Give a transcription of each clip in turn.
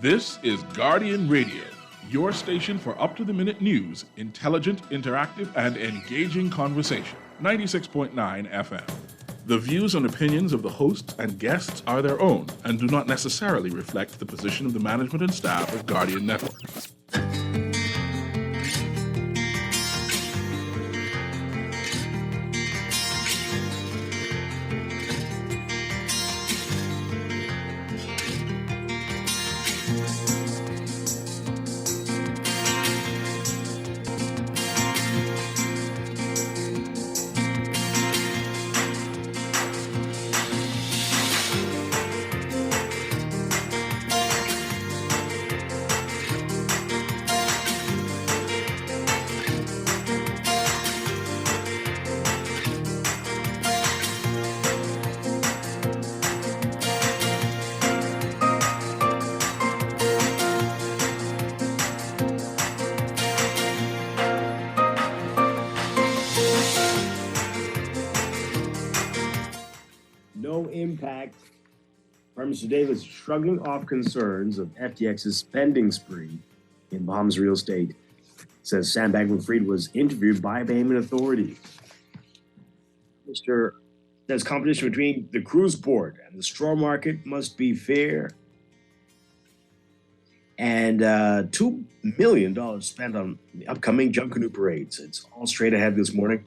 This is Guardian Radio, your station for up-to-the-minute news, intelligent, interactive, and engaging conversation. 96.9 FM. The views and opinions of the hosts and guests are their own and do not necessarily reflect the position of the management and staff of Guardian Network. Mr. Davis shrugging off concerns of FTX's spending spree in Bahamas real estate, says Sam Bankman-Fried was interviewed by Bahamian authorities. Mr. says competition between the cruise port and the straw market must be fair. And $2 million spent on the upcoming junk canoe parades. It's all straight ahead this morning.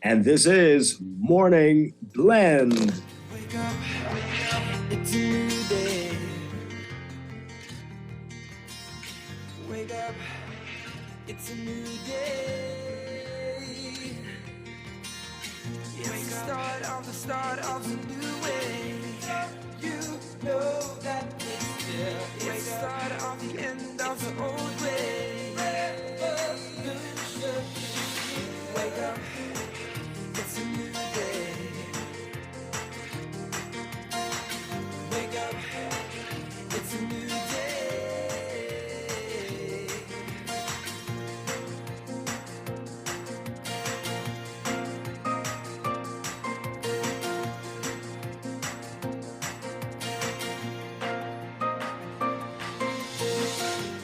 And this is Morning Blend. Wake up, it's a new day. Wake up, it's a new day. It's the start of a new way. You know that it's there. It's the start of the end of the old way. Revolution. Wake up, it's a new day. Wake up, it's a new day.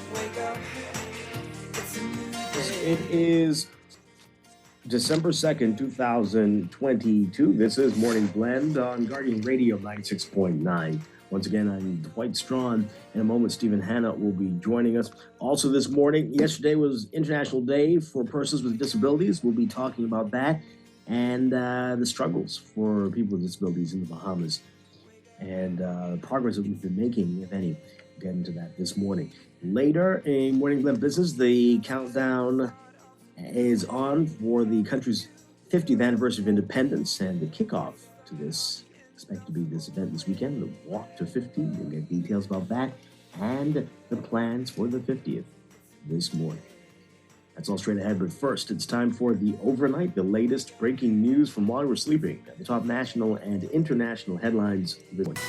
Wake up, it's a new day. It is December 2nd, 2022. This is Morning Blend on Guardian Radio 96.9. Once again, I'm Dwight Strachan. In a moment, Stephen Hanna will be joining us. Also this morning, yesterday was International Day for Persons with Disabilities. We'll be talking about that and the struggles for people with disabilities in the Bahamas and the progress that we've been making, if any. We'll get into that this morning. Later in Morning Blend Business, the countdown is on for the country's 50th anniversary of independence, and the kickoff to this, expect to be this event this weekend, the Walk to 50. We'll get details about that and the plans for the 50th this morning. That's all straight ahead, but first, it's time for the Overnight, the latest breaking news from while we're sleeping, the top national and international headlines this morning.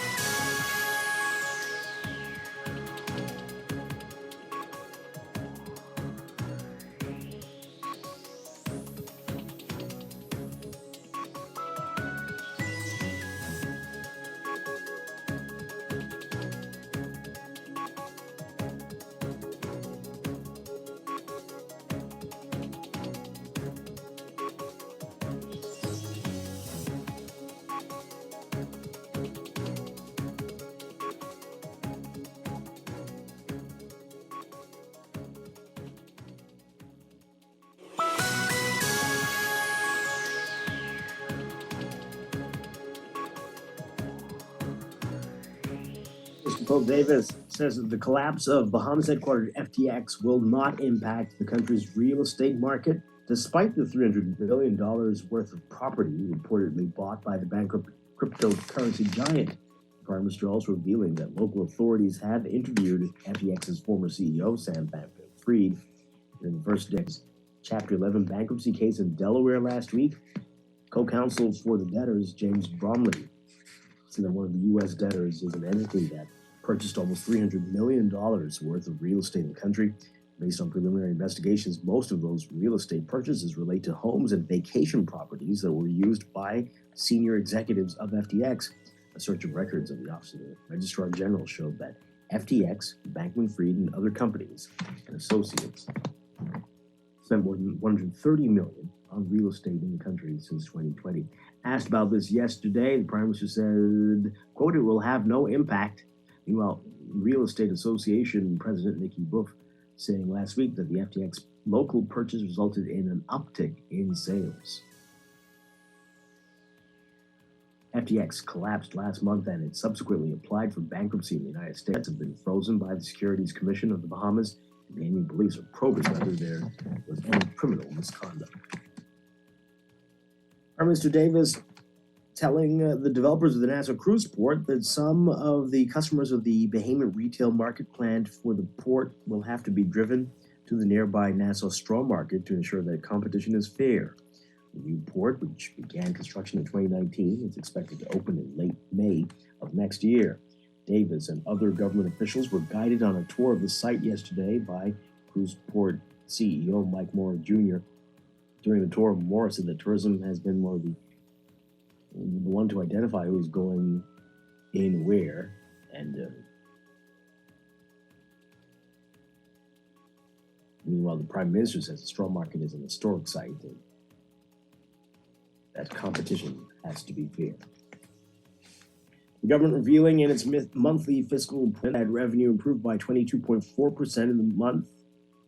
Mr. Davis says that the collapse of Bahamas headquartered FTX will not impact the country's real estate market, despite the $300 billion worth of property reportedly bought by the bankrupt cryptocurrency giant. The Prime Minister also revealing that local authorities have interviewed FTX's former CEO, Sam Bankman-Fried, in the first day's Chapter 11 bankruptcy case in Delaware last week. Co-counsel for the debtors, James Bromley, said that one of the U.S. debtors is an entity that purchased almost $300 million worth of real estate in the country. Based on preliminary investigations, most of those real estate purchases relate to homes and vacation properties that were used by senior executives of FTX. A search of records of the Office of the Registrar General showed that FTX, Bankman-Fried, and other companies and associates spent more than $130 million on real estate in the country since 2020. Asked about this yesterday, the Prime Minister said, quote, "It will have no impact." Meanwhile, Real Estate Association President Nikki Booth saying last week that the FTX local purchase resulted in an uptick in sales. FTX collapsed last month and it subsequently applied for bankruptcy in the United States. Have been frozen by the Securities Commission of the Bahamas. The Bahamian police are probing whether there was any criminal misconduct. Prime Minister Davis telling the developers of the Nassau cruise port that some of the customers of the Bahamian retail market planned for the port will have to be driven to the nearby Nassau straw market to ensure that competition is fair. The new port, which began construction in 2019, is expected to open in late May of next year. Davis and other government officials were guided on a tour of the site yesterday by cruise port CEO Mike Moore Jr. During the tour, Moore said that tourism has been more the one to identify who's going in where, and meanwhile, the Prime Minister says the straw market is an historic site and that competition has to be fair. The government revealing in its monthly fiscal report that revenue improved by 22.4% in the month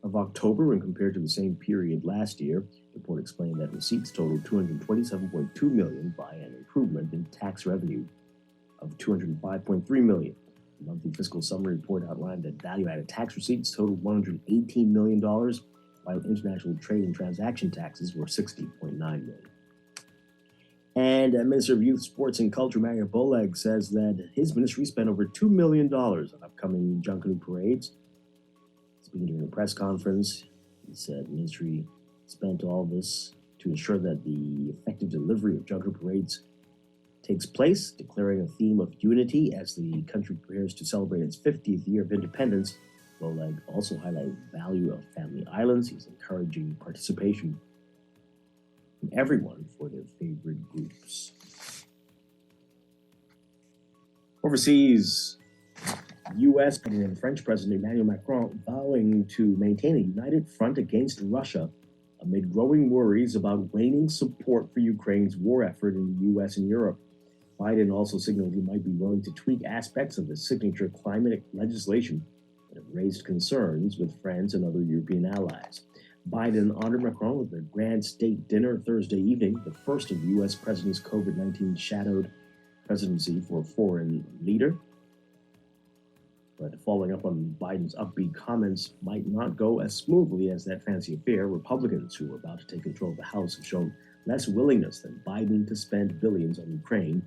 of October when compared to the same period last year. The report explained that receipts totaled $227.2 million by an improvement in tax revenue of $205.3 million. The monthly fiscal summary report outlined that value-added tax receipts totaled $118 million, while international trade and transaction taxes were $60.9 million. And Minister of Youth, Sports and Culture, Mario Boleg, says that his ministry spent over $2 million on upcoming Junkanoo parades. Speaking during a press conference, he said the ministry spent all this to ensure that the effective delivery of Junkanoo parades takes place, declaring a theme of unity as the country prepares to celebrate its 50th year of independence. Boleg also highlighted the value of family islands. He's encouraging participation from everyone for their favorite groups. Overseas, U.S. President and French President Emmanuel Macron vowing to maintain a united front against Russia amid growing worries about waning support for Ukraine's war effort in the U.S. and Europe. Biden also signaled he might be willing to tweak aspects of the signature climate legislation that have raised concerns with France and other European allies. Biden honored Macron with a grand state dinner Thursday evening, the first of the U.S. president's COVID-19 shadowed presidency for a foreign leader. But following up on Biden's upbeat comments might not go as smoothly as that fancy affair. Republicans who are about to take control of the House have shown less willingness than Biden to spend billions on Ukraine,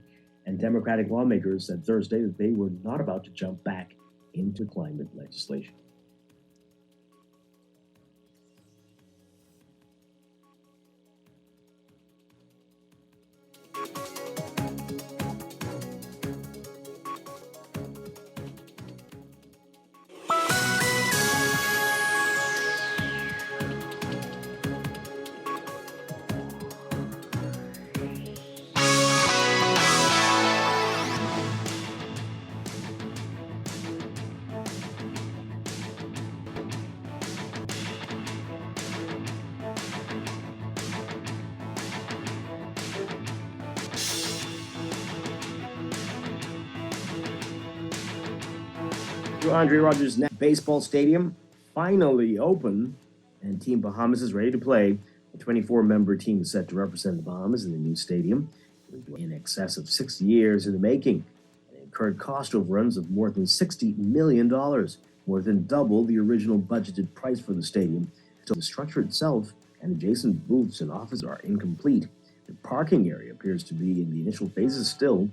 and Democratic lawmakers said Thursday that they were not about to jump back into climate legislation. Andre Rogers Baseball Stadium finally open, and Team Bahamas is ready to play. A 24-member team is set to represent the Bahamas in the new stadium in excess of 6 years in the making. It incurred cost overruns of more than $60 million, more than double the original budgeted price for the stadium. So the structure itself and adjacent booths and offices are incomplete. The parking area appears to be in the initial phases still,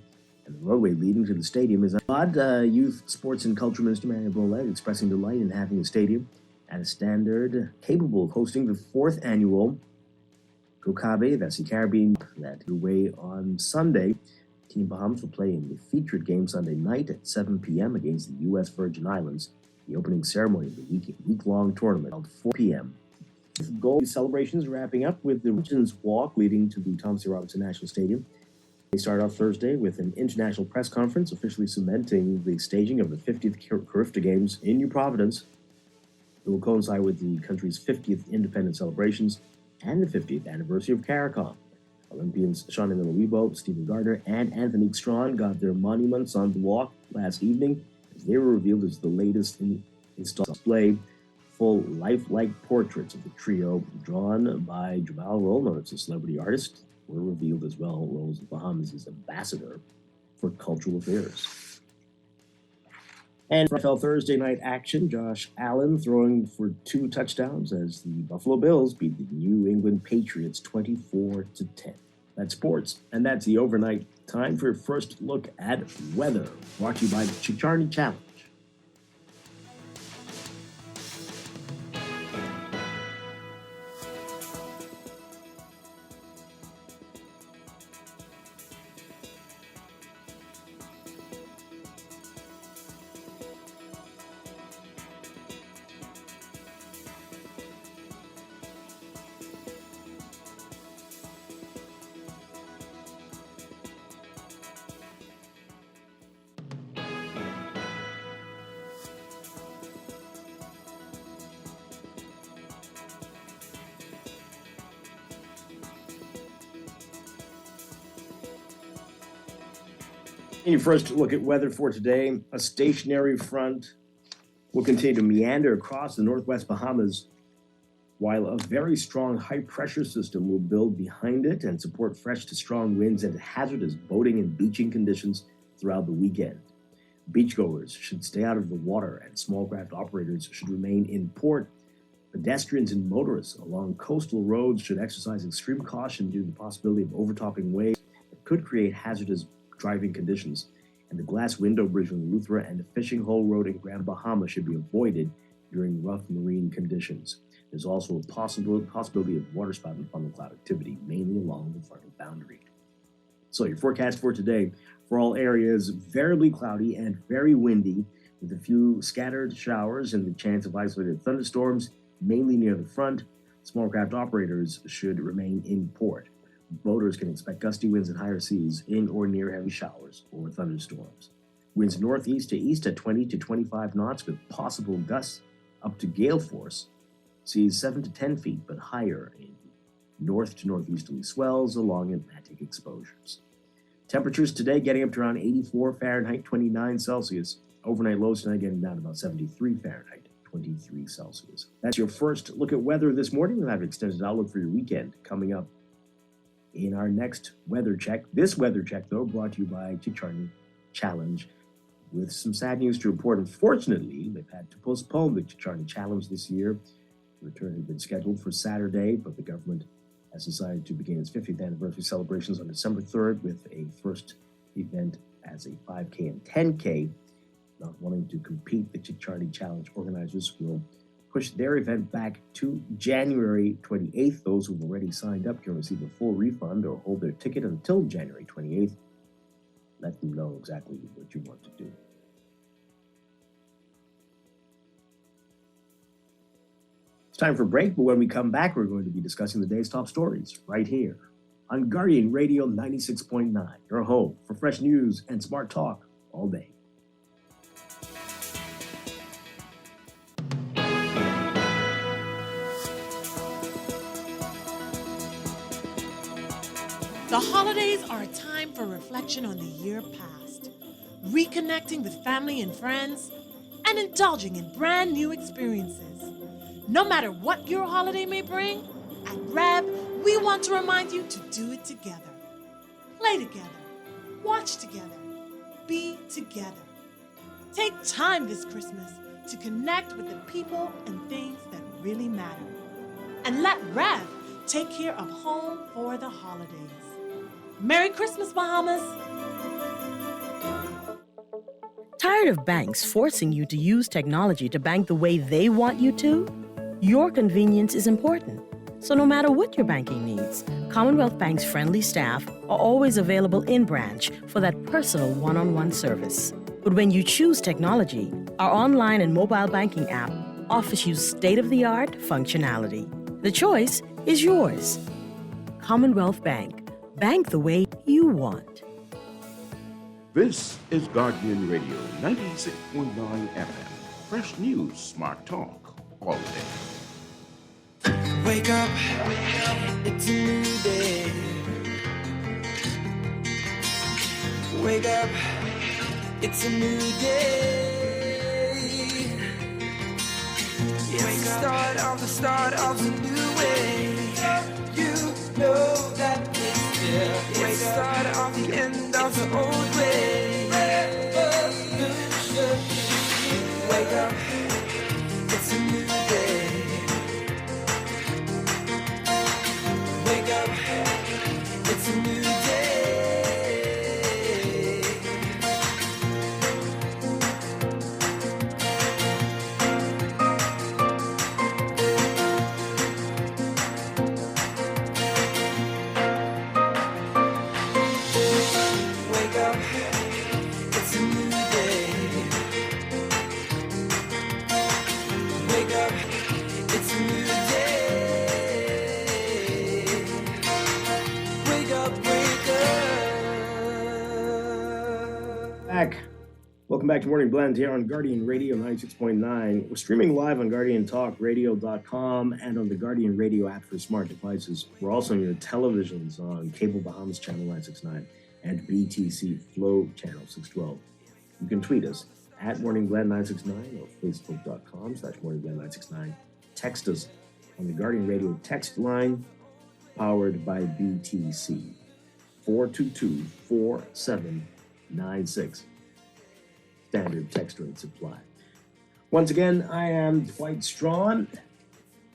and the roadway leading to the stadium is odd. Youth, Sports and Culture Minister Manuel Boleg expressing delight in having a stadium at a standard capable of hosting the 4th annual Kokabe, that's the Caribbean, that away on Sunday. Team Bahamas will play in the featured game Sunday night at 7 p.m. against the U.S. Virgin Islands. The opening ceremony of the week-long tournament held 4 p.m. Goal celebrations wrapping up with the Regents Walk leading to the Thomas C. Robinson National Stadium. They start off Thursday with an international press conference officially cementing the staging of the 50th Carifta Games in New Providence. It will coincide with the country's 50th independence celebrations and the 50th anniversary of CARICOM. Olympians Shauna Miller-Weibo, Stephen Gardner, and Anthony Strachan got their monuments on the walk last evening as they were revealed as the latest in installed display. Full lifelike portraits of the trio, drawn by Jamal Roll, as a celebrity artist, were revealed as well. Roll's Bahamas' ambassador for cultural affairs. And NFL Thursday night action, Josh Allen throwing for 2 touchdowns as the Buffalo Bills beat the New England Patriots 24-10. That's sports, and that's the overnight. Time for your first look at weather, brought to you by the Strachan Challenge. In your first look at weather for today, a stationary front will continue to meander across the northwest Bahamas, while a very strong high-pressure system will build behind it and support fresh to strong winds and hazardous boating and beaching conditions throughout the weekend. Beachgoers should stay out of the water, and small craft operators should remain in port. Pedestrians and motorists along coastal roads should exercise extreme caution due to the possibility of overtopping waves that could create hazardous driving conditions, and the glass window bridge on Luthra and the fishing hole road in Grand Bahama should be avoided during rough marine conditions. There's also a possibility of water spout and funnel cloud activity, mainly along the frontal boundary. So your forecast for today, for all areas, variably cloudy and very windy, with a few scattered showers and the chance of isolated thunderstorms, mainly near the front. Small craft operators should remain in port. Boaters can expect gusty winds and higher seas in or near heavy showers or thunderstorms. Winds northeast to east at 20 to 25 knots with possible gusts up to gale force. Seas 7 to 10 feet but higher in north to northeasterly swells along Atlantic exposures. Temperatures today getting up to around 84 Fahrenheit, 29 Celsius. Overnight lows tonight getting down to about 73 Fahrenheit, 23 Celsius. That's your first look at weather this morning. We'll have an extended outlook for your weekend coming up in our next weather check. This weather check, though, brought to you by Strachan Challenge, with some sad news to report. Unfortunately, they've had to postpone the Strachan Challenge this year. The return had been scheduled for Saturday, but the government has decided to begin its 50th anniversary celebrations on December 3rd with a first event as a 5K and 10K. Not wanting to compete, the Strachan Challenge organizers will push their event back to January 28th. Those who've already signed up can receive a full refund or hold their ticket until January 28th. Let them know exactly what you want to do. It's time for a break, but when we come back, we're going to be discussing the day's top stories right here on Guardian Radio 96.9, your home for fresh news and smart talk all day. The holidays are a time for reflection on the year past, reconnecting with family and friends, and indulging in brand new experiences. No matter what your holiday may bring, at Rev, we want to remind you to do it together. Play together, watch together, be together. Take time this Christmas to connect with the people and things that really matter. And let Rev take care of home for the holidays. Merry Christmas, Bahamas! Tired of banks forcing you to use technology to bank the way they want you to? Your convenience is important. So no matter what your banking needs, Commonwealth Bank's friendly staff are always available in branch for that personal one-on-one service. But when you choose technology, our online and mobile banking app offers you state-of-the-art functionality. The choice is yours. Commonwealth Bank, Bank the way you want. This is Guardian Radio 96.9 FM. Fresh news, smart talk, all day. Wake up, it's a new day. Wake up, it's a new day. It's the start of a new way. You know that it's the start of the end of the old way. Wake up, it's a new day. Wake up, it's a new day. Wake up, it's a new day. Wake up, it's a new day. Wake up, wake up. Back. Welcome back to Morning Blend here on Guardian Radio 96.9. We're streaming live on GuardianTalkRadio.com and on the Guardian Radio app for smart devices. We're also on your televisions on Cable Bahamas Channel 969 and BTC Flow Channel 612. You can tweet us at MorningBlend969 or Facebook.com/MorningBlend969. Text us on the Guardian Radio text line powered by BTC 422-4796. Standard text rate supply. Once again, I am Dwight Strachan.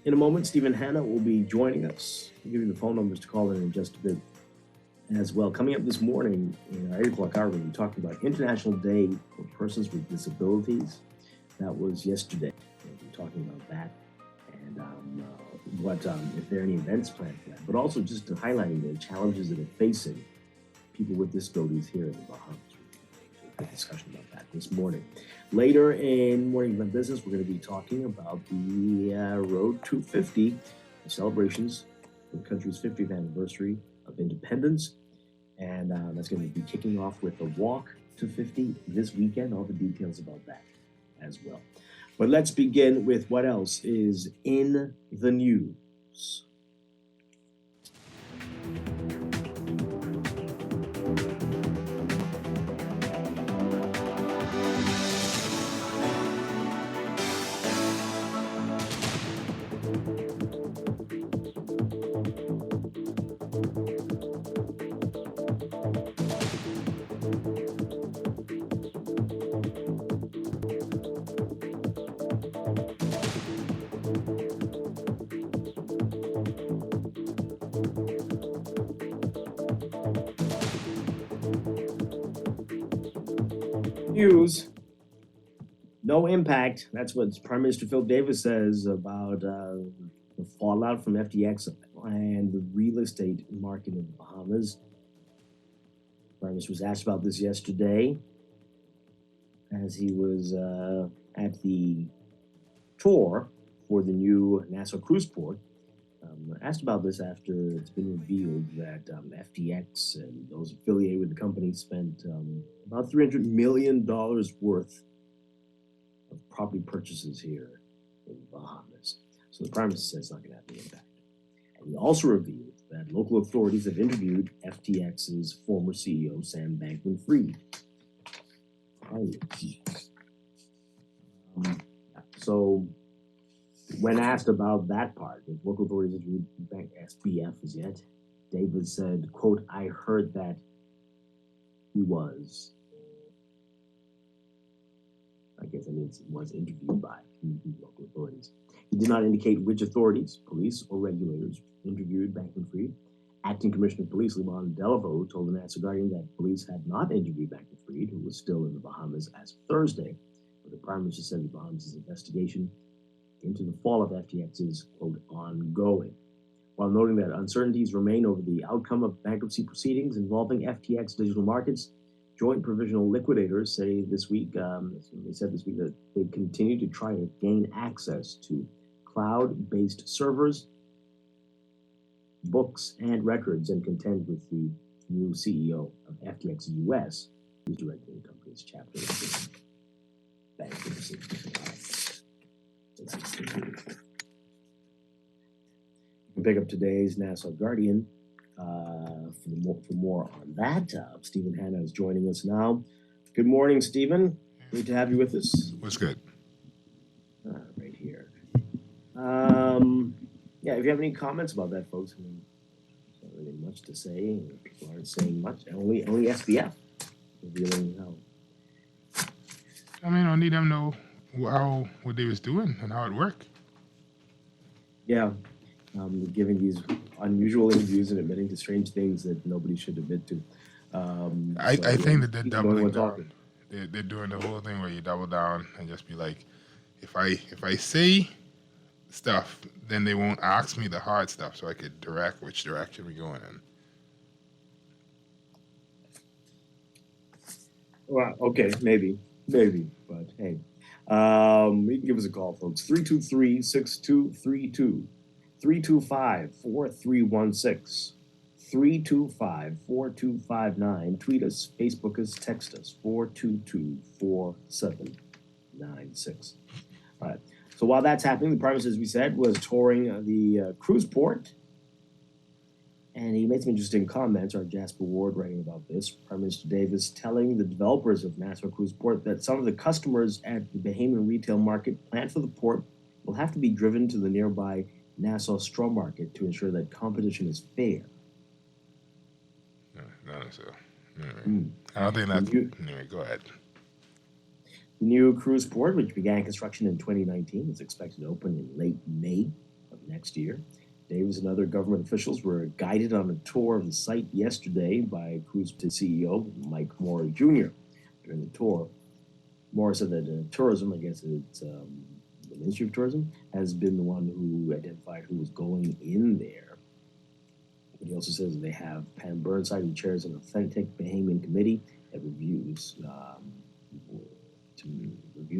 In a moment, Stephen Hanna will be joining us. I'll give you the phone numbers to call in just a bit as well. Coming up this morning in our 8 o'clock hour, we'll be talking about International Day for Persons with Disabilities. That was yesterday. We'll be talking about that and if there are any events planned for that, but also just to highlighting the challenges that are facing people with disabilities here in the Bahamas. We'll have a discussion about that this morning. Later in Morning Blend Business, we're going to be talking about the Road to 50, the celebrations for the country's 50th anniversary of independence. And that's going to be kicking off with a walk to 50 this weekend. All the details about that as well. But let's begin with what else is in the news. News. No impact. That's what Prime Minister Phil Davis says about the fallout from FTX and the real estate market in the Bahamas. Prime Minister was asked about this yesterday as he was at the tour for the new Nassau cruise port. Asked about this after it's been revealed that FTX and those affiliated with the company spent about $300 million worth of property purchases here in the Bahamas. So the Prime Minister says it's not going to have any impact. And he also revealed that local authorities have interviewed FTX's former CEO, Sam Bankman-Fried. So when asked about that part, if local authorities interviewed Bank SBF as yet, David said, quote, "I heard that he was," I guess that means was interviewed by local authorities. He did not indicate which authorities, police or regulators, interviewed Bankman-Fried. Acting Commissioner of Police Limon Delaveau told the Nassau Guardian that police had not interviewed Bankman-Fried, who was still in the Bahamas as of Thursday. But the Prime Minister said the Bahamas' investigation into the fall of FTX is, quote, ongoing, while noting that uncertainties remain over the outcome of bankruptcy proceedings involving FTX Digital Markets. Joint provisional liquidators say this week, they said this week that they continue to try to gain access to cloud-based servers books, and records, and contend with the new CEO of FTX US, who's directing the company's chapter of bankruptcy. You can pick up today's Nassau Guardian for more on that. Stephen Hanna is joining us now. Good morning, Stephen. Great to have you with us. What's good? Right here. Yeah, if you have any comments about that, folks, I mean, there's not really much to say. People aren't saying much. Only SBF revealing how. I mean, I need them to know what they was doing and how it worked. Yeah, giving these unusual interviews and admitting to strange things that nobody should admit to. I think that they're keep doubling going down. talking. They're doing the whole thing where you double down and just be like, if I say stuff, then they won't ask me the hard stuff, so I could direct which direction we're going in. Well, okay, maybe, but hey, you can give us a call, folks. 323-6232, 325-4316, 325-4259. Tweet us, Facebook us, text us, 422-4796. All right. So while that's happening, the Prime Minister, as we said, was touring the cruise port. And he made some interesting comments. Our Jasper Ward writing about this. Prime Minister Davis telling the developers of Nassau Cruise Port that some of the customers at the Bahamian retail market planned for the port will have to be driven to the nearby Nassau Straw Market to ensure that competition is fair. Not so. Anyway, I don't think that's... Anyway, go ahead. The new cruise port, which began construction in 2019, is expected to open in late May of next year. Davis and other government officials were guided on a tour of the site yesterday by cruise CEO Mike Moore Jr. During the tour, Moore said that tourism, I guess it's the Ministry of Tourism, has been the one who identified who was going in there. But he also says they have Pam Burnside, who chairs an authentic Bahamian committee that reviews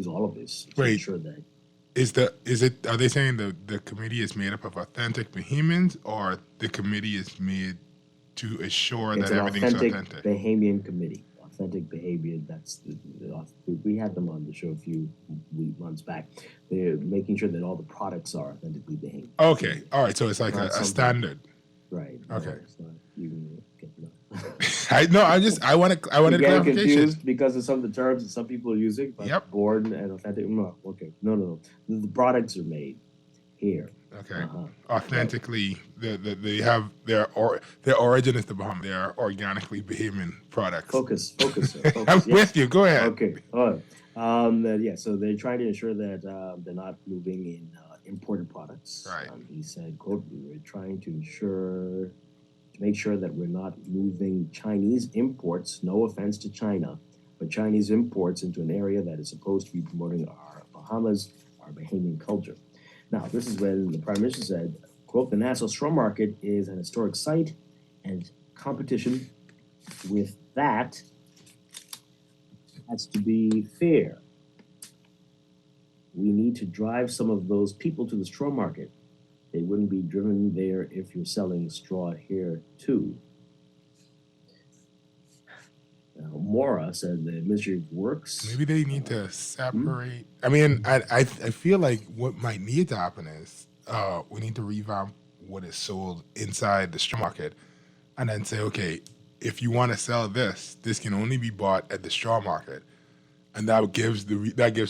all of this to ensure that. Are they saying the committee is made up of authentic Bahamians, or the committee is made to assure that everything's authentic? Bahamian committee. Authentic Bahamian, we had them on the show a few months back. They're making sure that all the products are authentically Bahamian. Okay, all right, so it's like a standard. Right. Okay. No, it's not. You can get enough. I wanted clarification. Confused because of some of the terms that some people are using. But Yep. Born and authentic. No, okay. No. The products are made here. Okay. Authentically, they have their origin is the Bahamas. They are organically Bahamian products. Focus. I'm with you. Go ahead. Okay. All right. So they're trying to ensure that they're not moving in imported products. Right. He said, quote, we're trying to make sure that we're not moving Chinese imports, no offense to China, but Chinese imports into an area that is supposed to be promoting our Bahamas, our Bahamian culture. Now, this is when the Prime Minister said, quote, the Nassau Straw Market is an historic site, and competition with that has to be fair. We need to drive some of those people to the straw market. They wouldn't be driven there if you're selling straw here too. Now, Mora said the Ministry of Works. Maybe they need to separate. I mean, I feel like what might need to happen is we need to revamp what is sold inside the straw market, and then say, okay, if you want to sell this can only be bought at the straw market. And that gives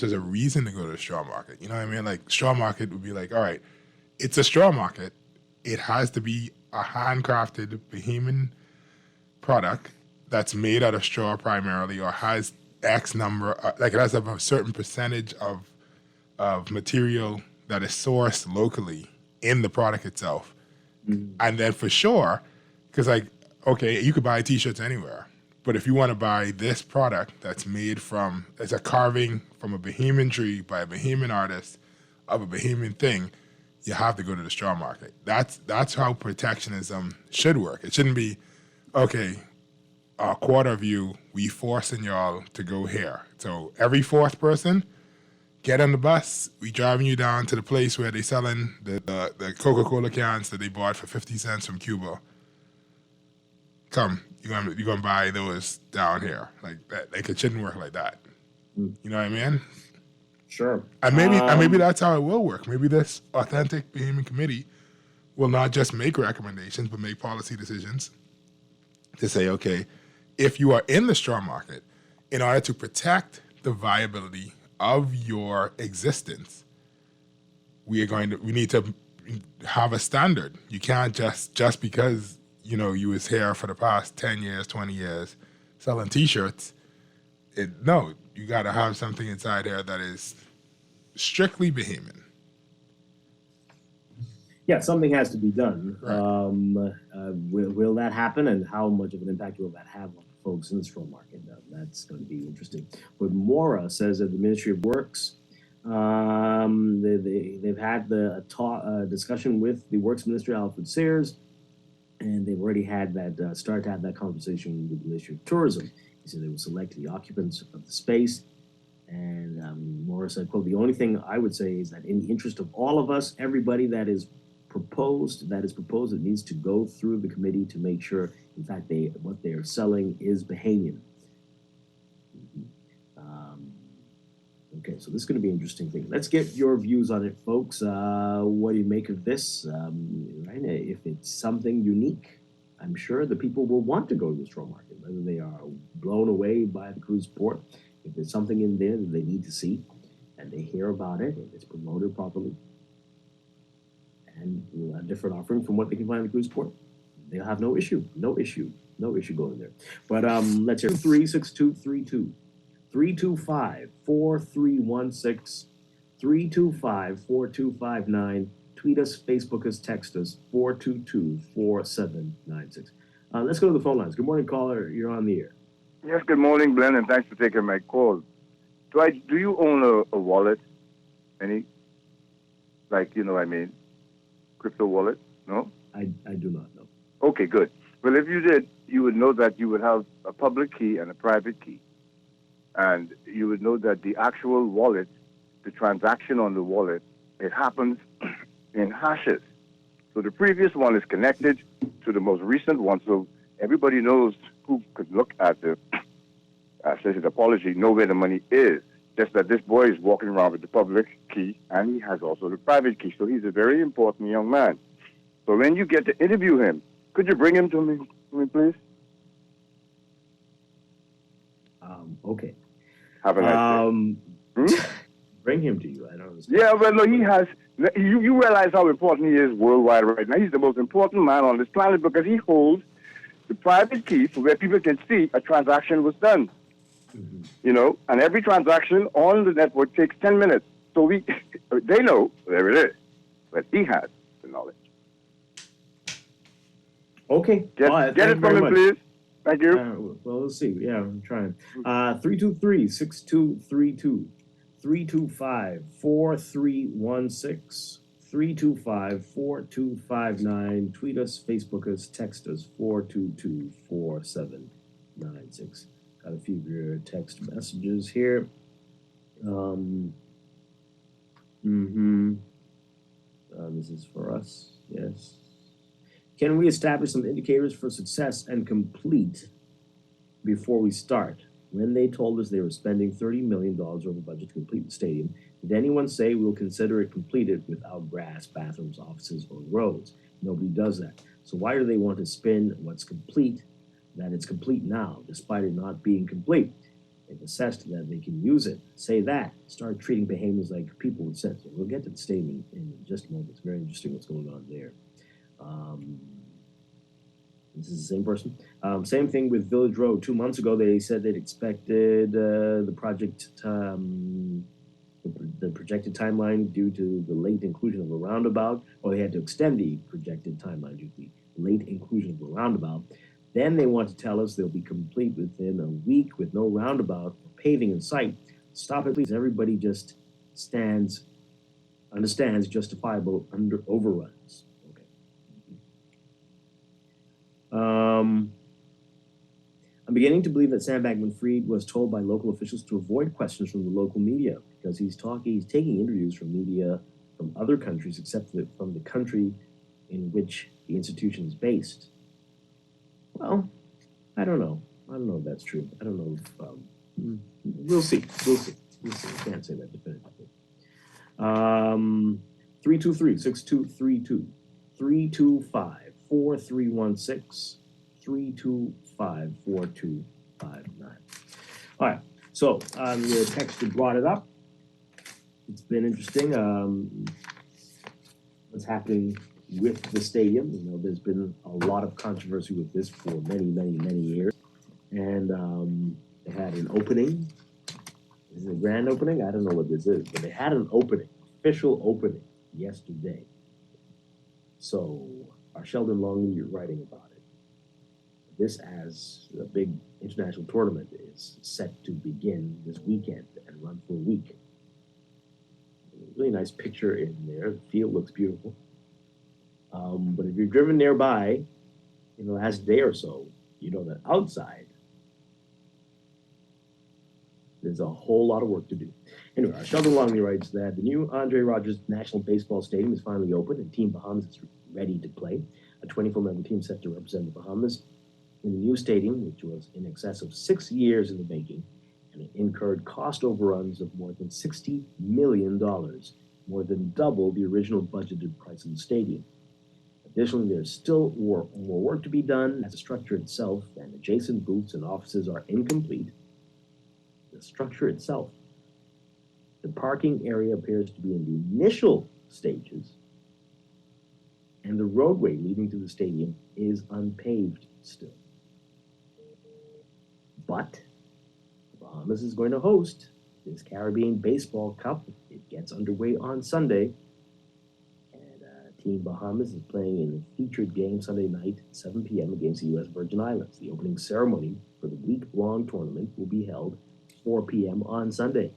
us a reason to go to the straw market. You know what I mean? Like, straw market would be like, all right, it's a straw market. It has to be a handcrafted Bahamian product that's made out of straw primarily, or has X number, like it has a certain percentage of material that is sourced locally in the product itself. Mm-hmm. And then for sure, because like, okay, you could buy T-shirts anywhere. But if you want to buy this product that's made from, it's a carving from a Bahamian tree by a Bahamian artist of a Bahamian thing, you have to go to the straw market. That's how protectionism should work. It shouldn't be, okay, a quarter of you, we forcing y'all to go here. So every fourth person, get on the bus. We driving you down to the place where they selling the Coca-Cola cans that they bought for 50 cents from Cuba. Come, you're gonna buy those down here like that. Like it shouldn't work like that. You know what I mean? Sure. And maybe that's how it will work. Maybe this authentic Bahamian committee will not just make recommendations, but make policy decisions to say, okay, if you are in the straw market, in order to protect the viability of your existence, we need to have a standard. You can't just because you was here for the past 10 years, 20 years selling T-shirts. No, you got to have something inside there that is strictly Bahamian. Yeah, something has to be done. Right. Will that happen, and how much of an impact will that have on folks in the straw market? That's going to be interesting. But Mora says that the Ministry of Works, they've had a discussion with the Works Minister, Alfred Sayers, and they've already had that start to have that conversation with the Ministry of Tourism. He said they will select the occupants of the space. And Mora said, quote, the only thing I would say is that in the interest of all of us, everybody that is proposed, it needs to go through the committee to make sure, in fact, what they are selling is Bahamian. Okay, so this is going to be an interesting thing. Let's get your views on it, folks. What do you make of this? Right? If it's something unique, I'm sure the people will want to go to the straw market, whether they are blown away by the cruise port. If there's something in there that they need to see and they hear about it, if it's promoted properly, and a different offering from what they can find in the cruise port, they'll have no issue going there. But let's hear 36232. 325-4316, 325-4259. Tweet us, Facebook us, text us, 422-4796. Let's go to the phone lines. Good morning, caller. You're on the air. Yes, good morning, Glenn, and thanks for taking my call. Dwight, do you own a wallet? Any? Crypto wallet? No? I do not know. Okay, good. Well, if you did, you would know that you would have a public key and a private key. And you would know that the actual wallet, the transaction on the wallet, it happens in hashes. So the previous one is connected to the most recent one. So everybody knows who could look at the apology, know where the money is. Just that this boy is walking around with the public key and he has also the private key. So he's a very important young man. So when you get to interview him, could you bring him to me please? Okay. Have a nice day. Bring him to you. I don't understand. Yeah, well, no, he has. You realize how important he is worldwide right now. He's the most important man on this planet because he holds the private key for where people can see a transaction was done. Mm-hmm. And every transaction on the network takes 10 minutes. So they know where it is, but he has the knowledge. Okay. Get it from him, please. Thank you. Well, let's see. Yeah, I'm trying. 323-6232. 325-4316. 325-4259. Tweet us, Facebook us, text us, 422-4796. Got a few of your text messages here. This is for us. Yes. Can we establish some indicators for success and complete before we start? When they told us they were spending $30 million over budget to complete the stadium, did anyone say we'll consider it completed without grass, bathrooms, offices, or roads? Nobody does that. So why do they want to spin what's complete, that it's complete now, despite it not being complete? They've assessed that they can use it. Say that. Start treating Bahamians like people with sense. We'll get to the stadium in just a moment. It's very interesting what's going on there. This is the same person. Same thing with Village Road. 2 months ago, they said they'd expected the project, the projected timeline due to the late inclusion of a roundabout, or they had to extend the projected timeline due to the late inclusion of a roundabout. Then they want to tell us they'll be complete within a week with no roundabout or paving in sight. Stop it, please. Everybody just understands justifiable overruns. I'm beginning to believe that Sam Bankman-Fried was told by local officials to avoid questions from the local media. because he's taking interviews from media from other countries except from the country in which the institution is based. Well, I don't know. I don't know if that's true. I don't know if we'll see. We'll see. I can't say that definitively. 323-6232, 325-4316, 325-4259. All right. So your texter brought it up. It's been interesting. What's happening with the stadium? You know, there's been a lot of controversy with this for many, many, many years. And they had an opening. Is it a grand opening? I don't know what this is, but they had an opening, official opening yesterday. So our Sheldon Longley, you're writing about it. This, as a big international tournament, is set to begin this weekend and run for a week. Really nice picture in there. The field looks beautiful. But if you've driven nearby in the last day or so, you know that outside there's a whole lot of work to do. Anyway, Sheldon Longley writes that the new Andre Rogers National Baseball Stadium is finally open and Team Bahamas is ready to play. A 24-member team set to represent the Bahamas in the new stadium, which was in excess of 6 years in the making, and it incurred cost overruns of more than $60 million, more than double the original budgeted price of the stadium. Additionally, there's still more work to be done as the structure itself and adjacent booths and offices are incomplete. The structure itself. The parking area appears to be in the initial stages, and the roadway leading to the stadium is unpaved still. But the Bahamas is going to host this Caribbean Baseball Cup. It gets underway on Sunday, and Team Bahamas is playing in a featured game Sunday night at 7 p.m. against the U.S. Virgin Islands. The opening ceremony for the week-long tournament will be held 4 p.m. on Sunday.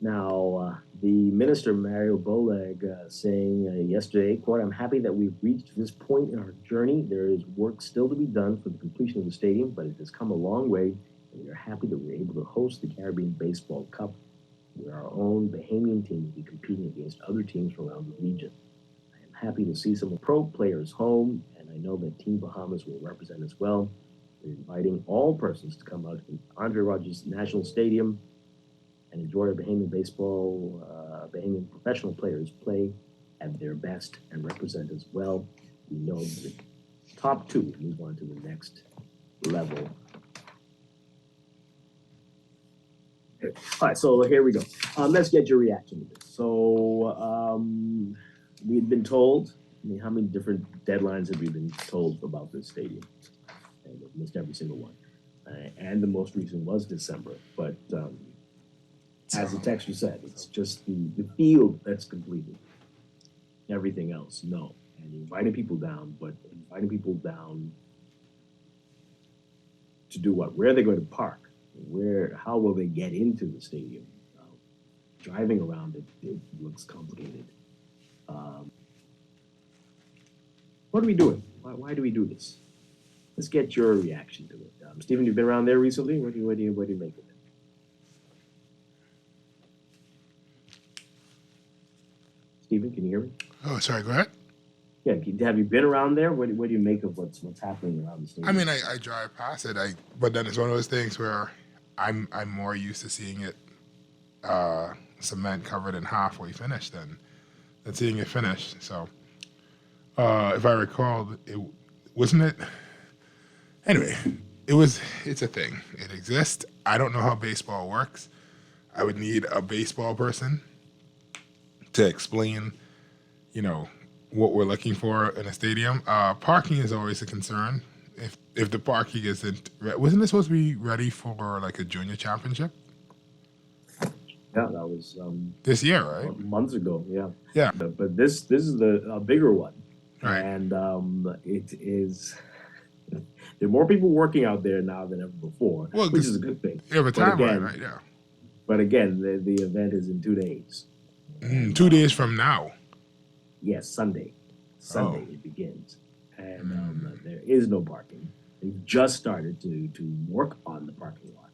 Now, the minister, Mario Boleg, saying yesterday, quote, "I'm happy that we've reached this point in our journey. There is work still to be done for the completion of the stadium, but it has come a long way, and we are happy that we're able to host the Caribbean Baseball Cup, where our own Bahamian team will be competing against other teams from around the region. I am happy to see some pro players home, and I know that Team Bahamas will represent as well. We're inviting all persons to come out to Andre Rogers National Stadium and enjoy our Bahamian baseball, Bahamian professional players play at their best and represent as well. We know the top two move on to the next level." Okay. All right, so here we go. Let's get your reaction to this. So we had been told, how many different deadlines have we been told about this stadium? And we've missed every single one. And the most recent was December. But as the texter said, it's just the field that's completed. Everything else, no. And inviting people down, but inviting people down to do what? Where are they going to park? How will they get into the stadium? Driving around it looks complicated. What are we doing? Why do we do this? Let's get your reaction to it. Stephen, you've been around there recently. What do you make of it? Stephen, can you hear me? Oh, sorry. Go ahead. Yeah, have you been around there? What do you make of what's happening around the stadium? I mean, I drive past it. But then it's one of those things where I'm more used to seeing it cement covered and halfway finished than seeing it finished. So, if I recall, wasn't it. Anyway, it's a thing. It exists. I don't know how baseball works. I would need a baseball person to explain, what we're looking for in a stadium. Parking is always a concern. If the parking isn't, wasn't it supposed to be ready for like a junior championship? Yeah, that was this year, right? Months ago. Yeah. Yeah. But this is a bigger one, right? And it is. There are more people working out there now than ever before, which is a good thing. Yeah, but timeline, right? Yeah. But again, the event is in 2 days. 2 days from now. Yes, Sunday. It begins, and there is no parking. They've just started to work on the parking lot.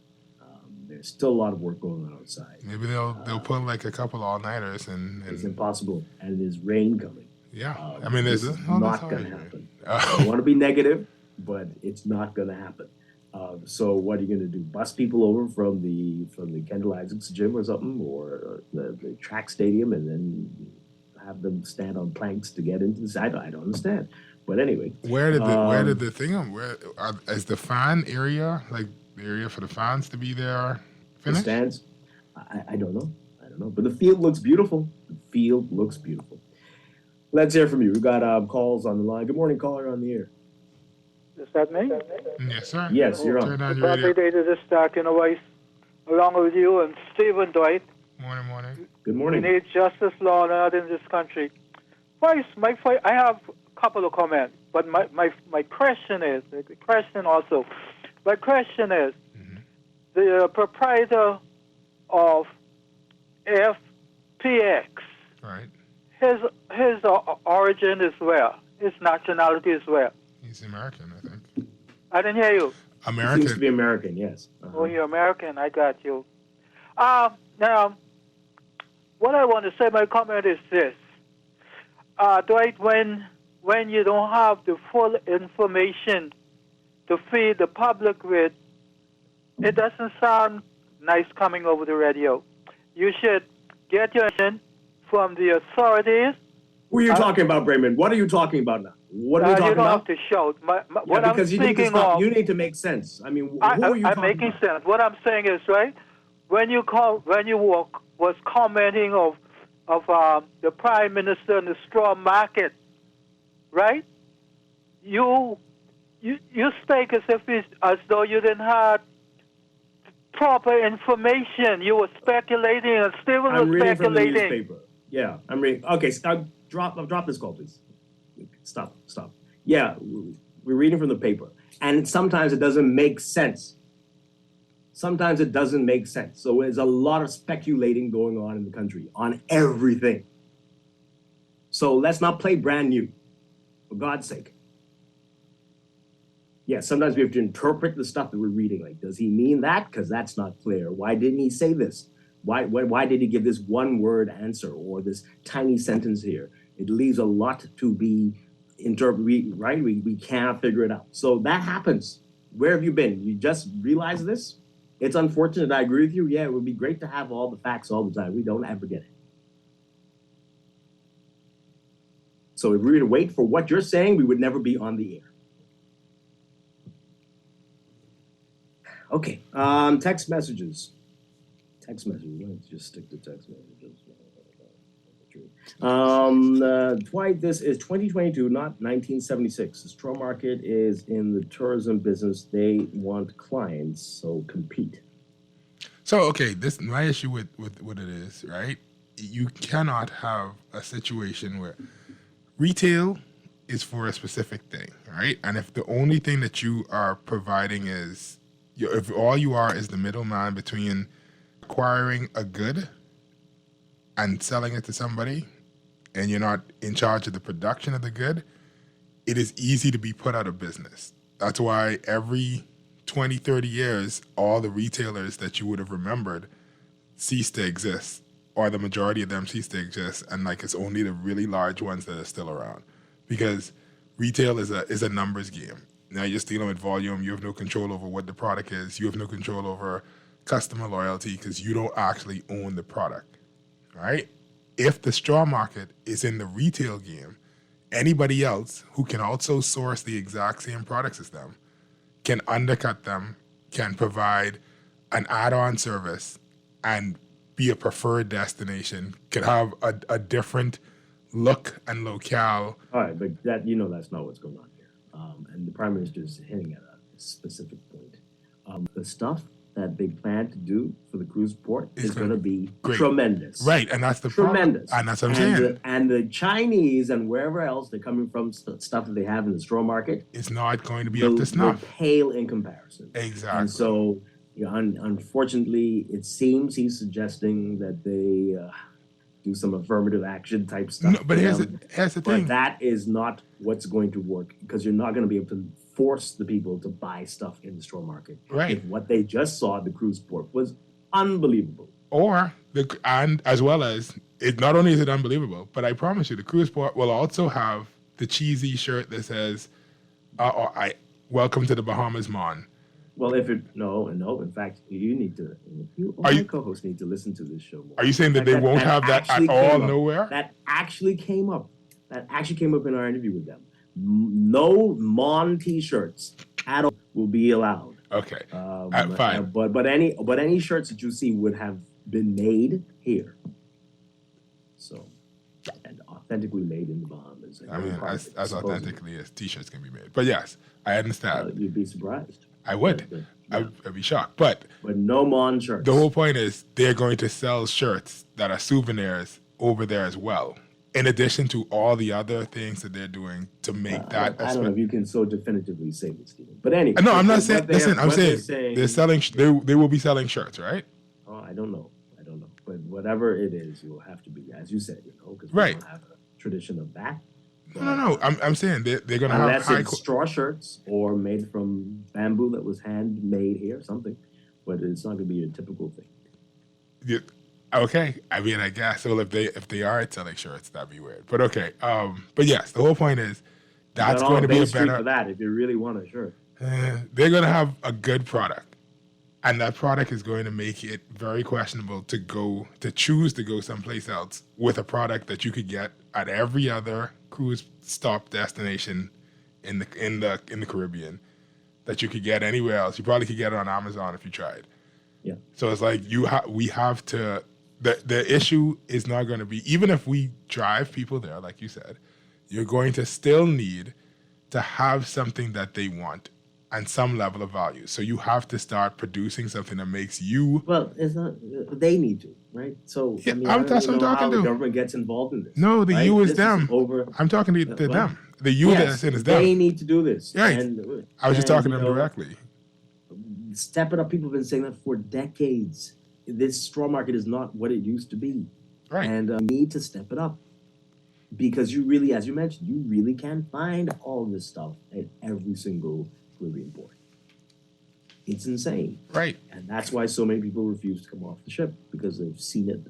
there's still a lot of work going on outside. Maybe they'll put like a couple all-nighters It's and impossible, and there's rain coming. yeah. I mean, This there's is all not this going to already. happen. I don't want to be negative, but it's not going to happen. So what are you going to do? Bus people over from the Kendall Isaacs gym or something, or the track stadium, and then have them stand on planks to get into this? I don't understand. But anyway, Where did the thing is the fan area, like the area for the fans to be there the finished? stands? I don't know. I don't know. But the field looks beautiful. The field looks beautiful. Let's hear from you. We've got calls on the line. Good morning, caller on the air. Is that me? Yes, sir. Yes, you're on. Turn on your Happy radio. day to this Strachan Weiss, along with you and Stephen Dwight. Morning. Good We morning. need justice, law, and order in this country. Weiss, I have a couple of comments, but my question is, the proprietor of FPX, Right. his origin is where? His nationality is where? He's American, I think. I didn't hear you. He seems to American. be American, yes. Oh, you're American. I got you. Now, what I want to say, my comment is this. Dwight, when you don't have the full information to feed the public with, it doesn't sound nice coming over the radio. You should get your information from the authorities. Who are you talking about, Brayman? What are you talking about now? What are we You talking don't about? have to shout. Yeah, What I'm because you need to speaking stop. of, You need to make sense. I mean, who are you I'm talking making about? sense. What I'm saying is, right, when you was commenting of the Prime Minister and the straw market, right? You speak as though you didn't have proper information. You were speculating, and Stephen I'm was reading from the speculating. newspaper. Yeah, I'm reading. Okay, drop this call, please. Stop. Yeah, we're reading from the paper, and sometimes it doesn't make sense. So there's a lot of speculating going on in the country on everything. So let's not play brand new, for God's sake. Yeah, sometimes we have to interpret the stuff that we're reading. Like, does he mean that? Because that's not clear. Why didn't he say this? Why did he give this one word answer or this tiny sentence here? It leaves a lot to be interpreted, right? We can't figure it out. So that happens. Where have you been? You just realized this? It's unfortunate. I agree with you. Yeah, it would be great to have all the facts all the time. We don't ever get it. So if we were to wait for what you're saying, we would never be on the air. Okay, text messages. Let's just stick to text messages. Dwight, this is 2022, not 1976. The straw market is in the tourism business. They want clients, so compete. So okay, this my issue with what it is, right? You cannot have a situation where retail is for a specific thing, right? And if the only thing that you are providing is, if all you are is the middleman between acquiring a good and selling it to somebody, and you're not in charge of the production of the good, it is easy to be put out of business. That's why every 20, 30 years, all the retailers that you would have remembered cease to exist, or the majority of them cease to exist, and like it's only the really large ones that are still around. Because retail is a numbers game. Now you're just dealing with volume. You have no control over what the product is. You have no control over customer loyalty because you don't actually own the product, right? If the straw market is in the retail game, anybody else who can also source the exact same products as them can undercut them, can provide an add-on service, and be a preferred destination, can have a different look and locale. All right, but that's not what's going on here. And the Prime Minister is hitting at a specific point. The stuff that they plan to do for the cruise port is going to be great. Tremendous. Right, and that's the Tremendous. problem. And that's what I'm saying. And the Chinese and wherever else they're coming from, stuff that they have in the straw market, It's not going to be up to snuff. they're pale in comparison. Exactly. And so, unfortunately, it seems he's suggesting that they do some affirmative action type stuff. No, but here's the But thing. that is not what's going to work because you're not going to be able to force the people to buy stuff in the straw market. Right. If what they just saw at the cruise port was unbelievable. And as well as it, not only is it unbelievable, but I promise you, the cruise port will also have the cheesy shirt that says, "I welcome to the Bahamas, Mon." Well, in fact, you need to. My co-hosts need to listen to this show more. Are you saying that they won't have that at all nowhere? That actually came up. That actually came up in our interview with them. No Mon T-shirts at all will be allowed. Okay, fine. But any shirts that you see would have been made here. So, and authentically made in the Bahamas. I mean, as authentically as T-shirts can be made. But yes, I understand. You'd be surprised. I would. I'd be shocked. But no Mon shirts. The whole point is they're going to sell shirts that are souvenirs over there as well, in addition to all the other things that they're doing to make that. I don't know if you can so definitively say this, Stephen. But anyway. No, I'm not saying. Listen, I'm saying they're selling. They will be selling shirts, right? Oh, I don't know. But whatever it is, you'll have to be, as you said, because we don't have a tradition of that. No. I'm saying they're going to have unless it's straw shirts or made from bamboo that was handmade here, something. But it's not going to be a typical thing. Yeah, okay. I mean, I guess. Well, if they are selling shirts, that'd be weird. But okay. But yes, the whole point is that's going to be a better. For that, if you really want a shirt, they're going to have a good product. And that product is going to make it very questionable to choose to go someplace else with a product that you could get at every other cruise stop destination in the Caribbean that you could get anywhere else. You probably could get it on Amazon if you tried. Yeah. So it's like we have to. The issue is not going to be, even if we drive people there, like you said, you're going to still need to have something that they want and some level of value. So you have to start producing something that makes you. Well, it's not. They need to, right? So yeah, I mean, that's what I'm talking to. The government gets involved in this. No, the right? you is this them. Is over. I'm talking to them. The you that's in is them. They need to do this. Right. I was just talking to them directly. Step it up. People have been saying that for decades. This straw market is not what it used to be. Right. And need to step it up. Because you really, as you mentioned, you really can't find all this stuff at every single Caribbean port. It's insane. Right. And that's why so many people refuse to come off the ship, because they've seen it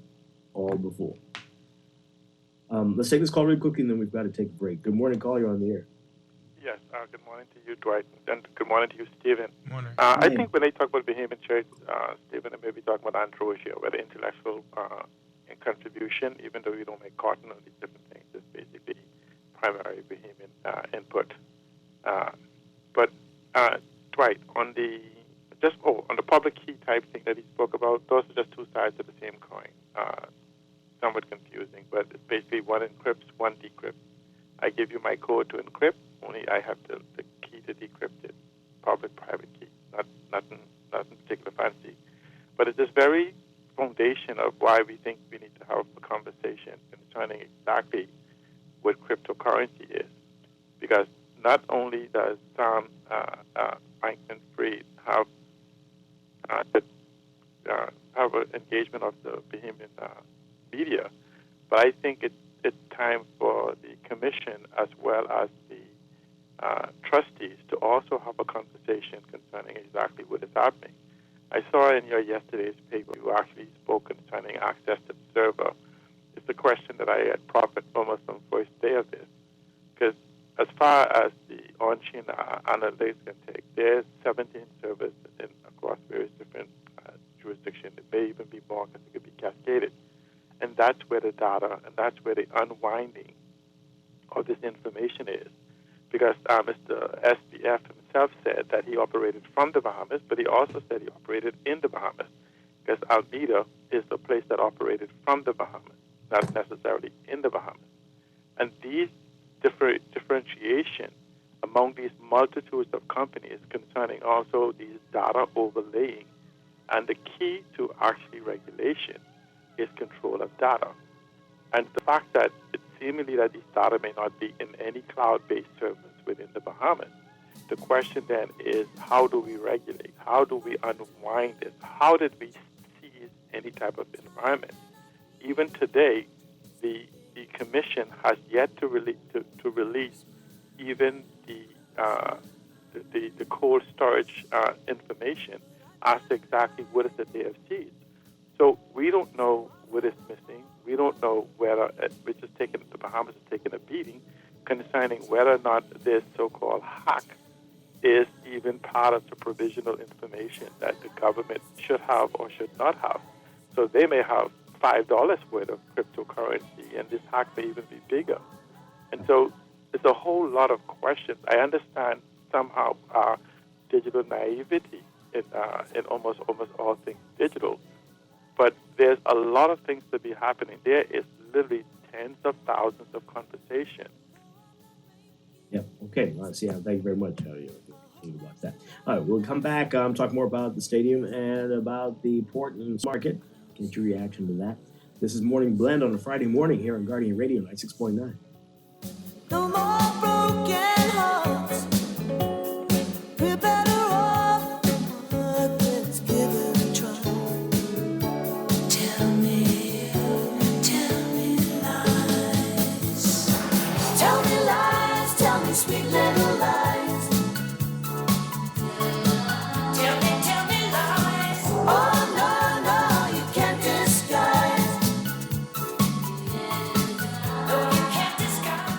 all before. Let's take this call really quickly, and then we've got to take a break. Good morning, call. You're on the air. Yes. Good morning to you, Dwight, and good morning to you, Stephen. Morning. I think when they talk about Bahamian Church, Stephen, they may be talking about ambrosia, where the intellectual contribution, even though we don't make cotton and these different things, is basically primary Bahamian input. But Dwight, on the public key type thing that he spoke about, those are just two sides of the same coin. Somewhat confusing, but it's basically one encrypts, one decrypts. I give you my code to encrypt, only I have the key to decrypt it, public-private key, nothing particular fancy. But it's this very foundation of why we think we need to have a conversation concerning exactly what cryptocurrency is. Because not only does Sam Bankman-Fried have an engagement of the Bahamian media, but I think it's time for the commission as well as the trustees to also have a conversation concerning exactly what is happening. I saw in your yesterday's paper you actually spoke concerning access to the server. It's a question that I had proffered almost on the first day of this, because as far as the on-chain analytics can take, there's 17 servers across various different jurisdictions. It may even be more because it could be cascaded. And that's where the data and that's where the unwinding of this information is. Because Mr. SBF himself said that he operated from the Bahamas, but he also said he operated in the Bahamas. Because Alameda is the place that operated from the Bahamas, not necessarily in the Bahamas. And these differentiation among these multitudes of companies concerning also these data overlaying, and the key to actually regulation is control of data. And the fact that it's seemingly that these data may not be in any cloud-based service within the Bahamas, the question then is, how do we regulate? How do we unwind it? How did we seize any type of environment? Even today, the commission has yet to release even the cold storage information as to exactly what is that they have seized. So we don't know what is missing. We don't know whether the Bahamas has taken a beating concerning whether or not this so-called hack is even part of the provisional information that the government should have or should not have. So they may have $5 worth of cryptocurrency, and this hack may even be bigger. And so it's a whole lot of questions. I understand somehow digital naivety in almost all things digital, but there's a lot of things to be happening. There is literally tens of thousands of conversations. Yeah. Okay. Thank you very much. About that. All right. We'll come back. Talk more about the stadium and about the Portland's market. Get your reaction to that. This is Morning Blend on a Friday morning here on Guardian Radio 96.9. No more broken hearts. We're better off. Let's give it a try. Tell me lies. Tell me lies. Tell me sweet little lies. Tell me lies. Oh no, you can't disguise. No, you can't disguise.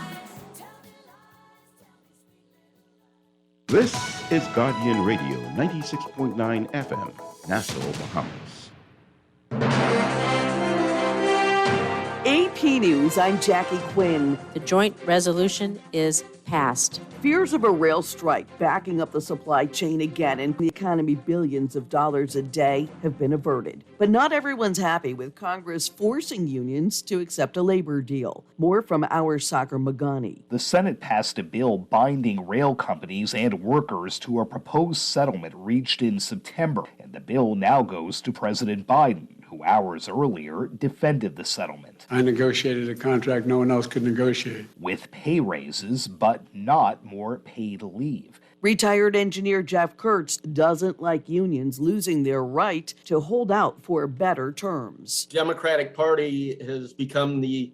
This is Guardian Radio 96.9 FM, Nassau, Bahamas. AP News, I'm Jackie Quinn. The joint resolution is passed. Fears of a rail strike backing up the supply chain again, and the economy billions of dollars a day have been averted. But not everyone's happy with Congress forcing unions to accept a labor deal. More from our Sagar Magani. The Senate passed a bill binding rail companies and workers to a proposed settlement reached in September, and the bill now goes to President Biden, who hours earlier defended the settlement. I negotiated a contract no one else could negotiate. With pay raises, but not more paid leave. Retired engineer Jeff Kurtz doesn't like unions losing their right to hold out for better terms. Democratic Party has become the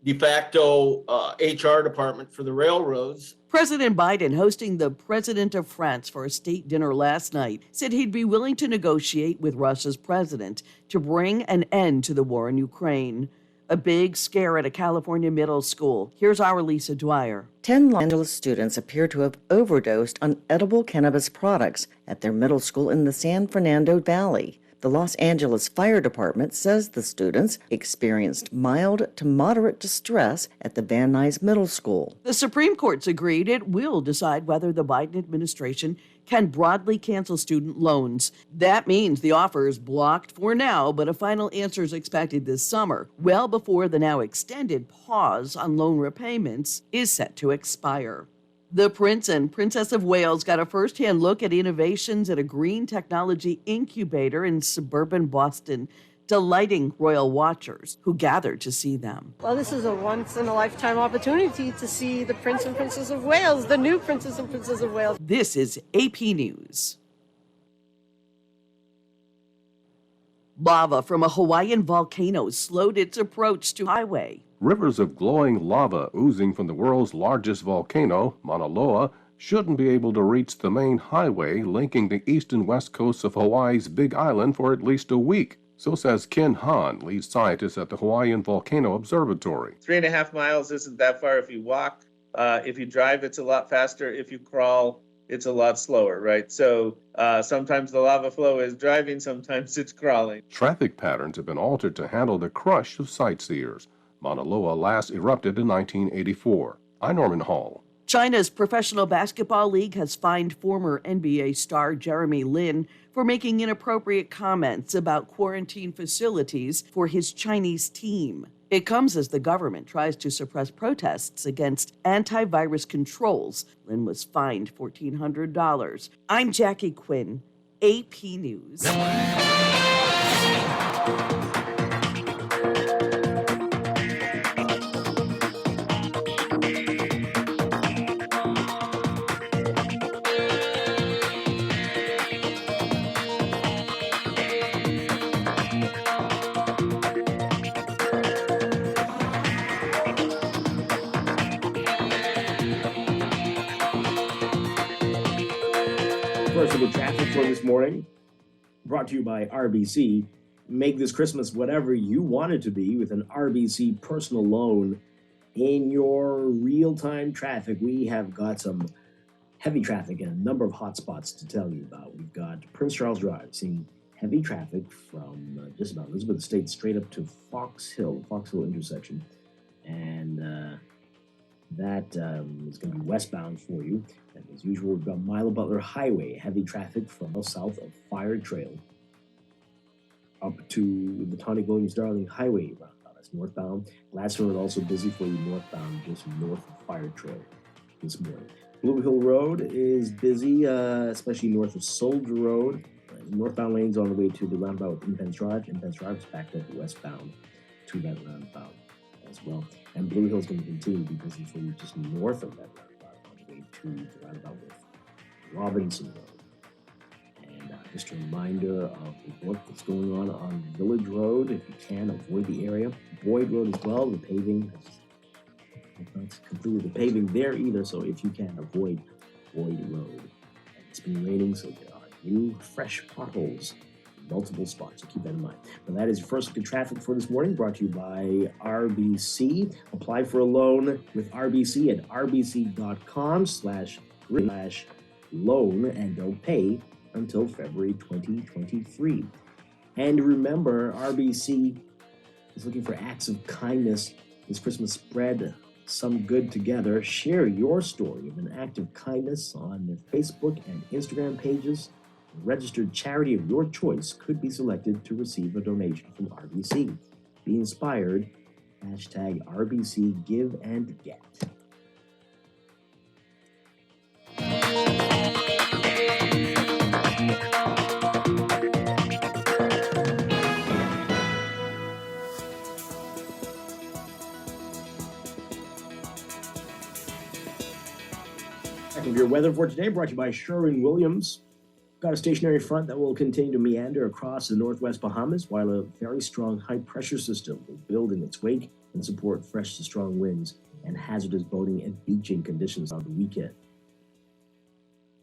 de facto HR department for the railroads. President Biden, hosting the president of France for a state dinner last night, said he'd be willing to negotiate with Russia's president to bring an end to the war in Ukraine. A big scare at a California middle school. Here's our Lisa Dwyer. 10 Los Angeles students appear to have overdosed on edible cannabis products at their middle school in the San Fernando Valley. The Los Angeles Fire Department says the students experienced mild to moderate distress at the Van Nuys Middle School. The Supreme Court's agreed it will decide whether the Biden administration can broadly cancel student loans. That means the offer is blocked for now, but a final answer is expected this summer, well before the now extended pause on loan repayments is set to expire. The Prince and Princess of Wales got a first-hand look at innovations at a green technology incubator in suburban Boston, delighting royal watchers who gathered to see them. Well, this is a once-in-a-lifetime opportunity to see the Prince and Princess of Wales, the new Princess and Princess of Wales. This is AP News. Lava from a Hawaiian volcano slowed its approach to highway. Rivers of glowing lava oozing from the world's largest volcano, Mauna Loa, shouldn't be able to reach the main highway linking the east and west coasts of Hawaii's Big Island for at least a week. So says Ken Hahn, lead scientist at the Hawaiian Volcano Observatory. 3.5 miles isn't that far if you walk. If you drive, it's a lot faster. If you crawl, it's a lot slower, right? So sometimes the lava flow is driving, sometimes it's crawling. Traffic patterns have been altered to handle the crush of sightseers. Mauna Loa last erupted in 1984. I'm Norman Hall. China's Professional Basketball League has fined former NBA star Jeremy Lin for making inappropriate comments about quarantine facilities for his Chinese team. It comes as the government tries to suppress protests against antivirus controls. Lin was fined $1,400. I'm Jackie Quinn, AP News. first look at traffic for this morning, brought to you by RBC. Make this Christmas whatever you want it to be with an RBC personal loan. In your real-time traffic, we have got some heavy traffic and a number of hot spots to tell you about. We've got Prince Charles Drive seeing heavy traffic from just about Elizabeth Estate straight up to Fox Hill intersection. And that is going to be westbound for you. And as usual, we've got Milo Butler Highway, heavy traffic from south of Fire Trail up to the Tawny Williams Darling Highway roundabout. That's northbound. Gladstone Road also busy for you northbound, just north of Fire Trail this morning. Blue Hill Road is busy, especially north of Soldier Road. Northbound lanes on the way to the roundabout with Independence Drive. Independence Drive is backed up westbound to that roundabout as well. And Blue Hill is going to continue to be busy for you just north of that roundabout on the way to the roundabout with Robinson Road. And just a reminder of the work that's going on Village Road. If you can, avoid the area. Boyd Road as well, the paving. I've not completed the paving there either, so if you can, avoid Boyd Road. And it's been raining, so there are new, fresh potholes in multiple spots, so keep that in mind. But that is your first look at traffic for this morning, brought to you by RBC. Apply for a loan with RBC at rbc.com/loan, and don't pay until February 2023. And remember, RBC is looking for acts of kindness this Christmas. Spread some good together. Share your story of an act of kindness on their Facebook and Instagram pages. A registered charity of your choice could be selected to receive a donation from RBC. Be inspired. #RBC Give and Get. Your weather for today brought to you by Sherwin-Williams. Got a stationary front that will continue to meander across the northwest Bahamas, while a very strong high-pressure system will build in its wake and support fresh to strong winds and hazardous boating and beaching conditions on the weekend.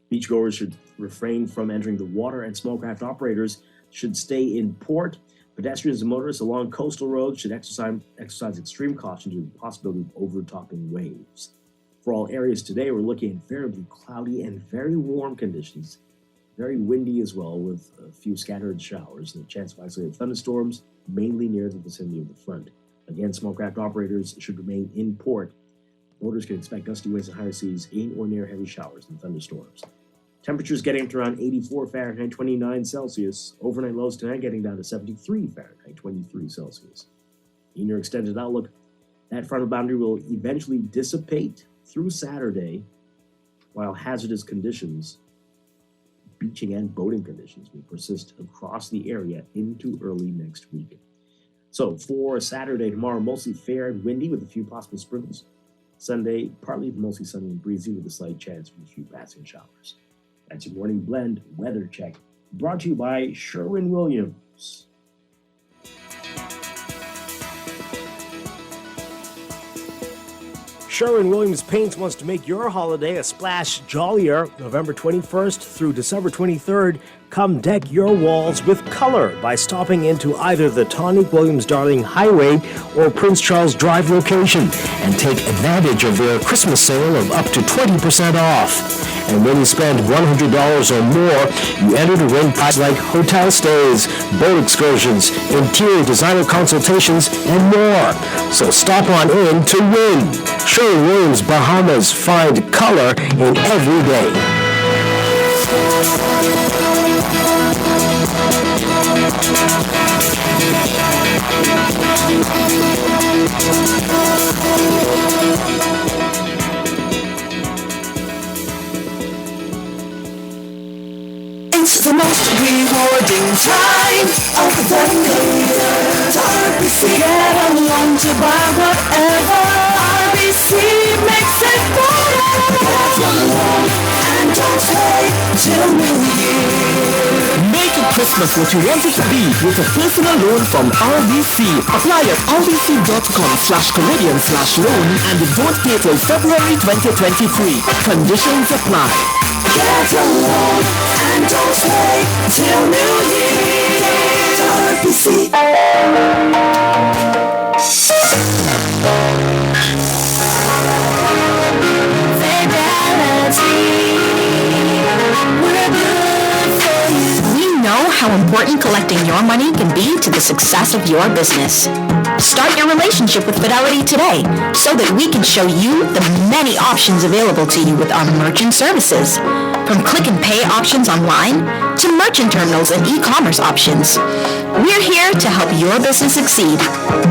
Beachgoers should refrain from entering the water, and small craft operators should stay in port. Pedestrians and motorists along coastal roads should exercise extreme caution due to the possibility of overtopping waves. For all areas today, we're looking at variably cloudy and very warm conditions. Very windy as well, with a few scattered showers and a chance of isolated thunderstorms, mainly near the vicinity of the front. Again, small craft operators should remain in port. Boaters can expect gusty winds and higher seas in or near heavy showers and thunderstorms. Temperatures getting up to around 84 Fahrenheit, 29 Celsius. Overnight lows tonight getting down to 73 Fahrenheit, 23 Celsius. In your extended outlook, that frontal boundary will eventually dissipate through Saturday, while hazardous conditions, beaching and boating conditions, will persist across the area into early next week. So for Saturday, tomorrow, mostly fair and windy with a few possible sprinkles. Sunday, partly mostly sunny and breezy with a slight chance of a few passing showers. That's your morning blend weather check, brought to you by Sherwin-Williams. Sherwin-Williams Paints wants to make your holiday a splash jollier. November 21st through December 23rd, come deck your walls with color by stopping into either the Tawny Williams Darling Highway or Prince Charles Drive location and take advantage of their Christmas sale of up to 20% off. And when you spend $100 or more, you enter to win prizes like hotel stays, boat excursions, interior designer consultations, and more. So stop on in to win. Sherwin-Williams Bahamas, find color in every day. It's the most rewarding time of the year. RBC, get along to buy whatever. RBC makes it better. Get along and don't wait till New Year. Make Christmas what you want it to be with a personal loan from RBC. Apply at rbc.com/Canadian/loan and don't pay till February 2023. Conditions apply. Get your loan and don't wait till New Year. RBC. We know how important collecting your money can be to the success of your business. Start your relationship with Fidelity today so that we can show you the many options available to you with our merchant services. From click and pay options online to merchant terminals and e-commerce options. We're here to help your business succeed.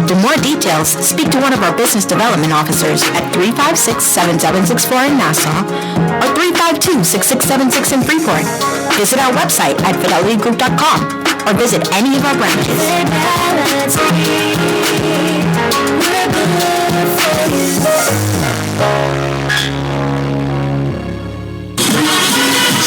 For more details, speak to one of our business development officers at 356-7764 in Nassau or 352-6676 in Freeport. Visit our website at fidelitygroup.com or visit any of our branches.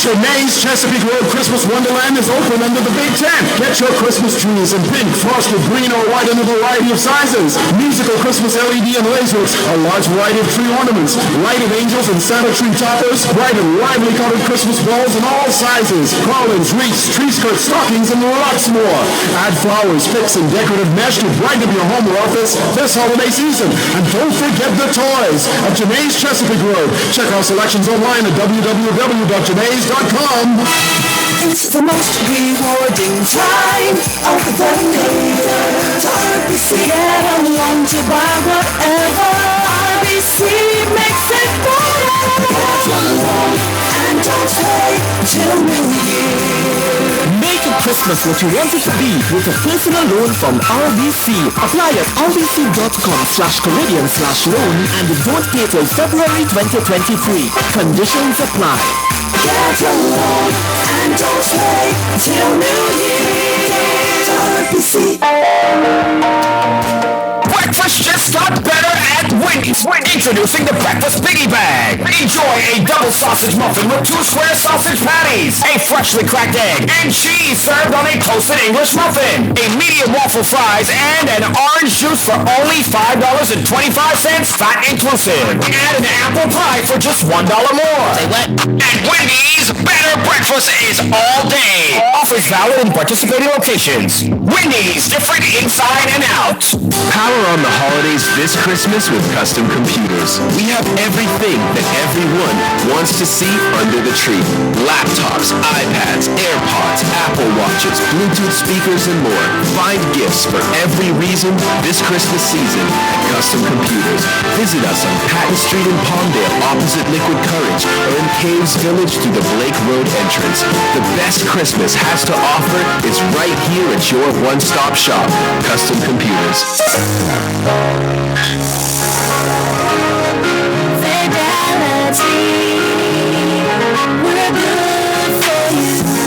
Cheney's Chesapeake Road Christmas Wonderland is open under the Big Tent. Get your Christmas trees in pink, frosted, green, or white in a variety of sizes. Musical Christmas LED and lasers, a large variety of tree ornaments, lighted angels and Santa tree toppers, bright and lively colored Christmas balls in all sizes, garlands, wreaths, tree skirts, stockings, and lots more. Add flowers, picks, and decorative mesh to brighten up your home or office this holiday season. And don't forget the toys at Cheney's Chesapeake Road. Check our selections online at www.cheneys.com. It's the most rewarding time of the year. RBC, get along to buy whatever. RBC makes it better. Get along and don't wait till New Year. Make Christmas what you want it to be with a personal loan from RBC. Apply at rbc.com/Canadian/loan and don't pay till February 2023. Conditions apply. Get your loan and don't wait till New Year. RBC. Breakfast just got better at Wendy's. Introducing the Breakfast Biggie Bag. Enjoy a double sausage muffin with 2 square sausage patties, a freshly cracked egg, and cheese served on a toasted English muffin, a medium waffle fries, and an orange juice for only $5.25, fat inclusive. Add an apple pie for just $1 more. Say what? At Wendy's, better breakfast is all day. Offers valid in participating locations. Wendy's, different inside and out. Power on the holidays this Christmas with Custom Computers. We have everything that everyone wants to see under the tree. Laptops, iPads, AirPods, Apple Watches, Bluetooth speakers, and more. Find gifts for every reason this Christmas season at Custom Computers. Visit us on Patton Street in Palmdale, opposite Liquid Courage, or in Caves Village through the Blake Road entrance. The best Christmas has to offer is right here at your one-stop shop, Custom Computers.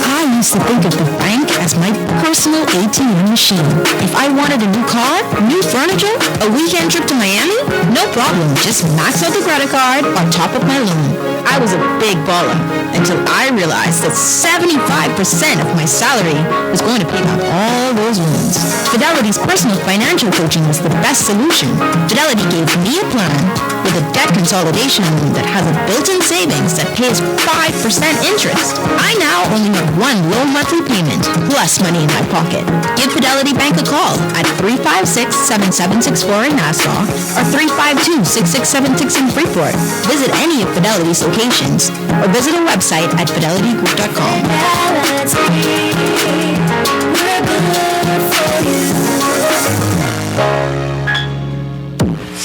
I used to think of the bank as my personal ATM machine. If I wanted a new car, new furniture, a weekend trip to Miami, no problem. Just max out the credit card or top up my loan. I was a big baller until I realized that 75% of my salary was going to pay back all those loans. Fidelity's personal financial coaching was the best solution. Fidelity gave me a plan with a debt consolidation loan that has a built-in savings that pays 5% interest. I now only have one low monthly payment, plus money in my pocket. Give Fidelity Bank a call at 356-7764 in Nassau or 352-6676 in Freeport. Visit any of Fidelity's locations or visit our website at fidelitygroup.com.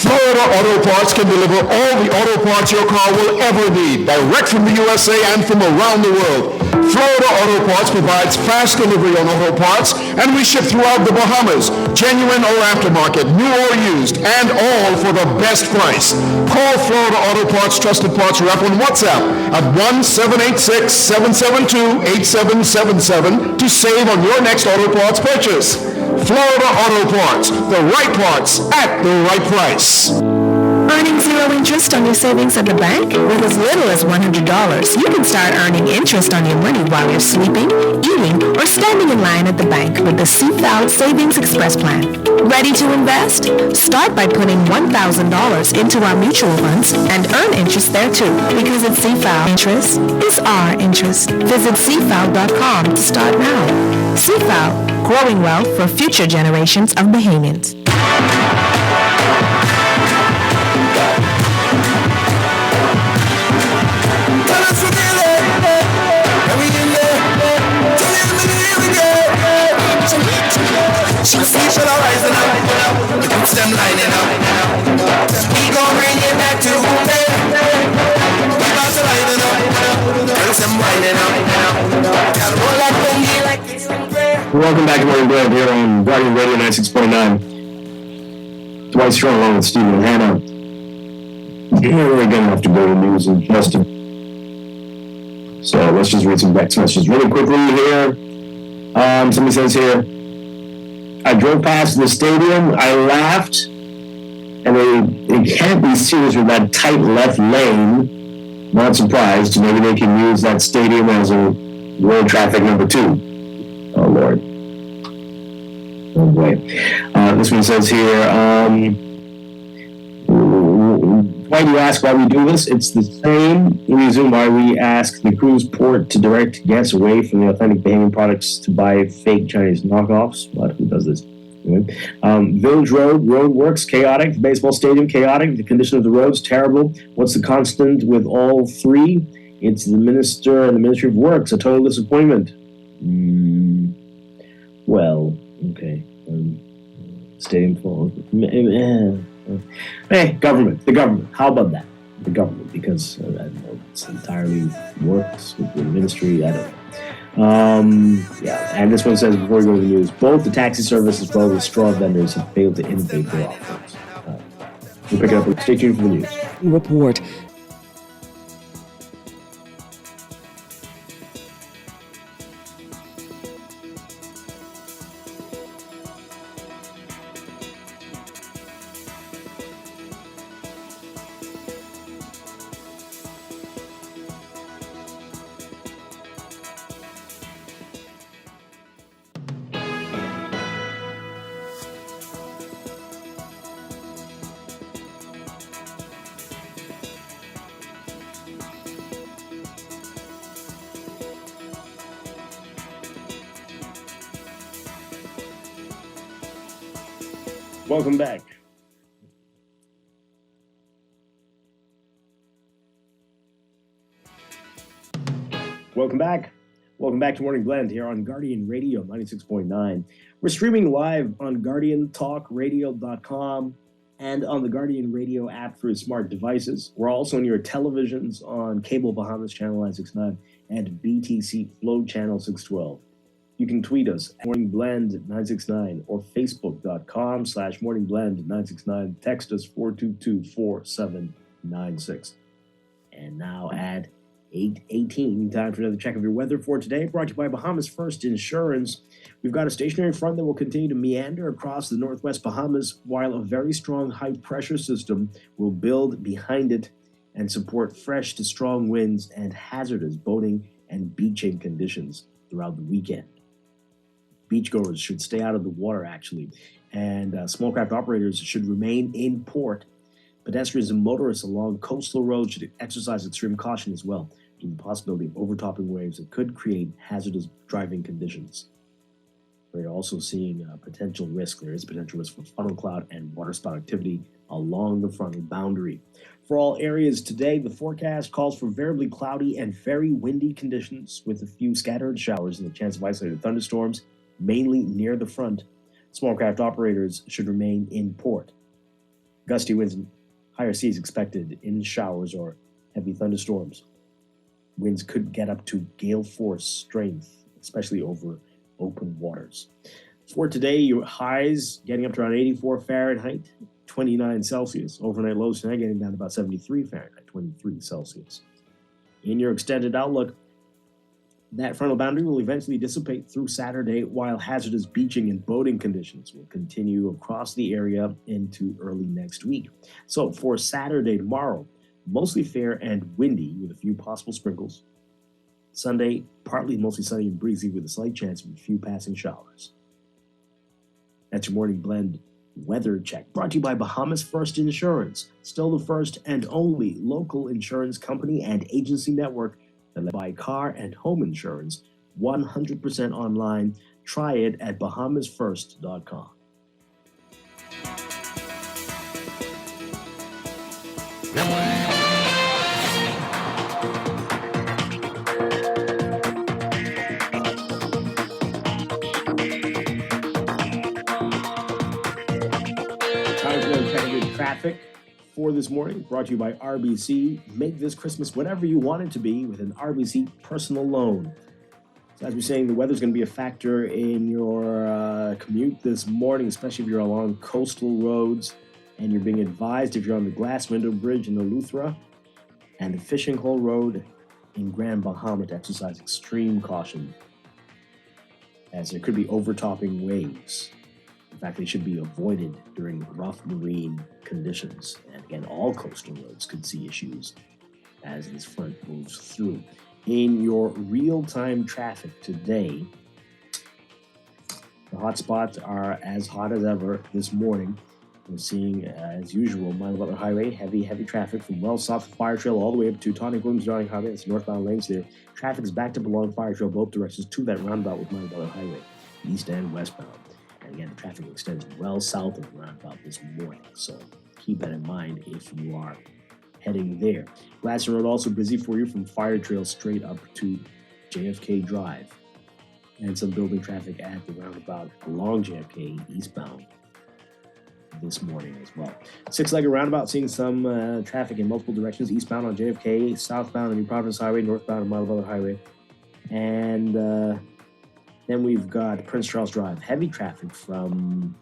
Florida Auto Parts can deliver all the auto parts your car will ever need, direct from the USA and from around the world. Florida Auto Parts provides fast delivery on auto parts, and we ship throughout the Bahamas, genuine or aftermarket, new or used, and all for the best price. Call Florida Auto Parts Trusted Parts Rep on WhatsApp at 1-786-772-8777 to save on your next auto parts purchase. Florida Auto Parts, the right parts at the right price. Earning zero interest on your savings at the bank? With as little as $100, you can start earning interest on your money while you're sleeping, eating, or standing in line at the bank with the CFAL Savings Express Plan. Ready to invest? Start by putting $1,000 into our mutual funds and earn interest there too. Because at CFAL, interest is our interest. Visit CFAL.com to start now. CFAL, growing wealth for future generations of Bahamians. People are rising up, the groups them lining up. We gon' bring it back to home. We about to light it up, girls them winding up. Gotta roll up on me like it's in prayer. Welcome back to Morning Blend here on Guardian Radio 96.9. Dwight Strong along with Stephen and Hannah. Here we're going to have to go to news in just a minute. So let's just read some text messages really quickly here. Somebody says here, I drove past the stadium, I laughed, and it can't be serious with that tight left lane. Not surprised, maybe they can use that stadium as a road traffic number 2. Oh, Lord. Oh, boy. This one says here, why do you ask why we do this? It's the same reason why we ask the cruise port to direct guests away from the authentic Bahamian products to buy fake Chinese knockoffs. What? Who does this? Village Road works, chaotic. The baseball stadium, chaotic. The condition of the roads, terrible. What's the constant with all three? It's the minister and the Ministry of Works, a total disappointment. Well, okay. Stadium full. Hey, government. The government. How about that? The government, because I don't know, it's entirely works with the ministry. I don't know. Yeah, and this one says, before we go to the news, both the taxi service as well as straw vendors have failed to innovate their offerings. We'll pick it up. Stay tuned for the news. Report. Welcome back. Welcome back. Welcome back to Morning Blend here on Guardian Radio 96.9. We're streaming live on GuardianTalkRadio.com and on the Guardian Radio app for smart devices. We're also on your televisions on Cable Bahamas Channel 969 and BTC Flow Channel 612. You can tweet us at morningblend969 or facebook.com/morningblend969. Text us 422-4796. And now at 8:18, time for another check of your weather for today. Brought to you by Bahamas First Insurance. We've got a stationary front that will continue to meander across the northwest Bahamas, while a very strong high-pressure system will build behind it and support fresh to strong winds and hazardous boating and beaching conditions throughout the weekend. Beachgoers should stay out of the water, actually, and small craft operators should remain in port. Pedestrians and motorists along coastal roads should exercise extreme caution as well, due to the possibility of overtopping waves that could create hazardous driving conditions. We're also seeing potential risk. There is potential risk for funnel cloud and waterspout activity along the frontal boundary. For all areas today, the forecast calls for variably cloudy and very windy conditions with a few scattered showers and the chance of isolated thunderstorms, mainly near the front. Small craft operators should remain in port. Gusty winds and higher seas expected in showers or heavy thunderstorms. Winds could get up to gale force strength, especially over open waters. For today, your highs getting up to around 84 Fahrenheit, 29 Celsius. Overnight lows tonight getting down to about 73 Fahrenheit, 23 Celsius. In your extended outlook, That frontal boundary will eventually dissipate through Saturday, while hazardous beaching and boating conditions will continue across the area into early next week. So for Saturday tomorrow, mostly fair and windy with a few possible sprinkles. Sunday, partly mostly sunny and breezy with a slight chance of a few passing showers. That's your morning blend weather check, brought to you by Bahamas First Insurance, still the first and only local insurance company and agency network that led by car and home insurance, 100% online. Try it at bahamasfirst.com. Traffic for this morning, brought to you by RBC. Make this Christmas whatever you want it to be with an RBC personal loan. So as we're saying, the weather's going to be a factor in your commute this morning, especially if you're along coastal roads, and you're being advised if you're on the Glass Window Bridge in Eleuthera and the Fishing Hole Road in Grand Bahama to exercise extreme caution, as there could be overtopping waves. In fact, they should be avoided during rough marine conditions. And again, all coastal roads could see issues as this front moves through. In your real-time traffic today, the hot spots are as hot as ever this morning. We're seeing, as usual, Mile Butler Highway, heavy traffic from well south of Fire Trail all the way up to Tawny Williams Darling Highway. That's northbound lanes there. Traffic is backed up along Fire Trail both directions to that roundabout with Mile Butler Highway, east and westbound. And again, the traffic extends well south of the roundabout this morning, so keep that in mind if you are heading there. Gladstone Road also busy for you from Fire Trail straight up to JFK Drive, and some building traffic at the roundabout along JFK eastbound this morning as well. Six-legged roundabout seeing some traffic in multiple directions, eastbound on JFK, southbound on New Providence Highway, northbound on Mile Butler Highway, and then we've got Prince Charles Drive. Heavy traffic from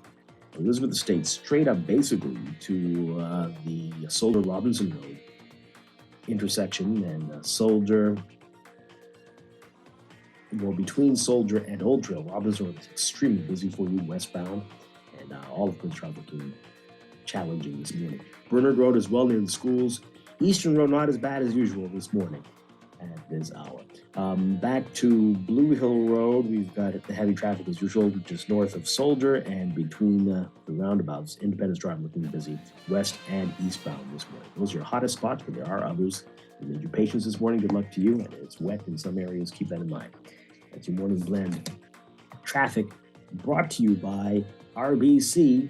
Elizabeth Estates straight up basically to the Soldier-Robinson Road intersection, and Soldier, well, between Soldier and Old Trail. Robinson Road is extremely busy for you westbound, and all of Prince Charles looking challenging this morning. Bernard Road as well near the schools. Eastern Road not as bad as usual this morning at this hour. Back to Blue Hill Road, we've got the heavy traffic as usual, just north of Soldier and between the roundabouts. Independence Drive looking busy, west and eastbound this morning. Those are your hottest spots, but there are others. You need your patience this morning. Good luck to you. And it's wet in some areas. Keep that in mind. That's your morning blend. Traffic brought to you by RBC.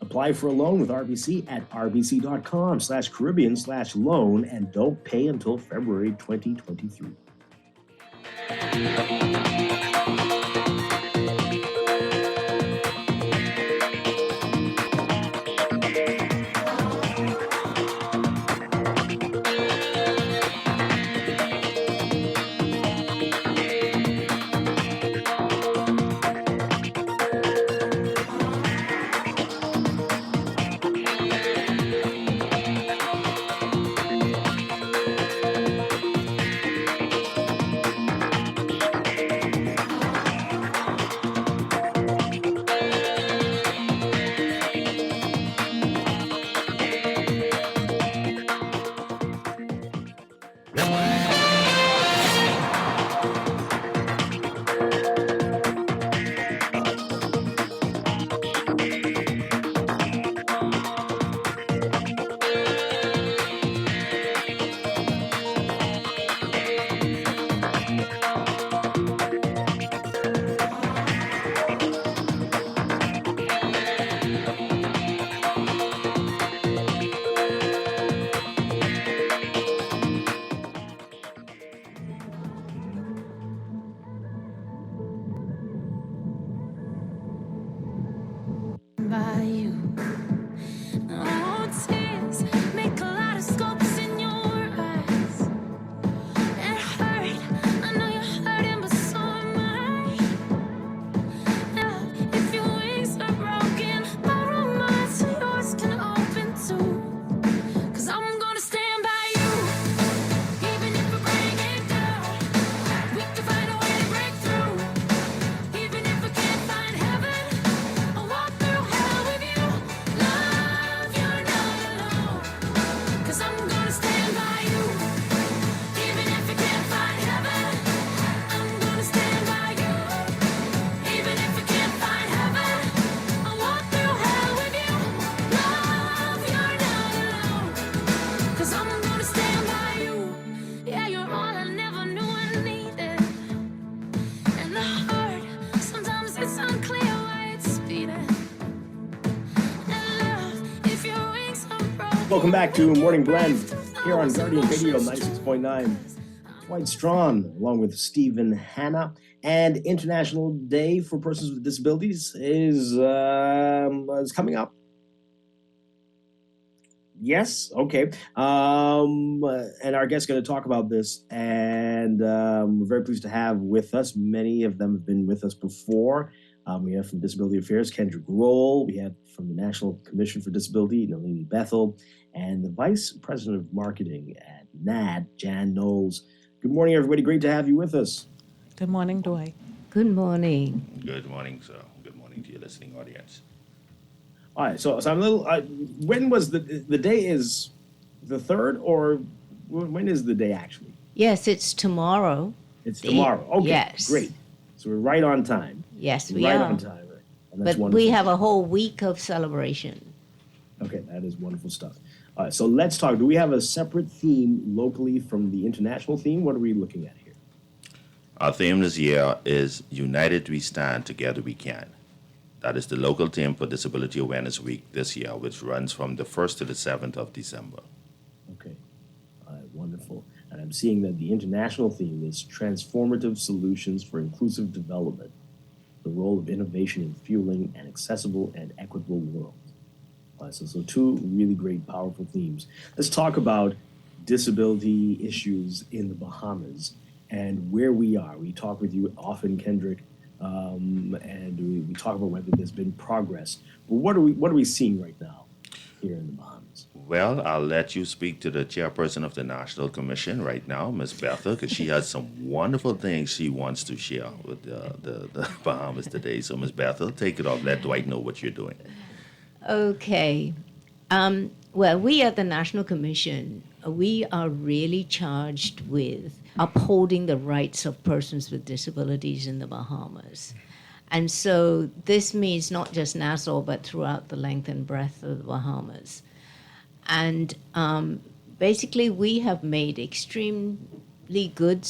Apply for a loan with RBC at rbc.com/Caribbean/loan and don't pay until February 2023. Welcome back to Morning Blend here on Guardian Radio 96.9. Dwight Strachan, along with Stephen Hanna. And International Day for Persons with Disabilities is coming up. Yes, okay. And our guest's going to talk about this, and we're very pleased to have with us. Many of them have been with us before. We have from Disability Affairs, Kendrick Roll. We have from the National Commission for Disability, Nalini Bethel, and the Vice President of Marketing at NAD, Jan Knowles. Good morning, everybody. Great to have you with us. Good morning, Dwight. Good morning. Good morning, sir. Good morning to your listening audience. All right, so I'm a little. When was the day? Is the 3rd, or when is the day actually? Yes, it's tomorrow. It's tomorrow. Okay, yes. Great. So we're right on time. Yes, we right are. on time. And that's but wonderful. we have a whole week of celebration. Okay, that is wonderful stuff. All right, so let's talk. Do we have a separate theme locally from the international theme? What are we looking at here? Our theme this year is United We Stand, Together We Can. That is the local theme for Disability Awareness Week this year, which runs from the 1st to the 7th of December. Okay, all right, wonderful. And I'm seeing that the international theme is Transformative Solutions for Inclusive Development, the role of innovation in fueling an accessible and equitable world. All right, so two really great, powerful themes. Let's talk about disability issues in the Bahamas and where we are. We talk with you often, Kendrick, and we talk about whether there's been progress. But what are we seeing right now here in the Bahamas? Well, I'll let you speak to the chairperson of the National Commission right now, Ms. Bethel, because she has some wonderful things she wants to share with the Bahamas today. So, Ms. Bethel, take it off. Let Dwight know what you're doing. Okay. Well, we at the National Commission, we are really charged with upholding the rights of persons with disabilities in the Bahamas. And so this means not just Nassau, but throughout the length and breadth of the Bahamas. And basically, we have made extremely good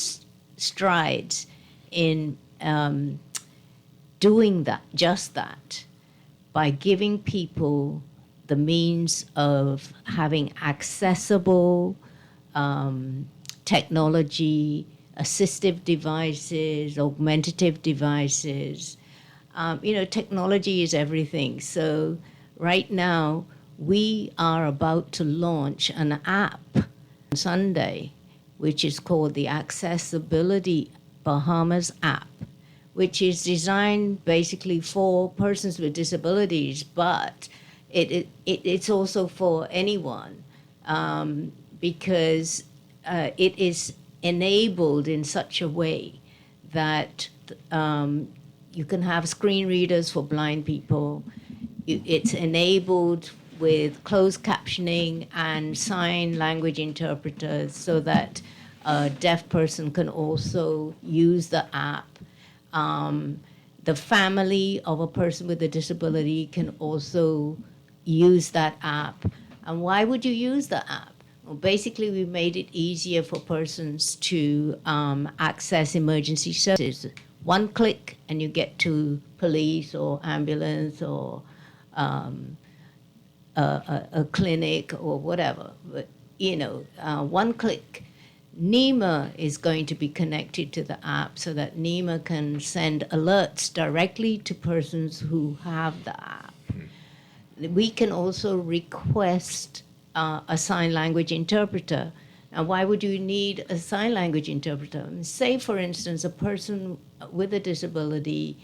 strides in doing that, just that, by giving people the means of having accessible technology, assistive devices, augmentative devices. Technology is everything. So right now, we are about to launch an app on Sunday, which is called the Accessibility Bahamas app, which is designed basically for persons with disabilities, but it's also for anyone because it is enabled in such a way that you can have screen readers for blind people. It's enabled with closed captioning and sign language interpreters so that a deaf person can also use the app. The family of a person with a disability can also use that app. And why would you use the app? Well, basically, we made it easier for persons to access emergency services. One click and you get to police or ambulance or a clinic or whatever. But, one click. NEMA is going to be connected to the app so that NEMA can send alerts directly to persons who have the app. We can also request a sign language interpreter. Now, why would you need a sign language interpreter? Say, for instance, a person with a disability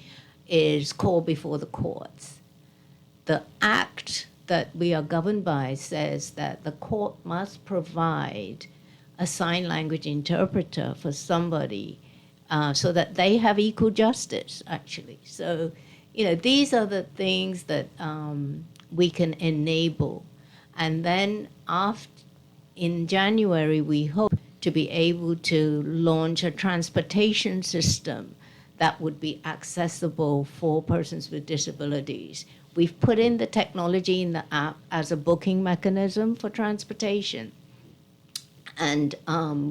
is called before the courts. The act that we are governed by says that the court must provide a sign language interpreter for somebody so that they have equal justice, actually. So, these are the things that we can enable. And then in January, we hope to be able to launch a transportation system that would be accessible for persons with disabilities. We've put in the technology in the app as a booking mechanism for transportation. And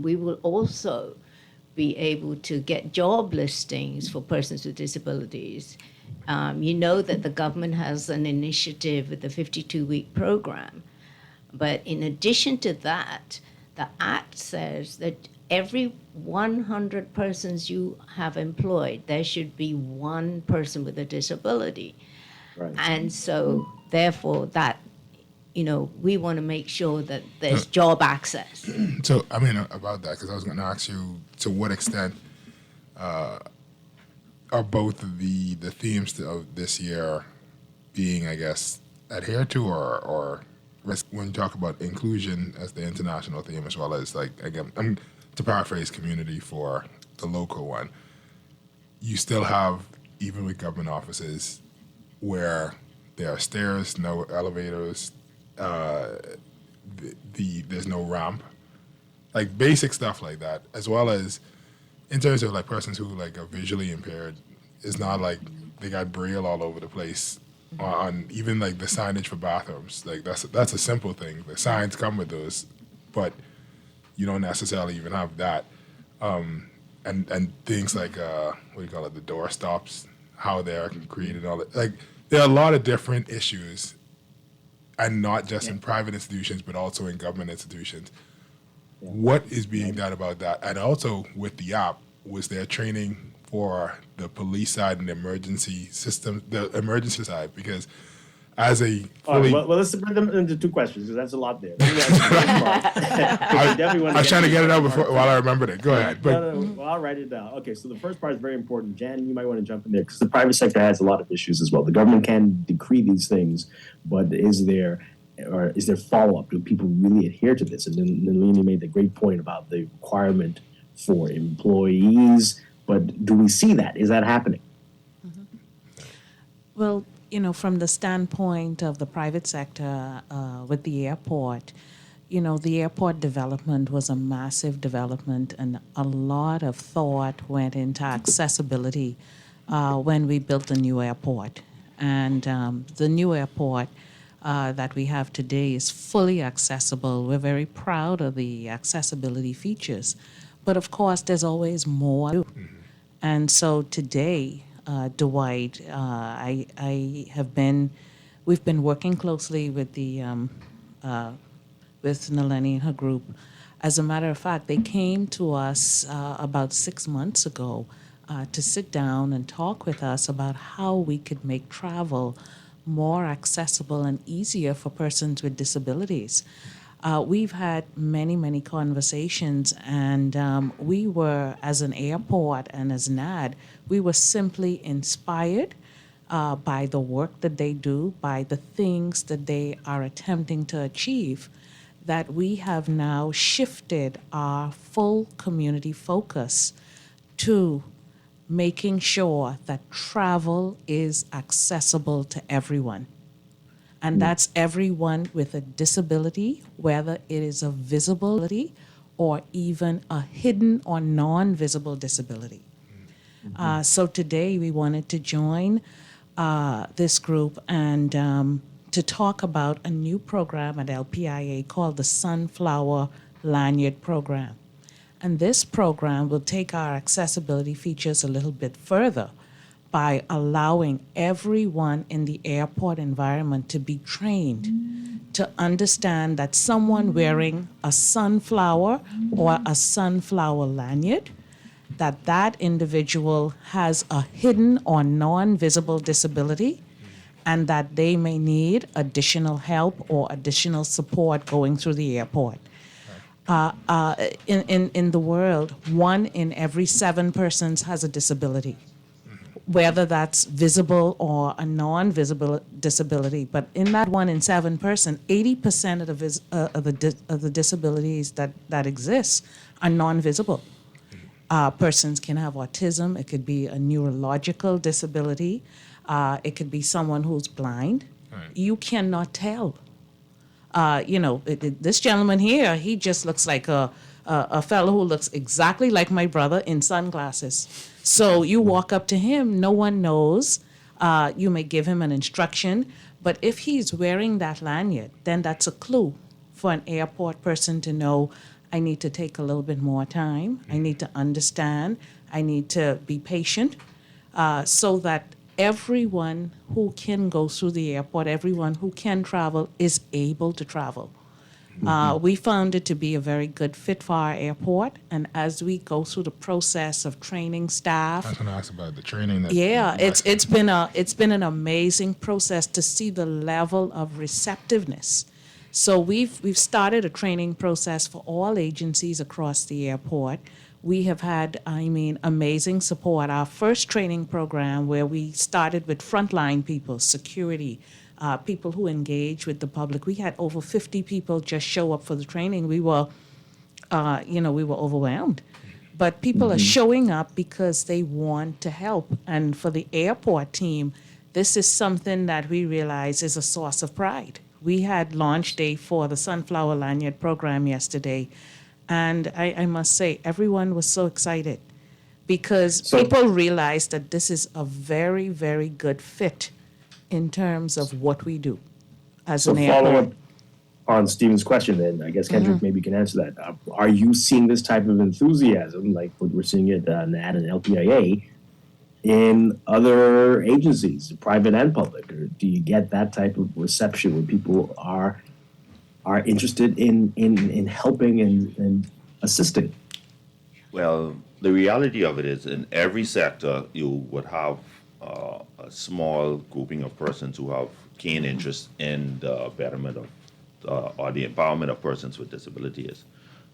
we will also be able to get job listings for persons with disabilities. You know that the government has an initiative with the 52-week program. But in addition to that, the Act says that every 100 persons you have employed, there should be one person with a disability. Right. And so, therefore, that, we want to make sure that there's job access. So, I mean, about that, because I was going to ask you, to what extent are both of the themes of this year being, I guess, adhered to, or when you talk about inclusion as the international theme, as well as, like, again, to paraphrase community for the local one, you still have, even with government offices, where there are stairs, no elevators, there's no ramp, like basic stuff like that, as well as in terms of like persons who like are visually impaired. It's not like they got braille all over the place on even like the signage for bathrooms. Like that's a simple thing. The signs come with those, but you don't necessarily even have that. And things like what do you call it, the door stops, how they're created, all that. Like there are a lot of different issues, and not just in private institutions, but also in government institutions. Yeah. What is being done about that? And also with the app, was there training for the police side and the emergency system, the emergency side? Because as a fully... well, let's split them into two questions, because that's a lot there. I was trying to get it out before while I remembered it. Go ahead. But, well, I'll write it down. Okay, so the first part is very important. Jan, you might want to jump in there, because the private sector has a lot of issues as well. The government can decree these things, but is there follow-up? Do people really adhere to this? And then Nalini made the great point about the requirement for employees, but do we see that? Is that happening? Well, from the standpoint of the private sector with the airport, the airport development was a massive development, and a lot of thought went into accessibility when we built the new airport. And the new airport that we have today is fully accessible. We're very proud of the accessibility features. But of course, there's always more to do. And so today, Dwight, we've been working closely with with Nalini and her group. As a matter of fact, they came to us about 6 months ago to sit down and talk with us about how we could make travel more accessible and easier for persons with disabilities. We've had many, many conversations, and we were, as an airport and as NAD, we were simply inspired by the work that they do, by the things that they are attempting to achieve, that we have now shifted our full community focus to making sure that travel is accessible to everyone. And that's everyone with a disability, whether it is a visibility or even a hidden or non-visible disability. So today we wanted to join this group and to talk about a new program at LPIA called the Sunflower Lanyard Program. And this program will take our accessibility features a little bit further by allowing everyone in the airport environment to be trained to understand that someone wearing a sunflower or a sunflower lanyard, that individual has a hidden or non-visible disability, and that they may need additional help or additional support going through the airport. In the world, 1 in every 7 persons has a disability, whether that's visible or a non-visible disability. But in that 1 in 7 person, 80% of the disabilities that exist are non-visible. Persons can have autism. It could be a neurological disability. It could be someone who's blind. Right. You cannot tell. This gentleman here, he just looks like a fellow who looks exactly like my brother in sunglasses. So you walk up to him, no one knows. You may give him an instruction, but if he's wearing that lanyard, then that's a clue for an airport person to know, I need to take a little bit more time. I need to understand. I need to be patient so that everyone who can go through the airport, everyone who can travel is able to travel. We found it to be a very good fit for our airport, and as we go through the process of training staff, I was going to ask about the training. it's been an amazing process to see the level of receptiveness. So we've started a training process for all agencies across the airport. We have had, amazing support. Our first training program, where we started with frontline people, security, people who engage with the public. We had over 50 people just show up for the training. We were overwhelmed. But people are showing up because they want to help. And for the airport team, this is something that we realize is a source of pride. We had launch day for the Sunflower Lanyard program yesterday. And I must say, everyone was so excited because people realized that this is a very, very good fit in terms of what we do as an airport. Follow up on Stephen's question, then I guess Kendrick maybe can answer that. Are you seeing this type of enthusiasm, like what we're seeing at NAT and LPIA, in other agencies, private and public? Or do you get that type of reception where people are interested in helping and assisting? Well, the reality of it is, in every sector, you would have a small grouping of persons who have keen interest in the betterment of or the empowerment of persons with disabilities.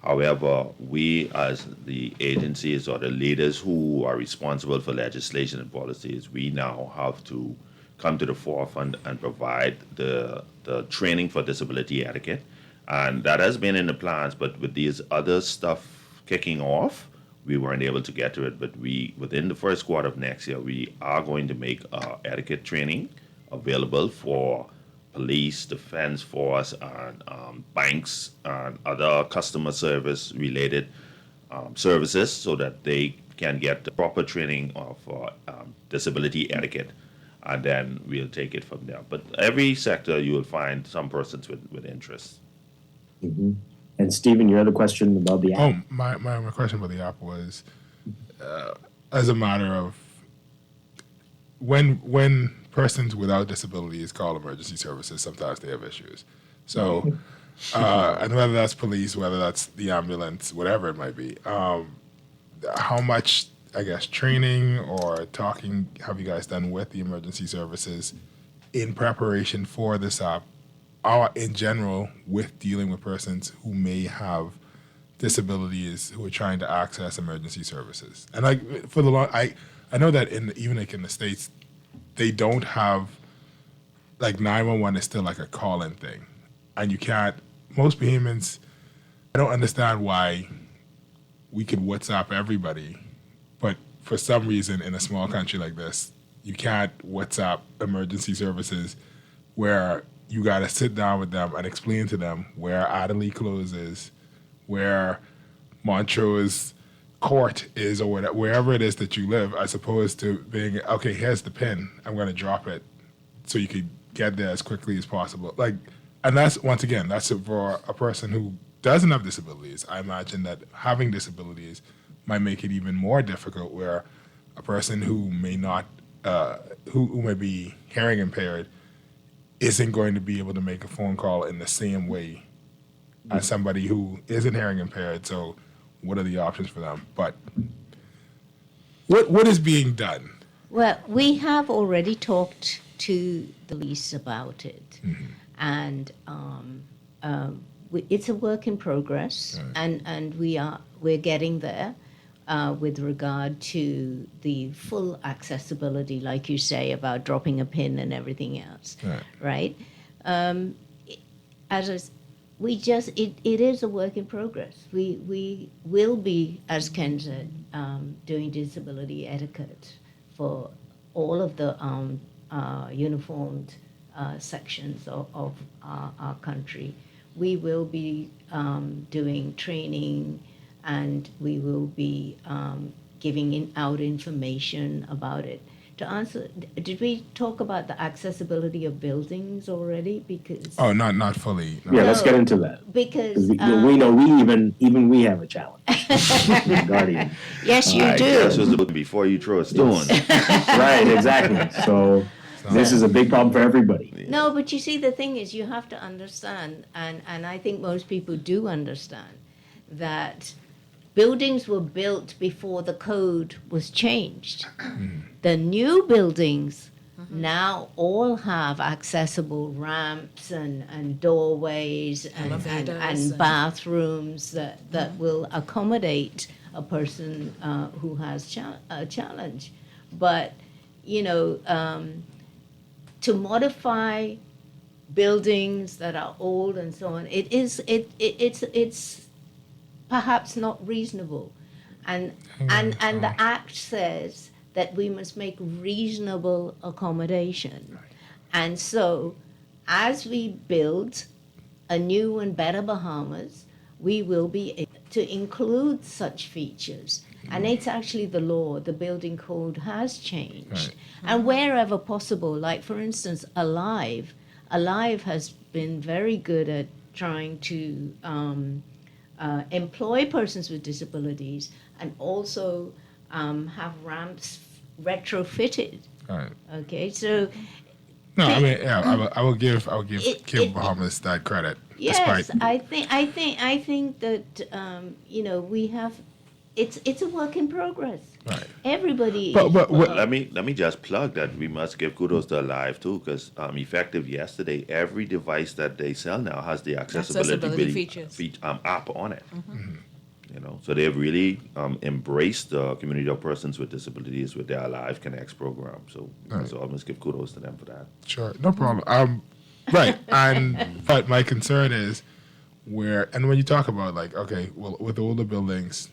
However, we as the agencies or the leaders who are responsible for legislation and policies, we now have to come to the forefront and provide the training for disability etiquette. And that has been in the plans, but with these other stuff kicking off, we weren't able to get to it. But within the first quarter of next year, we are going to make etiquette training available for police, defense force, and banks and other customer service related services, so that they can get the proper training of disability etiquette, and then we'll take it from there. But every sector you will find some persons with interest. Mm-hmm. And Stephen, your other question about the app? My question about the app was, as a matter of when persons without disabilities call emergency services, sometimes they have issues. So, and whether that's police, whether that's the ambulance, whatever it might be, how much, I guess, training or talking have you guys done with the emergency services in preparation for this app, or in general with dealing with persons who may have disabilities who are trying to access emergency services? And like for the long, I know that even in the States, they don't have, like 911 is still like a call-in thing, and you can't. Most Bahamians, I don't understand why we could WhatsApp everybody, but for some reason in a small country like this, you can't WhatsApp emergency services, where you got to sit down with them and explain to them where Adderley Close is, where Montrose Court is, or wherever it is that you live, as opposed to being, okay, here's the pin, I'm going to drop it so you can get there as quickly as possible. Like, and that's, once again, that's for a person who doesn't have disabilities. I imagine that having disabilities might make it even more difficult, where a person who may not, who may be hearing impaired, isn't going to be able to make a phone call in the same way as somebody who isn't hearing impaired. So what are the options for them? But what is being done? Well, we have already talked to the police about it, and it's a work in progress, and we're getting there with regard to the full accessibility, like you say, about dropping a pin and everything else, right? It is a work in progress. We will be, as Ken said, doing disability etiquette for all of the uniformed sections of our country. We will be doing training, and we will be giving out information about it. To answer, did we talk about the accessibility of buildings already? Because not fully. No. Yeah, let's get into that. Because we know we have a challenge. Guardian. Yes, you do. This was before you throw a stone. Right, exactly. So This is a big problem for everybody. No, but you see, the thing is, you have to understand, and I think most people do understand, that buildings were built before the code was changed. The new buildings now all have accessible ramps and doorways and bathrooms that will accommodate a person who has a challenge. But, you know, to modify buildings that are old and so on, it's perhaps not reasonable. And the Act says that we must make reasonable accommodation. And so, as we build a new and better Bahamas, we will be able to include such features. And it's actually the law, the building code has changed. And wherever possible, like for instance, Alive has been very good at trying to employ persons with disabilities and also have ramps retrofitted. Right. Okay, so No, I mean, yeah, I will give Bahamas that credit. yes, Despite, I think that you know, we have it's a work in progress. Right. Everybody. But let me just plug that we must give kudos to Alive too, because effective yesterday, every device that they sell now has the accessibility features. App on it. You know, so they've really embraced the community of persons with disabilities with their Alive Connects program. So, I must give kudos to them for that. Sure, no problem. Right, and but my concern is when you talk about like, okay, well, with older buildings,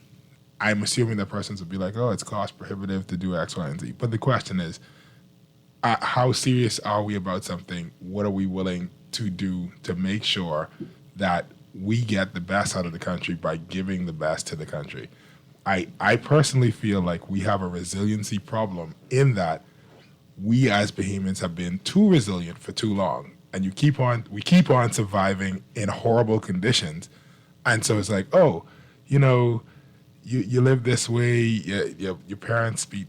I'm assuming that persons would be like, oh, it's cost prohibitive to do X, Y, and Z. But the question is, how serious are we about something? What are we willing to do to make sure that we get the best out of the country by giving the best to the country? I personally feel like we have a resiliency problem in that we as Bahamians have been too resilient for too long. And we keep on surviving in horrible conditions. And so it's like, oh, you know, you live this way, your parents beat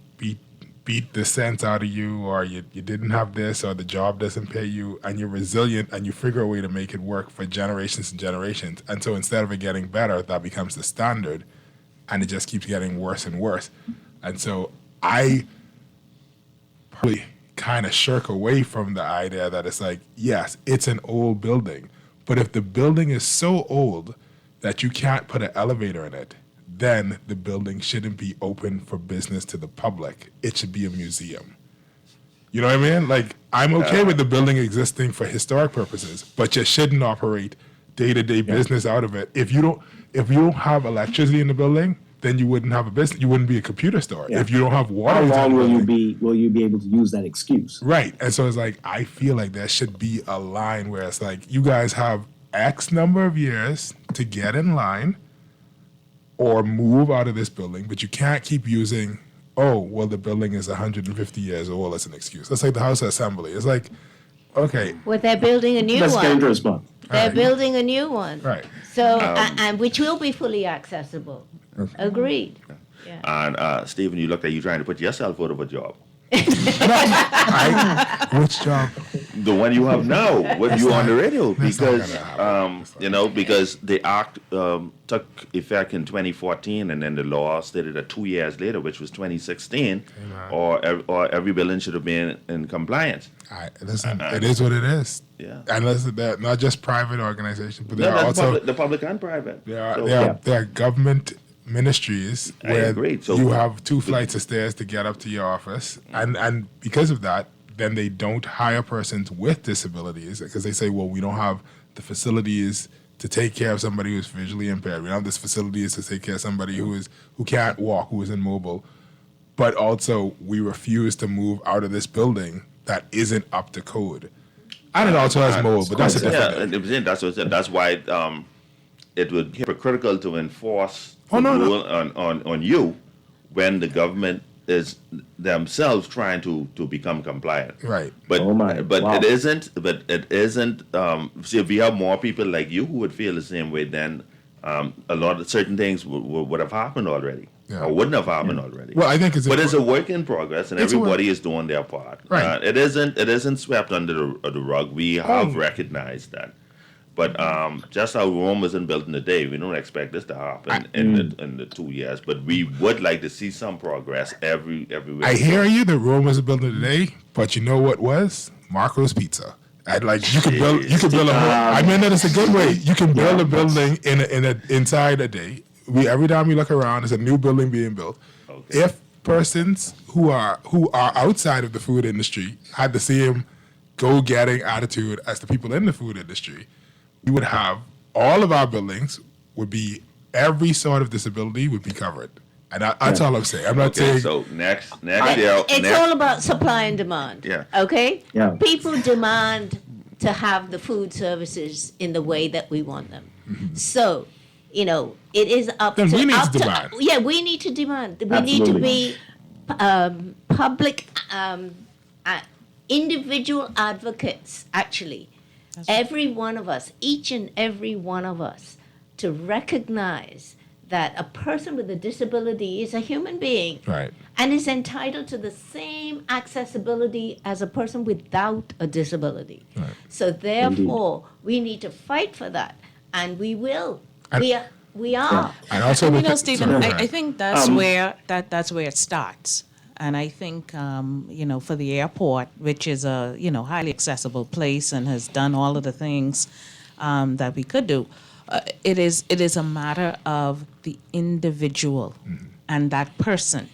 the sense out of you, or you didn't have this, or the job doesn't pay you, and you're resilient and you figure a way to make it work for generations and generations. And so instead of it getting better, that becomes the standard, and it just keeps getting worse and worse. And so I probably kind of shirk away from the idea that it's like, yes, it's an old building, but if the building is so old that you can't put an elevator in it, then the building shouldn't be open for business to the public. It should be a museum. You know what I mean? Like, I'm okay with the building existing for historic purposes, but you shouldn't operate day-to-day business out of it. If you don't have electricity in the building, then you wouldn't have a business. You wouldn't be a computer store. Yeah. If you don't have water, how long will you be able to use that excuse? Right. And so it's like, I feel like there should be a line where it's like, you guys have X number of years to get in line or move out of this building, but you can't keep using, oh, well, the building is 150 years old as an excuse. That's like the House of Assembly. It's like, okay. Well, they're building a new That's one. dangerous, man. They're building a new one. Right. So, and which will be fully accessible. Okay. Agreed. And Stephen, you look like you're trying to put yourself out of a job. Which job? The one you have now, with you on the radio, because because the act took effect in 2014, and then the law stated that 2 years later, which was 2016, or every building should have been in compliance. Listen, it is what it is. Yeah. And listen, they're not just private organizations, but No, they're that's also the public and private. there are government ministries I where agree. So you have 2 flights of stairs to get up to your office, and because of that, then they don't hire persons with disabilities because they say, well, we don't have the facilities to take care of somebody who's visually impaired. We don't have this facilities to take care of somebody who can't walk, who is immobile. But also, we refuse to move out of this building that isn't up to code. And it also has mold, but that's a different thing. That's why it would be hypocritical to enforce Oh, the no, rule on you when the government is themselves trying to become compliant. Right. But wow. it isn't. But it isn't. See, if we have more people like you who would feel the same way, then a lot of certain things would have happened already. Yeah. Or wouldn't have happened already. Well, I think but it's a work in progress, and It's a work- everybody is doing their part. Right. It isn't swept under the rug. We have recognized that. But just how Rome wasn't built in a day, we don't expect this to happen in the 2 years. But we would like to see some progress everywhere. I hear you that Rome wasn't built in a day, but you know what was? Marco's Pizza. I'd like you can build a whole, I mean that is a good way. You can build a building inside a day. Every time we look around, there's a new building being built. Okay. If persons who are outside of the food industry had the same go-getting attitude as the people in the food industry, we would have all of our buildings would be every sort of disability would be covered. And that's all I'm saying. I'm not saying. So next year, it's all about supply and demand. Yeah. Okay. Yeah. People demand to have the food services in the way that we want them. Mm-hmm. So, it is up then to we need up to demand. Yeah, we need to demand. We Absolutely. need to be public, individual advocates. Actually, every one of us, each and every one of us, to recognize that a person with a disability is a human being, right, and is entitled to the same accessibility as a person without a disability. Right. So therefore, we need to fight for that, and we will. We are. And also, Stephen, I think that's where it starts. And I think, for the airport, which is a, highly accessible place and has done all of the things that we could do, it is a matter of the individual and that person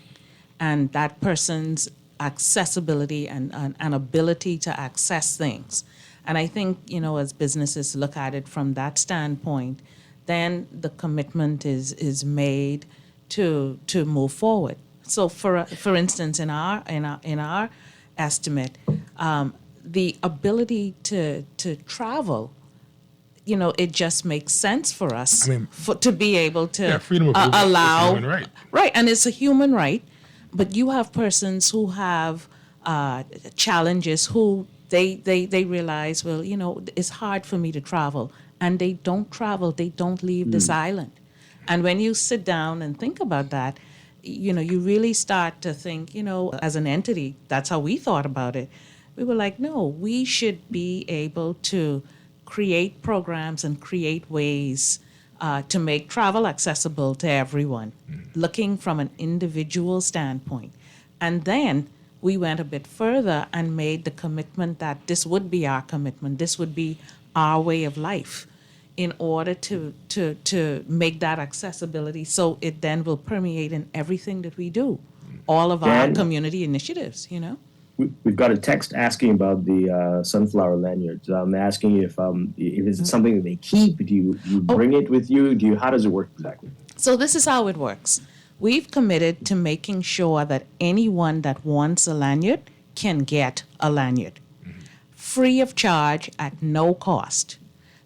and that person's accessibility and ability to access things. And I think, as businesses look at it from that standpoint, then the commitment is made to move forward. So, for instance, in our estimate, the ability to travel, it just makes sense for us to be able to freedom of movement allow. is a human right. Right, and it's a human right. But you have persons who have challenges who they realize, well, it's hard for me to travel. And they don't travel, they don't leave this island. And when you sit down and think about that, you really start to think, as an entity, that's how we thought about it. We were like, no, we should be able to create programs and create ways to make travel accessible to everyone, looking from an individual standpoint. And then we went a bit further and made the commitment that this would be our commitment, this would be our way of life in order to make that accessibility so it then will permeate in everything that we do, all of our community initiatives, We've got a text asking about the sunflower lanyards. I'm asking if it's something that they keep. Do you bring it with you? How does it work exactly? So this is how it works. We've committed to making sure that anyone that wants a lanyard can get a lanyard, free of charge at no cost.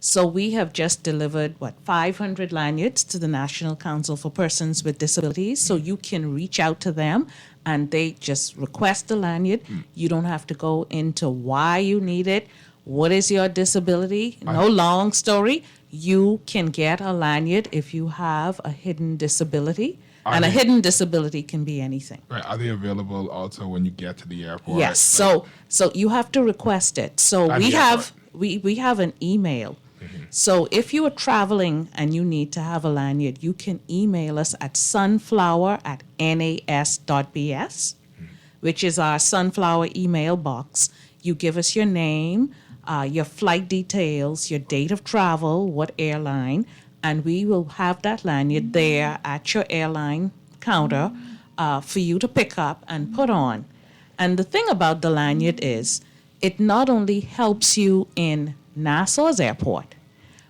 So we have just delivered, 500 lanyards to the National Council for Persons with Disabilities. So you can reach out to them and they just request a lanyard. You don't have to go into why you need it, what is your disability, no long story. You can get a lanyard if you have a hidden disability. And a hidden disability can be anything. Right. Are they available also when you get to the airport? Yes. So you have to request it. So we have an email. So if you are traveling and you need to have a lanyard, you can email us at sunflower@nas.bs, which is our sunflower email box. You give us your name, your flight details, your date of travel, what airline, and we will have that lanyard there at your airline counter for you to pick up and put on. And the thing about the lanyard is it not only helps you in Nassau's airport,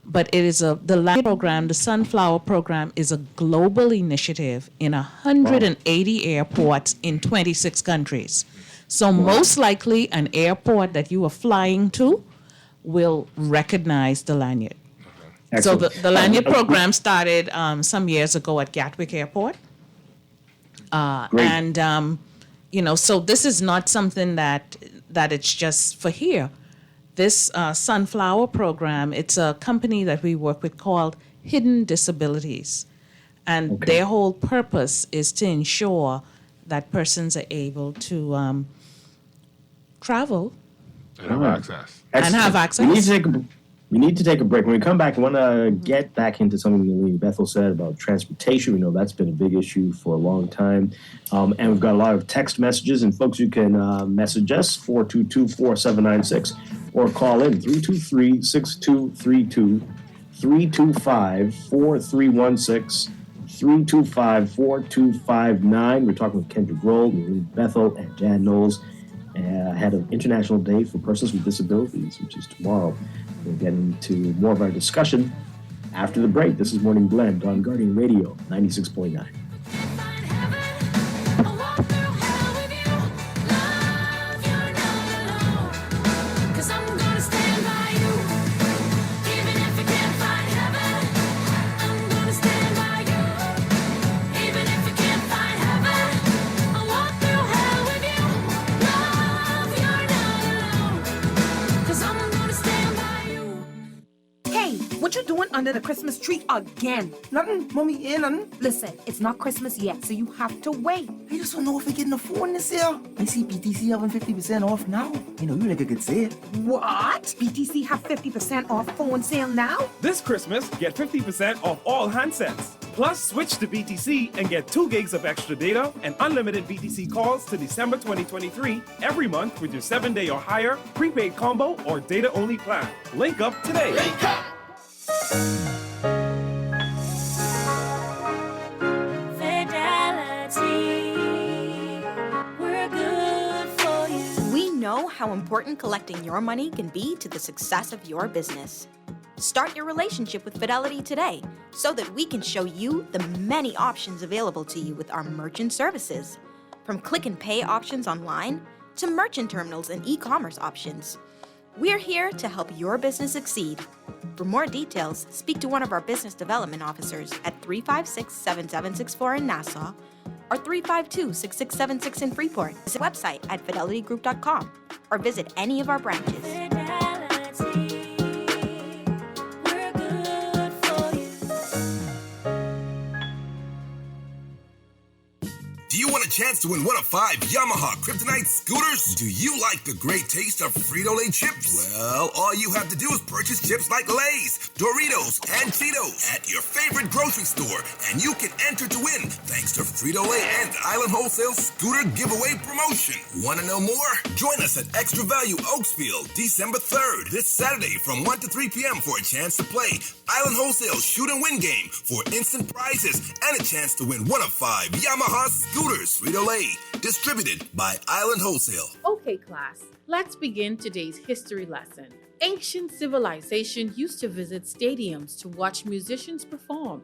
but it is the lanyard program, the Sunflower program, is a global initiative in 180 airports in 26 countries. So most likely an airport that you are flying to will recognize the lanyard. So the lanyard program started some years ago at Gatwick Airport. And, so this is not something that it's just for here. This Sunflower program, it's a company that we work with called Hidden Disabilities. And their whole purpose is to ensure that persons are able to travel And have access. and have access. We need to take a break. When we come back, I want to get back into something that Lady Bethel said about transportation. We know that's been a big issue for a long time. And we've got a lot of text messages. And folks, you can message us, 422-4796, or call in, 323-6232, 325-4316, 325-4259. We're talking with Kendra Grohl, Lady Bethel, and Jan Knowles. Ahead of International Day for Persons with Disabilities, which is tomorrow. We'll get into more of our discussion after the break. This is Morning Blend on Guardian Radio 96.9. What you doing under the Christmas tree again? Nothing, mommy, ain't nothing. Listen, it's not Christmas yet, so you have to wait. I just don't know if we're getting a phone this year. I see BTC having 50% off now. You know, you like a good sale. What? BTC have 50% off phone sale now? This Christmas, get 50% off all handsets. Plus, switch to BTC and get 2 gigs of extra data and unlimited BTC calls to December 2023 every month with your 7-day or higher prepaid combo or data-only plan. Link up today. Link up! Fidelity, we're good for you. We know how important collecting your money can be to the success of your business. Start your relationship with Fidelity today so that we can show you the many options available to you with our merchant services. From click and pay options online to merchant terminals and e-commerce options. We're here to help your business succeed. For more details, speak to one of our business development officers at 356-7764 in Nassau or 352-6676 in Freeport. Visit our website at fidelitygroup.com or visit any of our branches. Do you want a chance to win one of 5 Yamaha Kryptonite scooters? Do you like the great taste of Frito-Lay chips? Well, all you have to do is purchase chips like Lay's, Doritos, and Cheetos at your favorite grocery store, and you can enter to win thanks to Frito-Lay and Island Wholesale Scooter Giveaway Promotion. Want to know more? Join us at Extra Value Oaksfield, December 3rd, this Saturday from 1 to 3 p.m. for a chance to play Island Wholesale Shoot and Win game for instant prizes and a chance to win one of 5 Yamaha scooters. Frito-Lay, distributed by Island Wholesale. Okay, class, let's begin today's history lesson. Ancient civilization used to visit stadiums to watch musicians perform.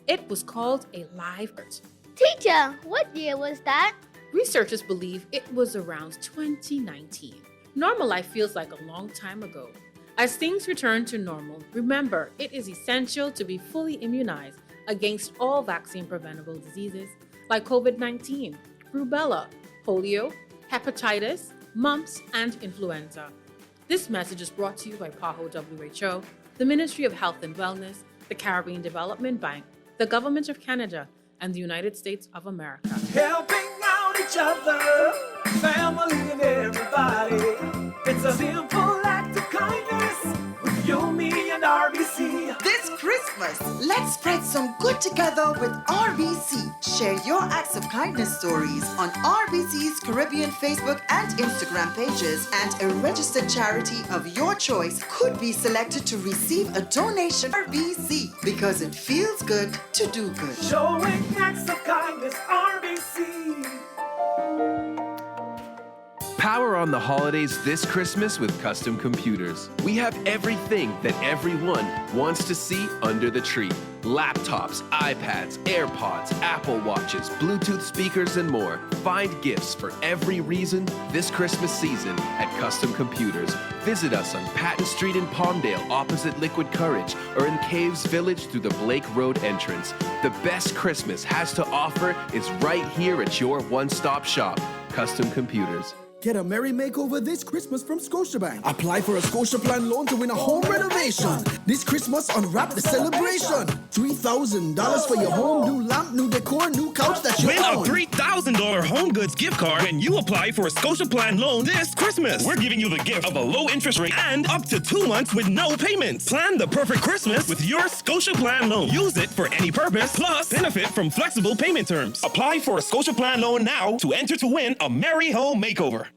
It was called a live art. Teacher, what year was that? Researchers believe it was around 2019. Normal life feels like a long time ago. As things return to normal, remember it is essential to be fully immunized against all vaccine-preventable diseases like COVID-19, rubella, polio, hepatitis, mumps, and influenza. This message is brought to you by PAHO WHO, the Ministry of Health and Wellness, the Caribbean Development Bank, the Government of Canada, and the United States of America. Helping out each other, family and everybody. It's a simple act of kindness with you, me, and RBC. This Christmas, let's spread some good together with RBC. Share your acts of kindness stories on RBC's Caribbean Facebook and Instagram pages, and a registered charity of your choice could be selected to receive a donation. RBC, because it feels good to do good. Showing acts of kindness, RBC. Power on the holidays this Christmas with Custom Computers. We have everything that everyone wants to see under the tree. Laptops, iPads, AirPods, Apple Watches, Bluetooth speakers, and more. Find gifts for every reason this Christmas season at Custom Computers. Visit us on Patton Street in Palmdale opposite Liquid Courage, or in Caves Village through the Blake Road entrance. The best Christmas has to offer is right here at your one-stop shop, Custom Computers. Get a merry makeover this Christmas from Scotiabank. Apply for a Scotia Plan loan to win a home renovation. This Christmas, unwrap the celebration. $3,000 for your home, new lamp, new decor, new couch that you Win a own. $3,000 home goods gift card when you apply for a Scotia Plan loan this Christmas. We're giving you the gift of a low interest rate and up to 2 months with no payments. Plan the perfect Christmas with your Scotia Plan loan. Use it for any purpose, plus benefit from flexible payment terms. Apply for a Scotia Plan loan now to enter to win a merry home makeover.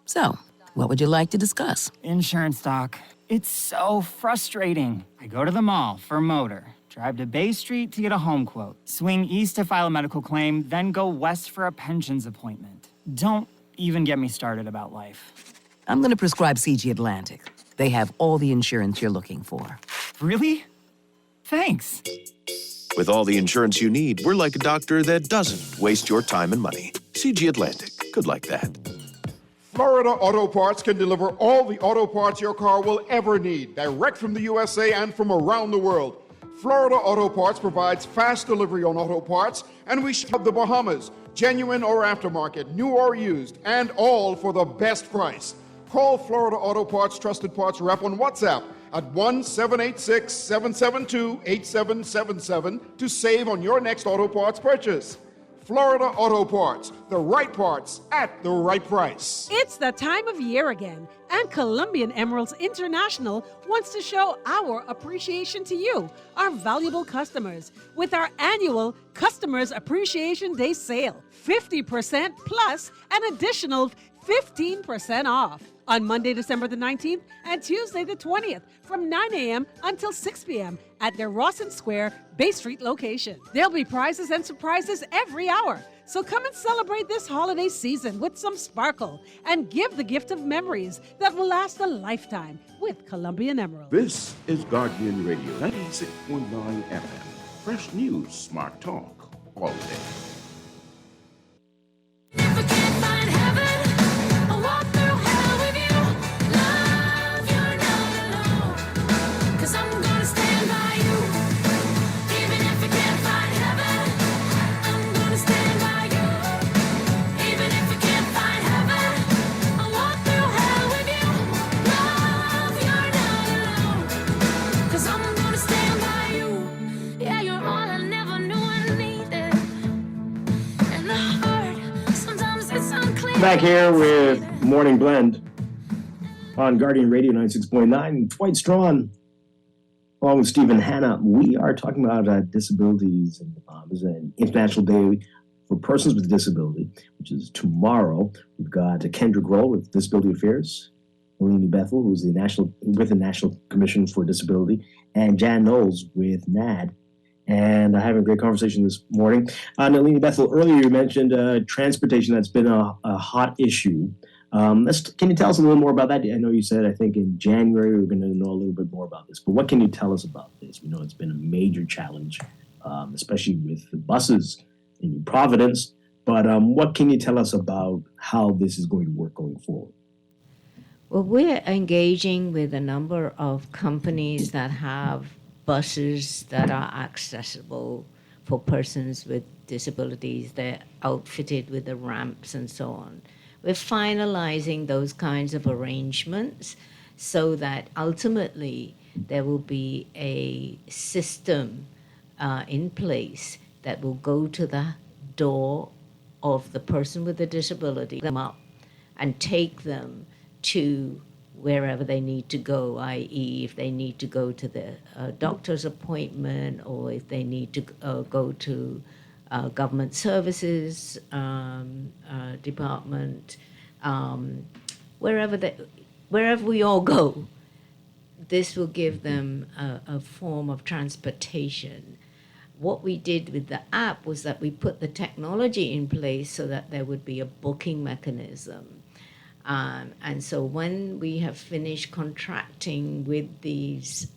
So, what would you like to discuss? Insurance, Doc. It's so frustrating. I go to the mall for a motor, drive to Bay Street to get a home quote, swing east to file a medical claim, then go west for a pensions appointment. Don't even get me started about life. I'm going to prescribe CG Atlantic. They have all the insurance you're looking for. Really? Thanks. With all the insurance you need, we're like a doctor that doesn't waste your time and money. CG Atlantic. Good like that. Florida Auto Parts can deliver all the auto parts your car will ever need, direct from the USA and from around the world. Florida Auto Parts provides fast delivery on auto parts, and we ship the Bahamas, genuine or aftermarket, new or used, and all for the best price. Call Florida Auto Parts Trusted Parts Rep on WhatsApp at 1-786-772-8777 to save on your next auto parts purchase. Florida Auto Parts, the right parts at the right price. It's that time of year again, and Colombian Emeralds International wants to show our appreciation to you, our valuable customers, with our annual Customers Appreciation Day sale. 50% plus an additional 15% off on Monday, December the 19th and Tuesday the 20th from 9 a.m. until 6 p.m. at their Rawson Square, Bay Street location. There'll be prizes and surprises every hour. So come and celebrate this holiday season with some sparkle and give the gift of memories that will last a lifetime with Colombian Emerald. This is Guardian Radio 96.9 FM. Fresh news, smart talk, all day. Back here with Morning Blend on Guardian Radio 96.9. Dwight Strachan, along with Stephen Hanna. We are talking about disabilities and there's an International Day for Persons with Disability, which is tomorrow. We've got Kendra Grohl with Disability Affairs, Nalini Bethel, who's with the National Commission for Disability, and Jan Knowles with NAD. And I have a great conversation this morning. Nalini Bethel, earlier you mentioned transportation that's been a hot issue. Can you tell us a little more about that? I know you said, I think in January, we're going to know a little bit more about this. But what can you tell us about this? We know it's been a major challenge, especially with the buses in Providence. But what can you tell us about how this is going to work going forward? Well, we're engaging with a number of companies that have buses that are accessible for persons with disabilities. They're outfitted with the ramps and so on. We're finalizing those kinds of arrangements so that ultimately there will be a system in place that will go to the door of the person with the disability, them up, and take them to wherever they need to go, i.e. if they need to go to the doctor's appointment or if they need to go to government services department, wherever we all go, this will give them a form of transportation. What we did with the app was that we put the technology in place so that there would be a booking mechanism. And so when we have finished contracting with these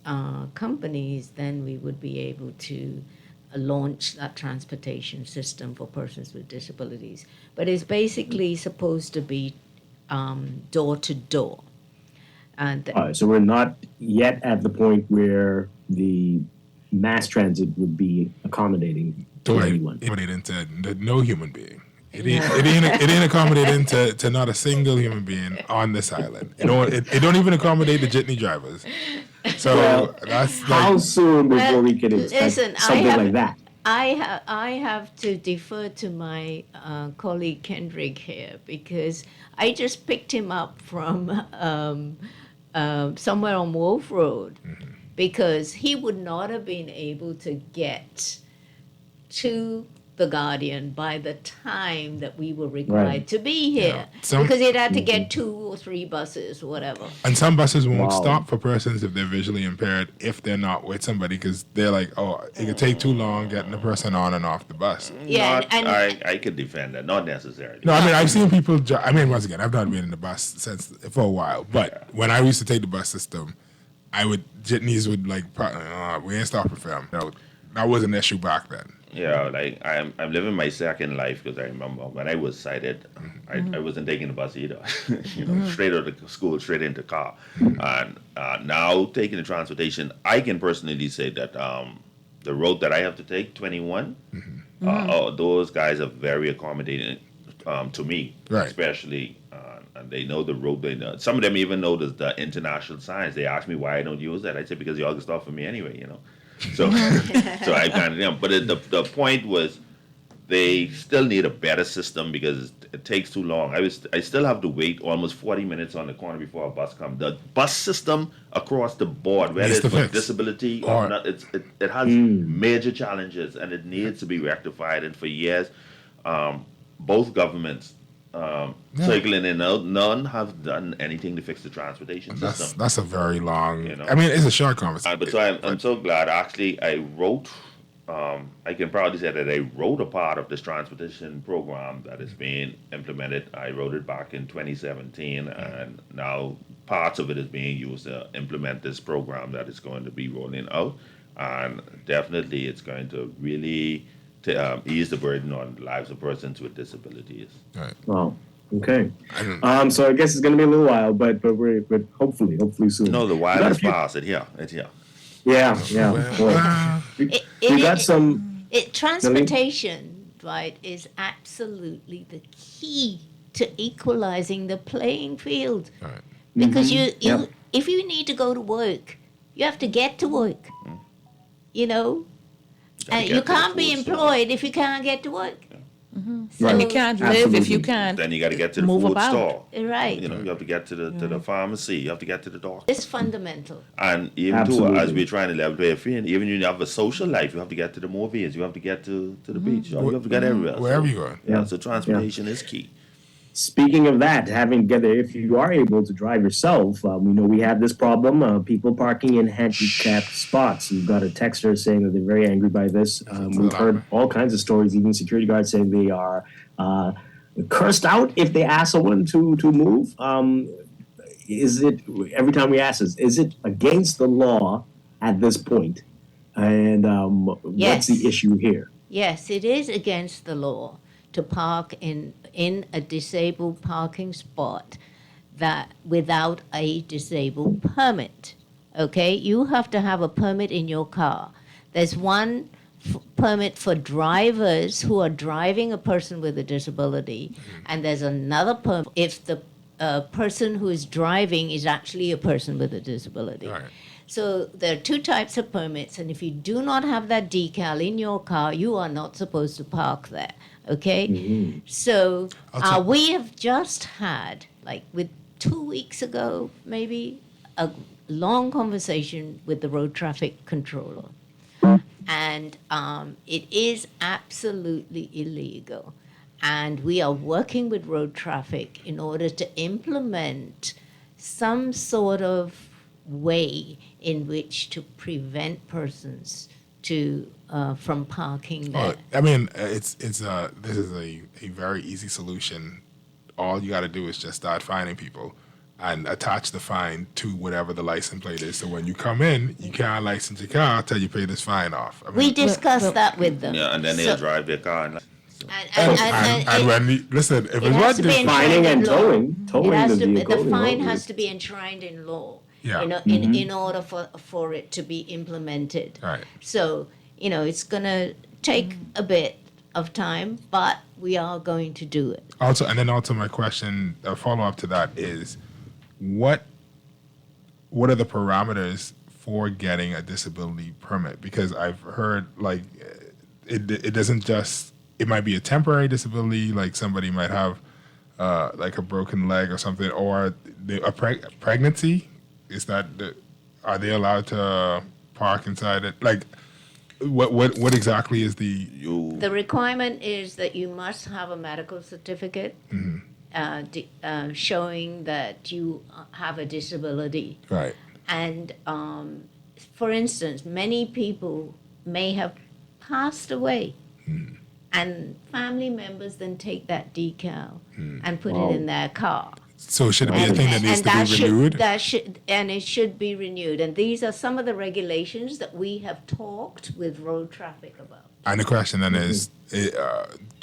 companies, then we would be able to launch that transportation system for persons with disabilities. But it's basically supposed to be door to door. And All right, so we're not yet at the point where the mass transit would be accommodating to anyone. Accommodating to no human being. It ain't accommodating to not a single human being on this island. It don't even accommodate the jitney drivers. So that's how soon before we can expect something like that? I have to defer to my colleague Kendrick here because I just picked him up from somewhere on Wolf Road because he would not have been able to get to the Guardian by the time that we were required to be here because he'd had to get 2 or 3 buses or whatever. And some buses won't stop for persons if they're visually impaired if they're not with somebody because they're like, oh, it could take too long getting the person on and off the bus. Yeah, I could defend that, not necessarily. No, I mean, I've seen people, once again, I've not been in the bus for a while, but when I used to take the bus system, jitneys would like, we ain't stopping for them. No, that was an issue back then. Yeah, like I'm living my second life because I remember when I was sighted, I wasn't taking the bus either. Straight out of school, straight into car. And now taking the transportation, I can personally say that the road that I have to take, 21, those guys are very accommodating to me, especially. And they know the road. Some of them even know the international signs. They ask me why I don't use that. I said because you all can stop for me anyway, So, I kind of but the point was, they still need a better system because it takes too long. I still have to wait almost 40 minutes on the corner before a bus comes. The bus system across the board, whether it's for disability or not, it has major challenges and it needs to be rectified. And for years, both governments. Circling in and out, none have done anything to fix the transportation system. That's a very long. I mean, it's a short conversation. But so I'm so glad. Actually, I wrote. I can proudly say that I wrote a part of this transportation program that is being implemented. I wrote it back in 2017, and now parts of it is being used to implement this program that is going to be rolling out. And definitely, it's going to really to ease the burden on the lives of persons with disabilities. Right. Wow. Okay. So I guess it's going to be a little while, but hopefully soon. No, the while is past. It's here. Yeah. We got some. Transportation, Dwight, is absolutely the key to equalizing the playing field. Right. Because if you need to go to work, you have to get to work. And you can't be employed if you can't get to work. So and you can't live if you can't. Then you got to get to the food store. Right. You have to get to the pharmacy. You have to get to the doctor. It's fundamental. And even too, as we're trying to level the field, even you have a social life, you have to get to the movies. You have to get to the beach. You have to get everywhere. Wherever you go. So transportation is key. Speaking of that, if you are able to drive yourself, we know we have this problem, people parking in handicapped spots. You've got a texter saying that they're very angry by this. We've heard all kinds of stories, even security guards saying they are cursed out if they ask someone to move. Is it, every time we ask this, is it against the law at this point? And what's the issue here? Yes, it is against the law to park in a disabled parking spot that without a disabled permit. Okay, you have to have a permit in your car. There's one permit for drivers who are driving a person with a disability, and there's another permit if the person who is driving is actually a person with a disability. Right. So there are 2 types of permits, and if you do not have that decal in your car, you are not supposed to park there. Okay? So we have just had, with 2 weeks ago, maybe, a long conversation with the road traffic controller. And it is absolutely illegal. And we are working with road traffic in order to implement some sort of way in which to prevent persons from parking there. This is a very easy solution. All you got to do is just start fining people and attach the fine to whatever the license plate is. So when you come in, you can't license your car until you pay this fine off. We discussed that with them. Yeah, and then they'll drive their car. And when listen, if it's what fining and towing the fine has to be enshrined in law. Yeah. In order for it to be implemented. Right. So, it's going to take a bit, of time, but we are going to do it. Also, my question, a follow-up to that is, what are the parameters for getting a disability permit? Because I've heard like it doesn't just, it might be a temporary disability, like somebody might have like a broken leg or something, or a pregnancy. Is that are they allowed to park inside it? Like, what exactly is the requirement is that you must have a medical certificate showing that you have a disability. Right. And for instance, many people may have passed away, and family members then take that decal and put it in their car. So should it be a thing that needs to be renewed? It should be renewed. And these are some of the regulations that we have talked with road traffic about. And the question then is,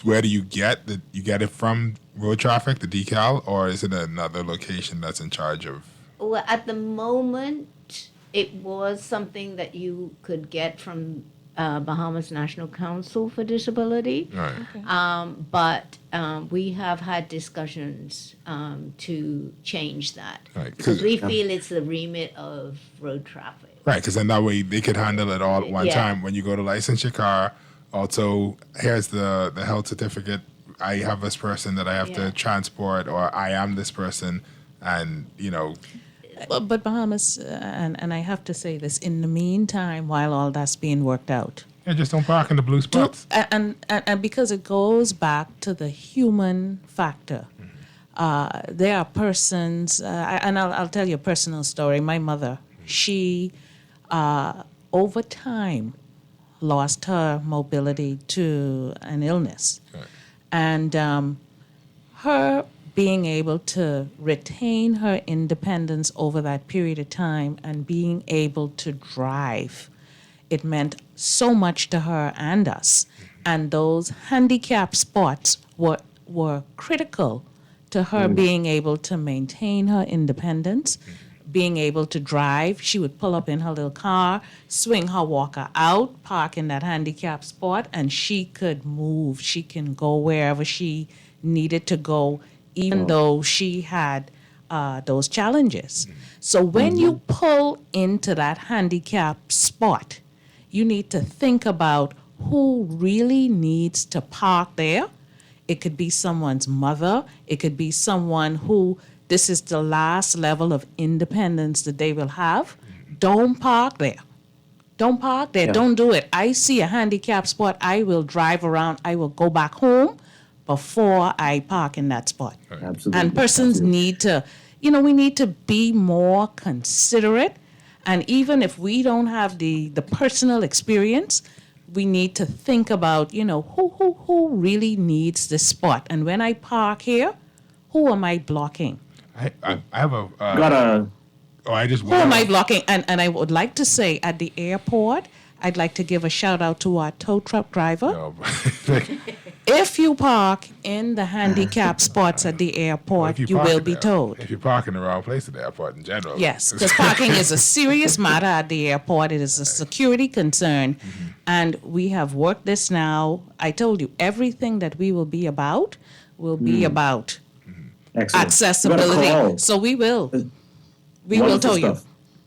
where do you get you get it from road traffic, the decal, or is it another location that's in charge of? Well, at the moment, it was something that you could get from Bahamas National Council for Disability. Right. Okay. But we have had discussions to change that. Right. Because we feel it's the remit of road traffic. Right, because then that way they could handle it all at one time. When you go to license your car, also, here's the health certificate. I have this person that I have to transport, or I am this person, and, But Bahamas, and I have to say this, in the meantime, while all that's being worked out. Yeah, just don't park in the blue spots. And because it goes back to the human factor. There are persons, and I'll tell you a personal story. My mother, she, over time, lost her mobility to an illness. Right. And her being able to retain her independence over that period of time and being able to drive, it meant so much to her and us. And those handicap spots were critical to her being able to maintain her independence, being able to drive. She would pull up in her little car, swing her walker out, park in that handicap spot, and she could move. She can go wherever she needed to go, even though she had those challenges. So when you pull into that handicap spot, you need to think about who really needs to park there. It could be someone's mother. It could be someone who this is the last level of independence that they will have. Don't park there. Don't park there. Yeah. Don't do it. I see a handicap spot, I will drive around. I will go back home before I park in that spot. Absolutely. And persons need to, we need to be more considerate. And even if we don't have the personal experience, we need to think about, who really needs this spot. And when I park here, who am I blocking? I have a... I just... Who am I blocking? And I would like to say at the airport, I'd like to give a shout out to our tow truck driver. If you park in the handicap spots at the airport, you will be towed. If you park in the wrong place at the airport in general. Yes, because parking is a serious matter at the airport. It is a security concern. And we have worked this now. I told you, everything that we will be about will be about accessibility. So we will. We will tow you.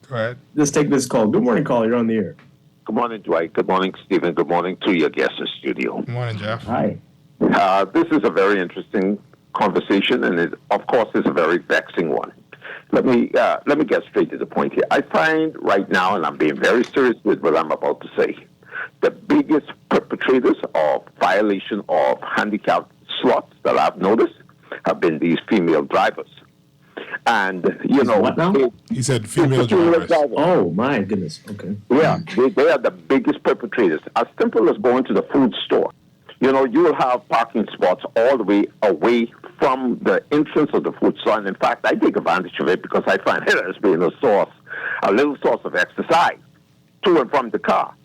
Go ahead. Let's take this call. Good morning, caller. You're on the air. Good morning, Dwight. Good morning, Stephen. Good morning to your guest in studio. Good morning, Jeff. Hi. This is a very interesting conversation, and it, of course, is a very vexing one. Let me get straight to the point here. I find right now, and I'm being very serious with what I'm about to say, the biggest perpetrators of violation of handicap slots that I've noticed have been these female drivers. And, what now? He said female drivers. Oh, my goodness. Okay. Yeah, they are the biggest perpetrators. As simple as going to the food store. You will have parking spots all the way away from the entrance of the food store. And in fact, I take advantage of it because I find it as being a little source of exercise to and from the car.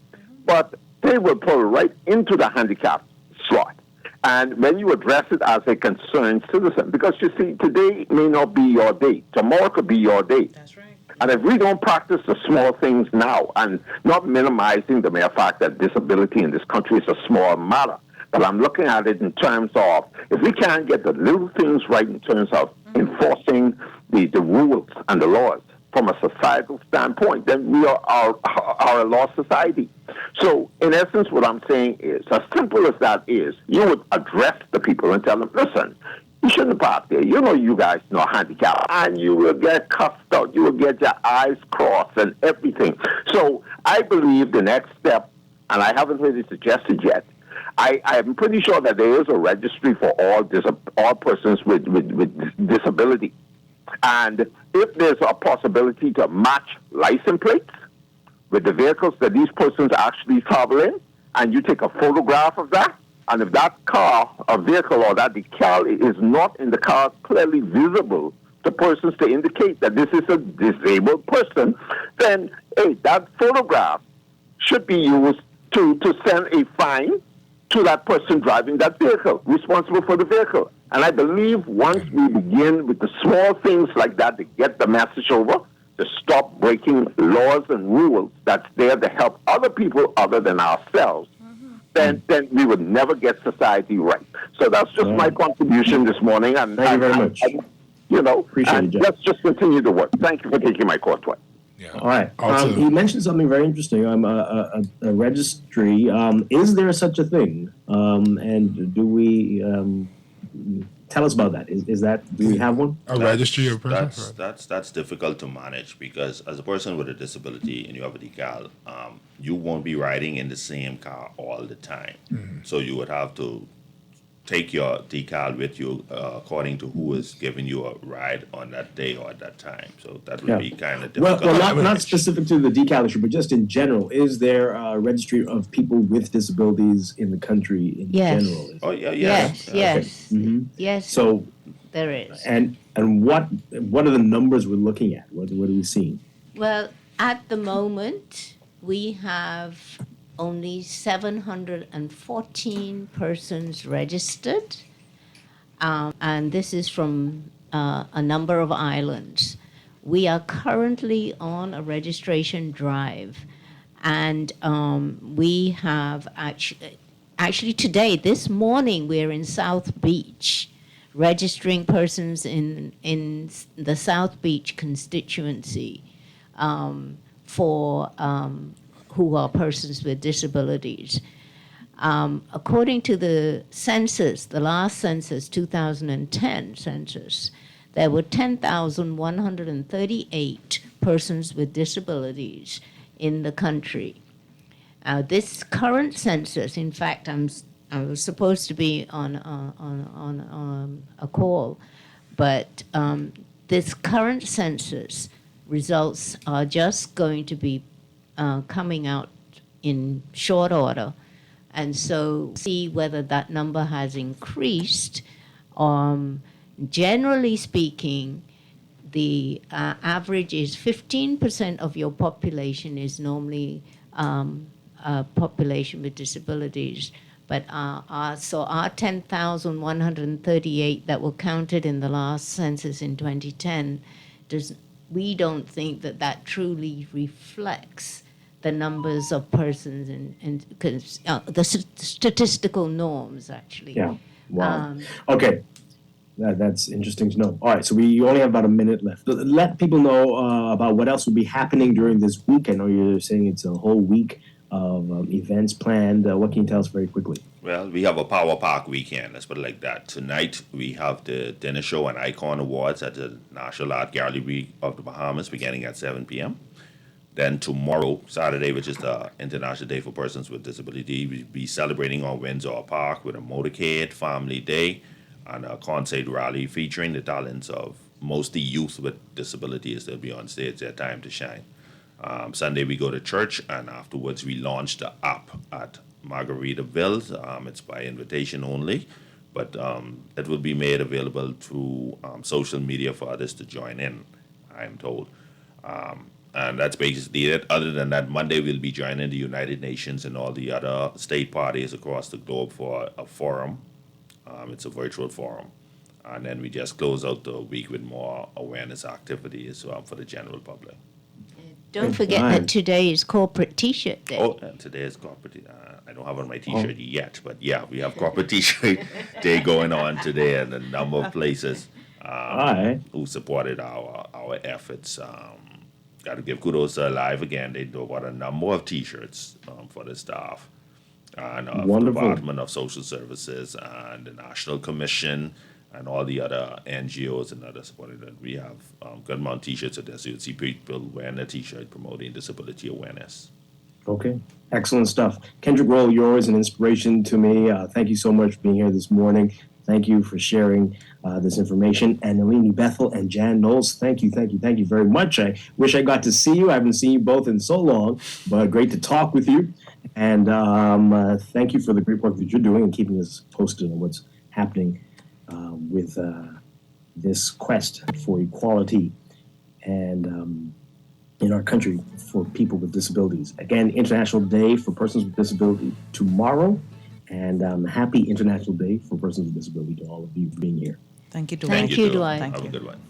But they will pull right into the handicap slot. And when you address it as a concerned citizen, because you see, today may not be your day. Tomorrow could be your day. That's right. And if we don't practice the small things now, and not minimizing the mere fact that disability in this country is a small matter, But I'm looking at it in terms of if we can't get the little things right in terms of enforcing the rules and the laws from a societal standpoint, then we are a lost society. So, in essence, what I'm saying is, as simple as that is, you would address the people and tell them, listen, you shouldn't park there. You know you guys know handicap. And you will get cuffed out. You will get your eyes crossed and everything. So, I believe the next step, and I haven't heard it suggested yet, I'm pretty sure that there is a registry for all persons with disability. And if there's a possibility to match license plates with the vehicles that these persons actually travel in, and you take a photograph of that, and if that car or vehicle or that decal is not in the car clearly visible to persons to indicate that this is a disabled person, then hey, that photograph should be used to send a fine to that person driving that vehicle, responsible for the vehicle. And I believe once we begin with the small things like that to get the message over, to stop breaking laws and rules that's there to help other people other than ourselves, then we would never get society right. So that's just my contribution this morning. And Thank you very much. Appreciate it, let's just continue to work. Thank you for taking my call, Dwight. Yeah. All right. You mentioned something very interesting. A registry. Is there such a thing? And do we tell us about that? Is that, do we have one? A registry of persons? That's difficult to manage because as a person with a disability and you have a decal, you won't be riding in the same car all the time. So you would have to take your decal with you according to who is giving you a ride on that day or at that time. So that would be kind of difficult. Well, not specific to the decal issue, but just in general. Is there a registry of people with disabilities in the country in general? Oh, yeah. Yes. Mm-hmm. Yes. So there is. And what are the numbers we're looking at? What are we seeing? Well, at the moment, we have only 714 persons registered, and this is from a number of islands. We are currently on a registration drive, and we have actually today, this morning, we're in South Beach, registering persons in the South Beach constituency for who are persons with disabilities. According to the census, the last census, 2010 census, there were 10,138 persons with disabilities in the country. This current census, in fact, I was supposed to be on a call, but this current census results are just going to be coming out in short order, and so see whether that number has increased. Generally speaking, the average is 15% of your population is normally a population with disabilities, but our 10,138 that were counted in the last census in 2010 we don't think that truly reflects the numbers of persons and the statistical norms, actually. Yeah. Wow. Okay. That's interesting to know. All right, so we only have about a minute left. Let people know about what else will be happening during this week. I know you're saying it's a whole week of events planned. What can you tell us very quickly? Well, we have a Power Park weekend, let's put it like that. Tonight, we have the dinner show and Icon Awards at the National Art Gallery of the Bahamas beginning at 7 p.m. Then tomorrow, Saturday, which is the International Day for Persons with Disability, we'll be celebrating on Windsor Park with a motorcade, family day, and a concert rally featuring the talents of mostly youth with disabilities. They'll be on stage, their time to shine. Sunday, we go to church, and afterwards, we launch the app at Margaritaville. It's by invitation only, but it will be made available through social media for others to join in, I'm told. And that's basically it. Other than that, Monday we'll be joining the United Nations and all the other state parties across the globe for a forum. It's a virtual forum. And then we just close out the week with more awareness activities for the general public. Don't forget that today is corporate T-shirt day. Oh, and today is corporate. I don't have on my T-shirt yet, but yeah, we have corporate T-shirt day going on today, and a number of places who supported our efforts. Got to give kudos to Alive again. They bought a number of T-shirts for the staff, and the Department of Social Services and the National Commission and all the other NGOs and other supporters. We have good amount of T-shirts at this. So you'll see people wearing a T-shirt promoting disability awareness. Okay, excellent stuff. Kendrick Roll, you're always an inspiration to me. Thank you so much for being here this morning. Thank you for sharing this information. And Nalini Bethel and Jan Knowles, thank you very much. I wish I got to see you. I haven't seen you both in so long, but great to talk with you. And thank you for the great work that you're doing and keeping us posted on what's happening with this quest for equality and in our country for people with disabilities. Again, International Day for Persons with Disability tomorrow, and happy International Day for Persons with Disability to all of you for being here. Thank you, Dwight. Thank you, Dwight. Have a good one.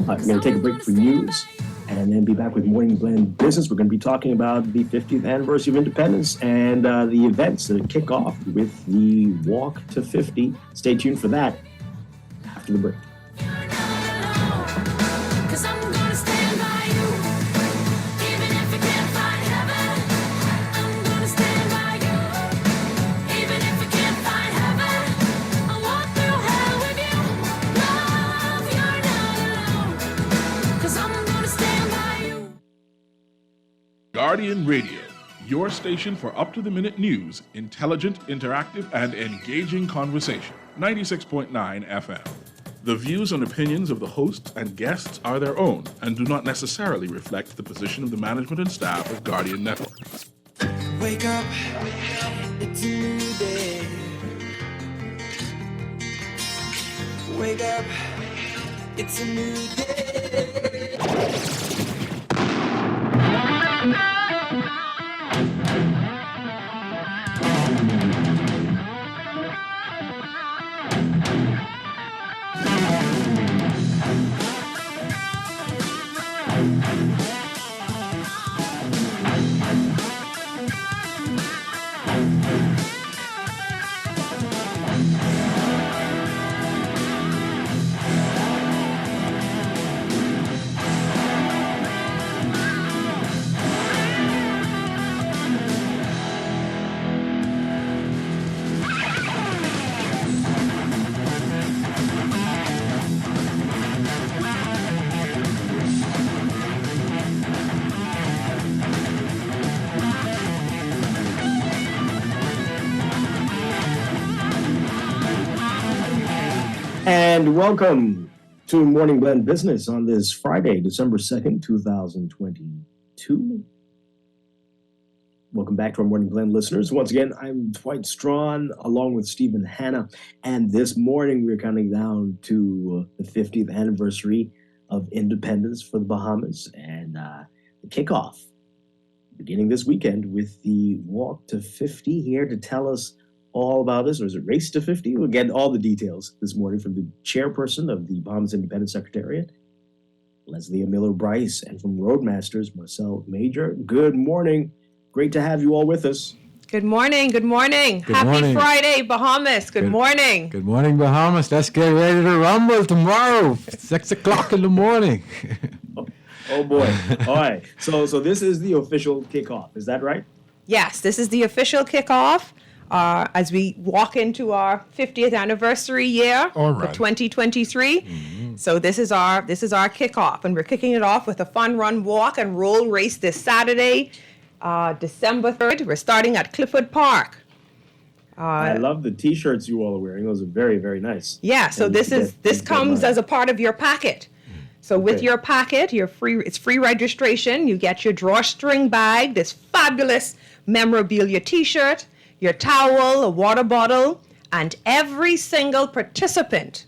We're going to take a break for news and then be back with Morning Blend Business. We're going to be talking about the 50th anniversary of independence and the events that kick off with the Walk to 50. Stay tuned for that after the break. Guardian Radio, your station for up-to-the-minute news, intelligent, interactive, and engaging conversation. 96.9 FM. The views and opinions of the hosts and guests are their own and do not necessarily reflect the position of the management and staff of Guardian Network. Wake up, it's a new day. Wake up, it's a new day. And welcome to Morning Blend Business on this Friday, December 2nd, 2022. Welcome back to our Morning Blend listeners. Once again, I'm Dwight Strachan along with Stephen Hanna. And this morning, we're counting down to the 50th anniversary of independence for the Bahamas and the kickoff beginning this weekend with the Walk to 50. Here to tell us all about this, or is it Race to 50? We'll get all the details this morning from the chairperson of the Bahamas Independence Secretariat, Leslie Miller Bryce, and from Roadmasters, Marcel Major. Good morning. Great to have you all with us. Good morning. Good morning. Good Happy morning. Friday, Bahamas. Good morning. Good morning, Bahamas. Let's get ready to rumble tomorrow, 6 o'clock in the morning. Oh boy. All right. So this is the official kickoff. Is that right? Yes, this is the official kickoff as we walk into our 50th anniversary year for 2023. Mm-hmm. So this is our kickoff, and we're kicking it off with a fun run, walk, and roll race this Saturday, December 3rd. We're starting at Clifford Park. I love the T-shirts you all are wearing. Those are very, very nice. Yeah. So this comes as a part of your packet. So with your packet, it's free registration. You get your drawstring bag, this fabulous memorabilia T-shirt, your towel, a water bottle, and every single participant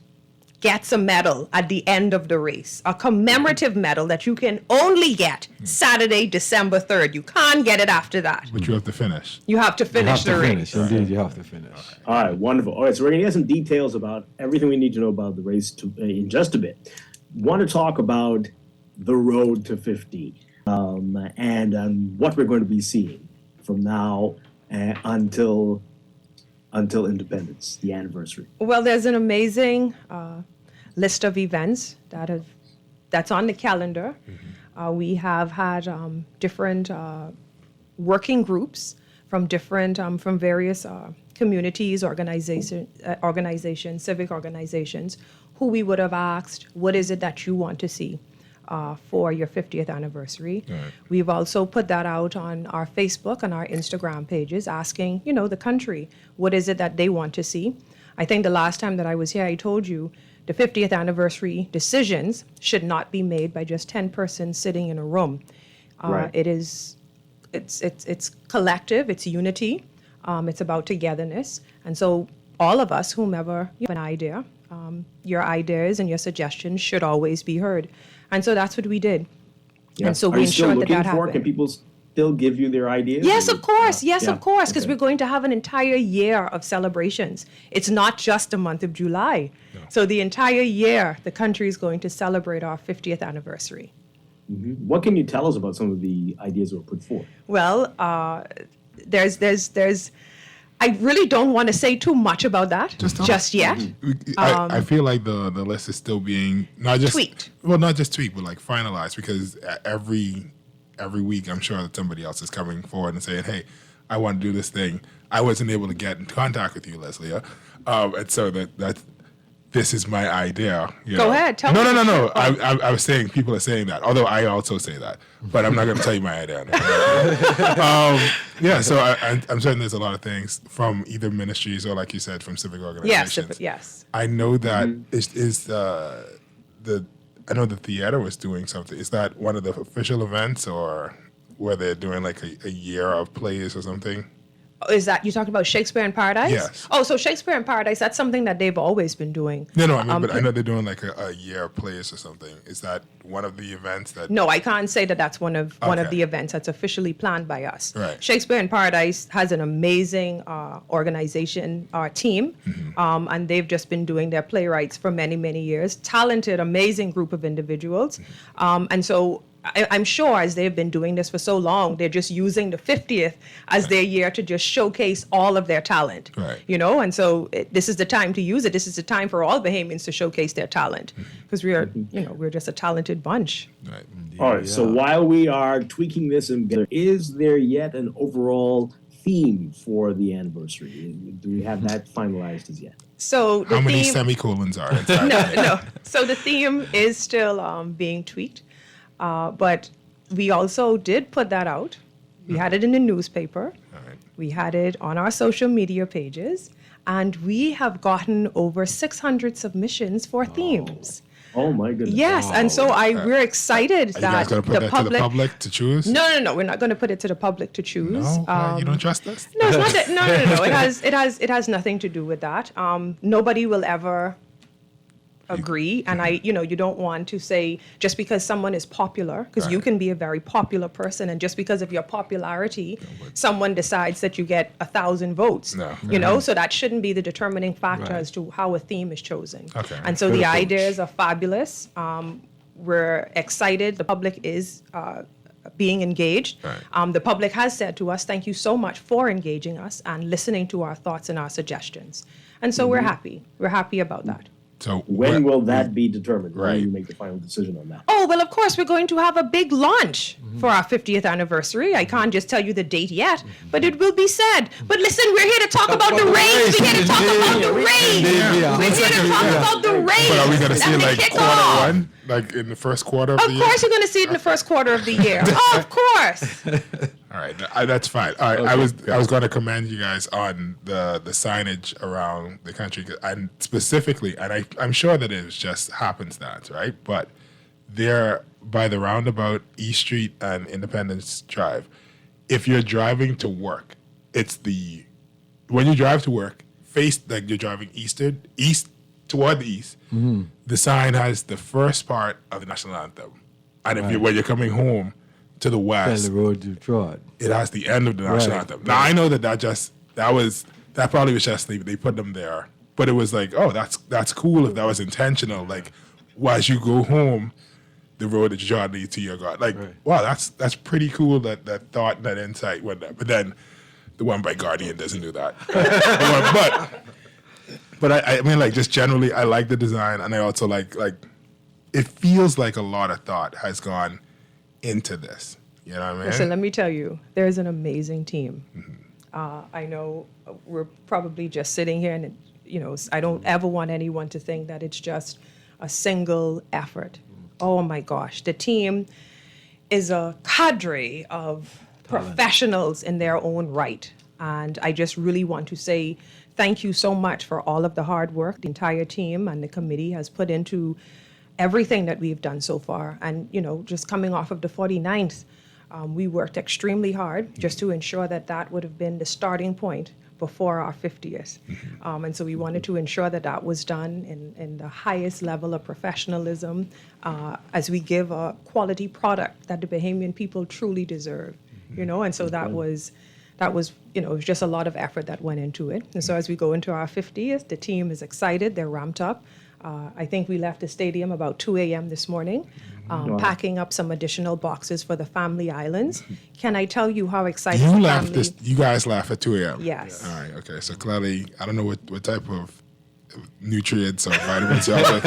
gets a medal at the end of the race, a commemorative medal that you can only get Saturday, December 3rd. You can't get it after that. But you have to finish. You have to finish the race. Indeed, you have to finish. All right, wonderful. All right, so we're going to get some details about everything we need to know about the race in just a bit. Want to talk about the road to 50. and what we're going to be seeing from now until independence, the anniversary. Well, there's an amazing list of events that's on the calendar. We have had different working groups from various communities, organizations, civic organizations, who we would have asked, what is it that you want to see for your 50th anniversary? Right. We've also put that out on our Facebook and our Instagram pages, asking, the country, what is it that they want to see? I think the last time that I was here, I told you the 50th anniversary decisions should not be made by just 10 persons sitting in a room. Right. It's collective, it's unity, it's about togetherness. And so all of us, whomever you have an idea, your ideas and your suggestions should always be heard. And so that's what we did. Yeah. And so Are we you still ensured that looking happened. Can people still give you their ideas? Yes, of course. Yeah, Because okay. we're going to have an entire year of celebrations. It's not just the month of July. No. So the entire year, the country is going to celebrate our 50th anniversary. Mm-hmm. What can you tell us about some of the ideas that were put forth? Well, there's. I really don't want to say too much about that just yet. I feel like the list is still being not just tweaked. Well, not just tweaked, but like finalized, because every week I'm sure that somebody else is coming forward and saying, "Hey, I want to do this thing. I wasn't able to get in contact with you, Leslie, and so that this is my idea." Go ahead, tell me. No. I was saying people are saying that, although I also say that, but I'm not going to tell you my idea. So I'm certain there's a lot of things from either ministries or, like you said, from civic organizations. Yes. I know that I know the theater was doing something. Is that one of the official events, or where they're doing like a year of plays or something? Is that you talking about Shakespeare in Paradise? Yes. Oh, so Shakespeare in Paradise, that's something that they've always been doing. No, I mean, but I know they're doing like a year of plays or something. Is that one of the events that? No, I can't say that that's one of the events that's officially planned by us. Right. Shakespeare in Paradise has an amazing organization, team, and they've just been doing their playwrights for many, many years. Talented, amazing group of individuals, and so. I'm sure as they've been doing this for so long, they're just using the 50th as their year to just showcase all of their talent. Right. And so this is the time to use it. This is the time for all Bahamians to showcase their talent, because we're just a talented bunch. Right. All right. So while we are tweaking this, is there yet an overall theme for the anniversary? Do we have that finalized as yet? So how many semicolons are inside? No. So the theme is still being tweaked. But we also did put that out. We had it in the newspaper. Right. We had it on our social media pages. And we have gotten over 600 submissions for themes. Oh, my goodness. Yes, Wow. and so we're excited Are you that guys going to put that to the public to choose? No, we're not going to put it to the public to choose. No, you don't trust us? No, it's not that. No. It has nothing to do with that. Nobody will ever agree, and you don't want to say just because someone is popular, because you can be a very popular person, and just because of your popularity, someone decides that you get 1,000 votes. No. So that shouldn't be the determining factor as to how a theme is chosen. Okay. And so the ideas are fabulous. We're excited. The public is being engaged. Right. The public has said to us, "Thank you so much for engaging us and listening to our thoughts and our suggestions." And so we're happy. We're happy about that. So when will that be determined? When Right. will you make the final decision on that? Oh, well, of course, we're going to have a big launch for our 50th anniversary. I can't just tell you the date yet, but it will be said. But listen, we're here to talk about the race. We're here to talk about the race. We're here to talk about the race. But are we going to see That's the like kickoff. Q1, like in the first quarter of the year? Of course, you're going to see it in the first quarter of the year. Of course. All right, that's fine. All right, I was going to commend you guys on the signage around the country, and specifically, and I'm sure that it just happenstance, right? But there, by the roundabout, East Street and Independence Drive, if you're driving to work, when you drive to work, face like you're driving east toward the east. The sign has the first part of the national anthem, and when you're coming home to the west, the road you trod. it has the end of the national anthem. Now I know that probably was just they put them there, but it was like, oh, that's cool if that was intentional. Like, as you go home, the road that John leads to your God. Like, wow, that's pretty cool that thought and that insight went there. But then the one by Guardian doesn't do that. but I mean, like, just generally, I like the design, and I also like it feels like a lot of thought has gone into this. You know what I mean? Listen, let me tell you, there's an amazing team. I know we're probably just sitting here, and I don't ever want anyone to think that it's just a single effort. Oh my gosh, the team is a cadre of professionals in their own right. And I just really want to say thank you so much for all of the hard work the entire team and the committee has put into everything that we've done so far. And, just coming off of the 49th, we worked extremely hard just to ensure that would have been the starting point before our 50th. And so we wanted to ensure that was done in the highest level of professionalism as we give a quality product that the Bahamian people truly deserve, and so that was, it was just a lot of effort that went into it. And so as we go into our 50th, the team is excited, they're ramped up. I think we left the stadium about 2 a.m. this morning, packing up some additional boxes for the family islands. Can I tell you how excited you guys left at 2 a.m.? Yes. All right, okay. So clearly, I don't know what type of nutrients or vitamins y'all took.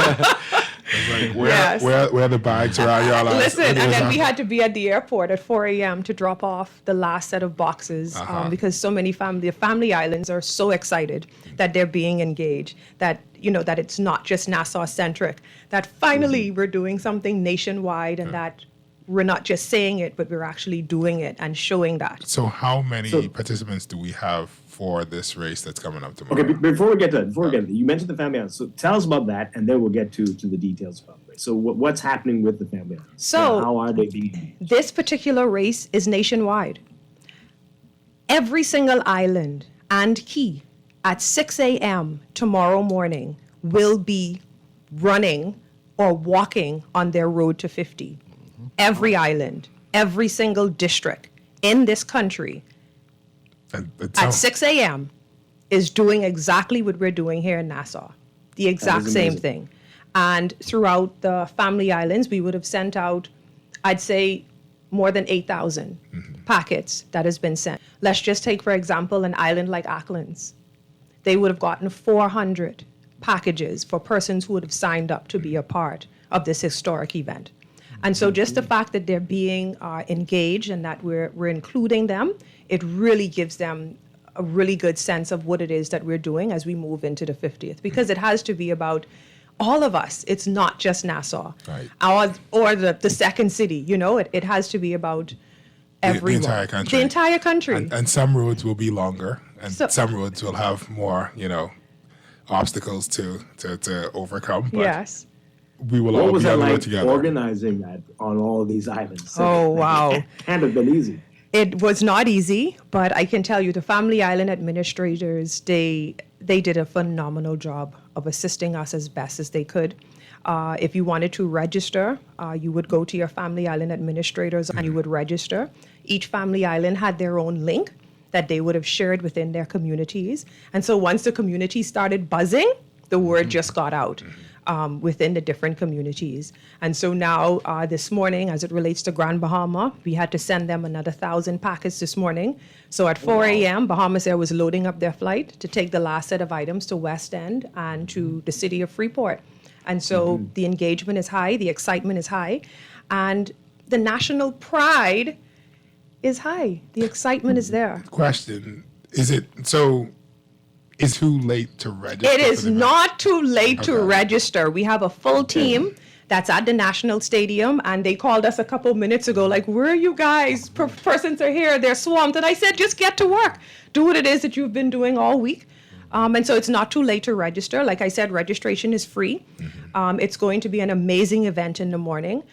It's like, where the bags around y'all? Listen, and then we had to be at the airport at 4 a.m. to drop off the last set of boxes because so many family islands are so excited that they're being engaged, that that it's not just Nassau centric, that finally we're doing something nationwide, and that we're not just saying it, but we're actually doing it and showing that. So how many participants do we have for this race that's coming up tomorrow? Okay, before we get to that, you mentioned the family islands. So tell us about that, and then we'll get to the details about the race. So what's happening with the family islands? So how are they being? This particular race is nationwide. Every single island and key at 6 a.m. tomorrow morning will be running or walking on their road to 50. Every island, every single district in this country at 6 a.m. is doing exactly what we're doing here in Nassau, the exact same thing. And throughout the family islands, we would have sent out, I'd say, more than 8,000 packets that has been sent. Let's just take, for example, an island like Acklands. They would have gotten 400 packages for persons who would have signed up to be a part of this historic event. And so just the fact that they're being engaged and that we're including them, it really gives them a really good sense of what it is that we're doing as we move into the 50th, because it has to be about all of us. It's not just Nassau or the second city, it has to be about everyone. The entire country. The entire country. And some roads will be longer, and some roads will have more, obstacles to overcome. But yes. We will all be on the road together. Organizing that on all of these islands? Oh, wow. Can't have been easy. It was not easy, but I can tell you the family island administrators, they did a phenomenal job of assisting us as best as they could. If you wanted to register, you would go to your family island administrators and you would register. Each family island had their own link that they would have shared within their communities. And so once the community started buzzing, the word just got out. Within the different communities. And so now this morning, as it relates to Grand Bahama, we had to send them another 1,000 packets this morning. So at 4 a.m., Bahamas Air was loading up their flight to take the last set of items to West End and to the city of Freeport. And so the engagement is high, the excitement is high, and the national pride is high. The excitement is there. Question, it's too late to register? It is not too late to register. We have a full team that's at the National Stadium, and they called us a couple minutes ago, like, where are you guys? Persons are here, they're swamped. And I said, just get to work. Do what it is that you've been doing all week. And so it's not too late to register. Like I said, registration is free. It's going to be an amazing event in the morning.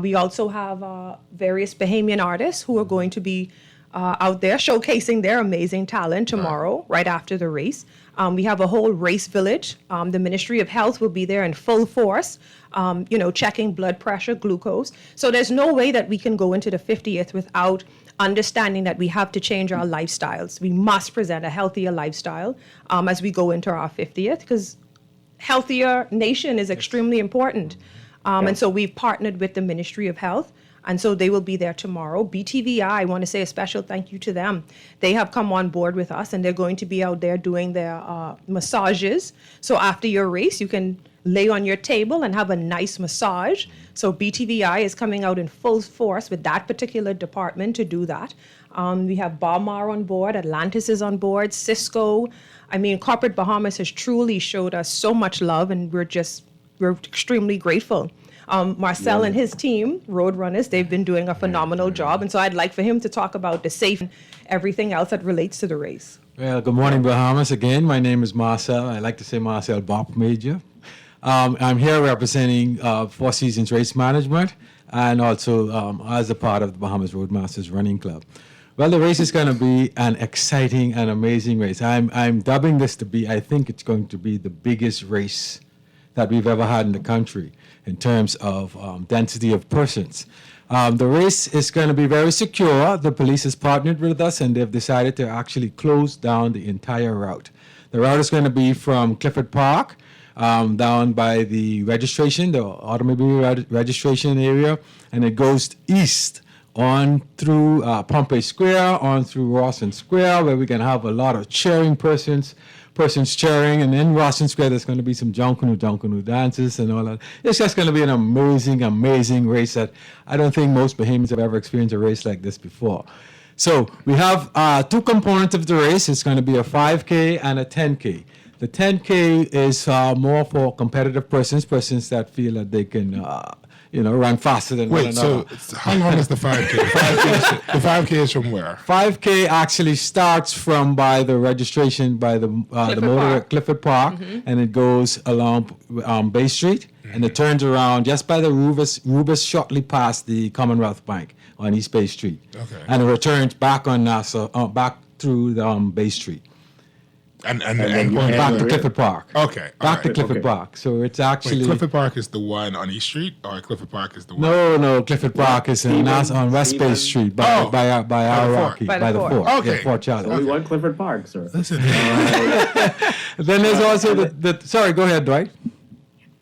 We also have various Bahamian artists who are going to be out there showcasing their amazing talent tomorrow, right after the race. We have a whole race village. The Ministry of Health will be there in full force, checking blood pressure, glucose. So there's no way that we can go into the 50th without understanding that we have to change our lifestyles. We must present a healthier lifestyle as we go into our 50th, because healthier nation is extremely important. And so we've partnered with the Ministry of Health. And so they will be there tomorrow. BTVI, I want to say a special thank you to them. They have come on board with us, and they're going to be out there doing their massages. So after your race, you can lay on your table and have a nice massage. So BTVI is coming out in full force with that particular department to do that. We have Balmar on board, Atlantis is on board, Cisco. I mean, Corporate Bahamas has truly showed us so much love, and we're extremely grateful. Marcel and his team, Roadrunners, they've been doing a phenomenal job. And so I'd like for him to talk about the safe and everything else that relates to the race. Well, good morning, Bahamas. Again, my name is Marcel. I like to say Marcel Bop Major. I'm here representing Four Seasons Race Management and also as a part of the Bahamas Roadmasters Running Club. Well, the race is going to be an exciting and amazing race. I'm dubbing this to be, I think it's going to be the biggest race that we've ever had in the country in terms of density of persons. The race is going to be very secure. The police has partnered with us, and they've decided to actually close down the entire route. The route is going to be from Clifford Park down by the registration, the automobile registration area, and it goes east on through Pompey Square, on through Rawson Square, where we can have a lot of cheering persons cheering, and in Rawson Square there's going to be some Junkunu dances and all that. It's just going to be an amazing race that I don't think most Bahamians have ever experienced a race like this before. So we have two components of the race. It's going to be a 5K and a 10K. The 10K is more for competitive persons that feel that they can run faster than one another. Wait, so how long is the 5K? The 5K is from where? 5K actually starts from by the registration by the motor at Clifford Park, and it goes along Bay Street, and it turns around just by the Rubus shortly past the Commonwealth Bank on East Bay Street. Okay. And it returns back on Nassau, back through the Bay Street. And back to Clifford Park. Okay. Back to Clifford Park. So it's actually... Wait, Clifford Park is the one on East Street, or Clifford Park is the one... No, Clifford Park is on West Bay Street by our Rocky, by the fort. Okay. Yeah, Fort Charlotte. Only one Clifford Park, sir. Listen. Then there's also sorry, go ahead, Dwight.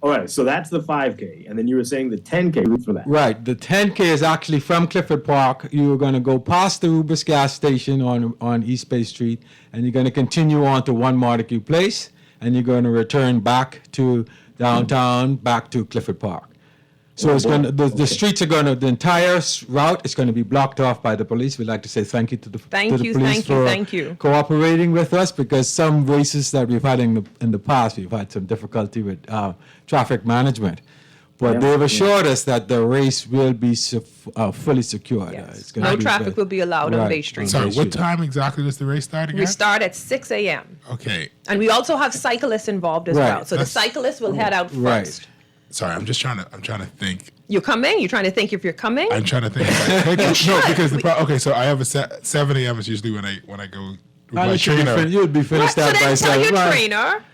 All right, so that's the 5K, and then you were saying the 10K route for that. Right, the 10K is actually from Clifford Park. You're going to go past the Rubus gas station on East Bay Street, and you're going to continue on to 1 Montague Place, and you're going to return back to downtown, back to Clifford Park. So it's going to, the streets are going to, the entire route is going to be blocked off by the police. We'd like to say thank you to the police for cooperating with us, because some races that we've had in the past, we've had some difficulty with traffic management. But they've assured us that the race will be fully secured. Yes. No traffic will be allowed on Bay Street. Sorry, what time exactly does the race start again? We start at 6 a.m. Okay. And we also have cyclists involved as well. So the cyclists will head out first. Sorry, I'm trying to think. You're coming? You're trying to think if you're coming? I'm trying to think. No, because so I have a 7 a.m. is usually when I go with my trainer. You'll be finished out by 7. So then tell your trainer,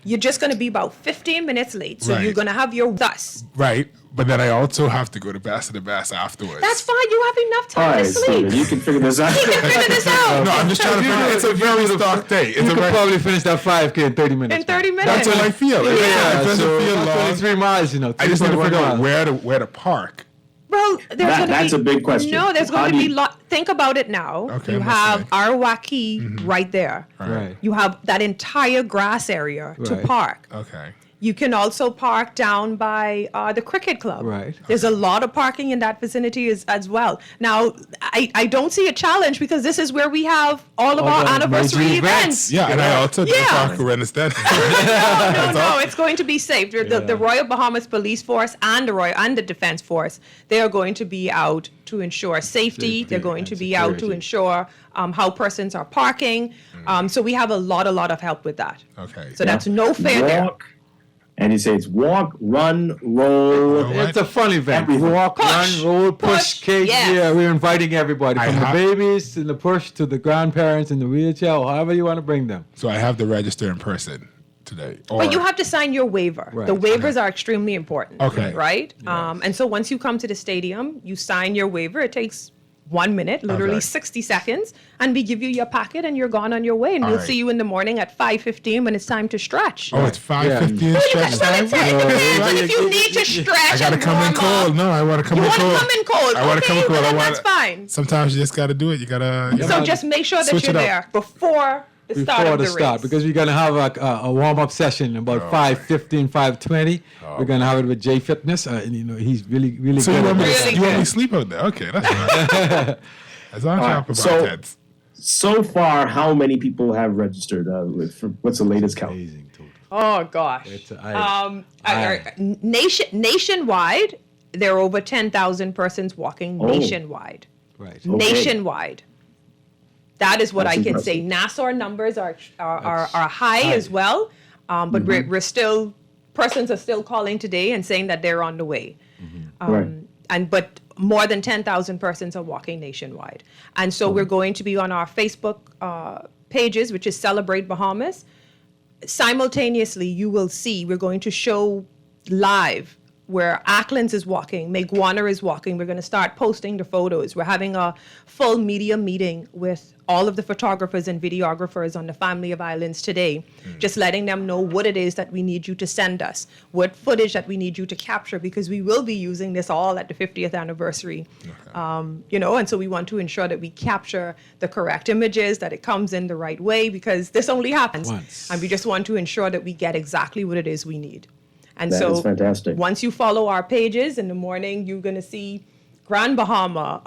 you're just going to be about 15 minutes late. So you're going to have your thus. Right. But then I also have to go to Bass of the Bass afterwards. That's fine. You have enough time to sleep. Steven, you can figure this out. He can figure this out. No, I'm just trying to figure it. It's a very stock day. You could probably finish that 5K in 30 minutes. In 30 minutes. That's what I feel. It doesn't feel long. 23 miles, I just need to figure out where to park. Well, that's a big question. No, there's going to be think about it now. Okay, you have Arawaki right there. Right. You have that entire grass area to park. Okay. You can also park down by the cricket club. Right. There's a lot of parking in that vicinity as well. Now, I don't see a challenge, because this is where we have all of our anniversary events. Yeah, and I also do park around instead. No, it's going to be safe. The Royal Bahamas Police Force and the Defense Force, they are going to be out to ensure safety. They're going to be out to ensure how persons are parking. So we have a lot of help with that. Okay. So that's no fair there. And you say it's walk, run, roll. It's a fun event. Walk, push, run, roll, push, cake. yes. Yeah, we're inviting everybody, from the babies to the push to the grandparents in the wheelchair, or however you want to bring them. So I have to register in person today. But you have to sign your waiver. Right. The waivers are extremely important. Okay. Right? And so once you come to the stadium, you sign your waiver. It takes 1 minute, literally Okay. 60 seconds, and we give you your packet and you're gone on your way. And All we'll right. see you in the morning at 5:15 when it's time to stretch. Oh, it's 5:15 stretch time. It depends if you need to stretch. I gotta and come in warm cold. up. No, I want to come You in want cold. to come in cold? I want to come in Okay, cold. well, I then want. that's fine. Sometimes you just got to do it. You gotta. So just make sure that switch you're it up. there before the start Before of the the start, race. because we're going to have a warm-up session about 5:15, 5:20. We're going to have it with Jay Fitness. And, he's really, really So good. you want me at to, that. you want me to sleep out there? Okay, that's fine. As long as you're up about So, that. so far, how many people have registered? What's the latest count? Oh gosh. Nationwide, there are over 10,000 persons walking Oh. nationwide. Right. Okay. Nationwide. That is what That's I can impressive. say. Nassau numbers are high as well, but we're still persons are still calling today and saying that they're on the way. Right. But more than 10,000 persons are walking nationwide. And so we're going to be on our Facebook pages, which is Celebrate Bahamas. Simultaneously, you will see, we're going to show live where Acklands is walking, Maguana is walking. We're going to start posting the photos. We're having a full media meeting with all of the photographers and videographers on the family of islands today, just letting them know what it is that we need you to send us, what footage that we need you to capture, because we will be using this all at the 50th anniversary. And so we want to ensure that we capture the correct images, that it comes in the right way, because this only happens Once. and we just want to ensure that we get exactly what it is we need. And That so is fantastic. once you follow our pages in the morning, you're going to see Grand Bahama,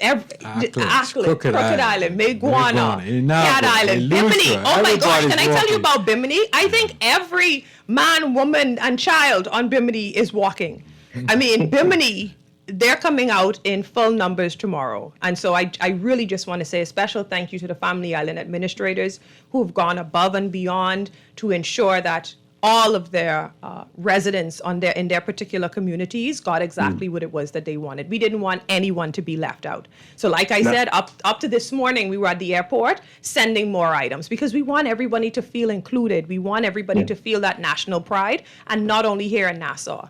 Ackland, Crooked Island, Maguana, Cat Island, Bimini. Oh my gosh, can I tell you about Bimini? I think every man, woman, and child on Bimini is walking. I mean, Bimini, they're coming out in full numbers tomorrow. And so I really just want to say a special thank you to the Family Island administrators who have gone above and beyond to ensure that all of their residents in their particular communities got exactly what it was that they wanted. We didn't want anyone to be left out. So like I said, up to this morning, we were at the airport sending more items because we want everybody to feel included. We want everybody to feel that national pride, and not only here in Nassau.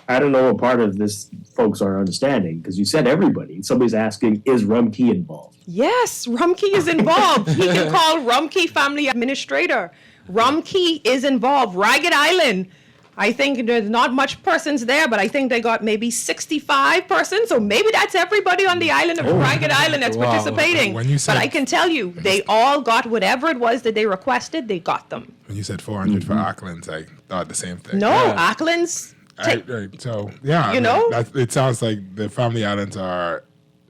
I don't know what part of this folks are understanding, because you said everybody. Somebody's asking, is Rumkey involved? Yes, Rumkey is involved. He can call Rumkey Family Administrator. Rumkey is involved. Ragged Island, I think there's not much persons there, but I think they got maybe 65 persons. So maybe that's everybody on the island of Ragged Island that's participating. When you said- But I can tell you, they all got whatever it was that they requested, they got them. When you said 400 for Acklands, I thought the same thing. No, Acklands. So yeah, You know? it sounds like the Family Islands are,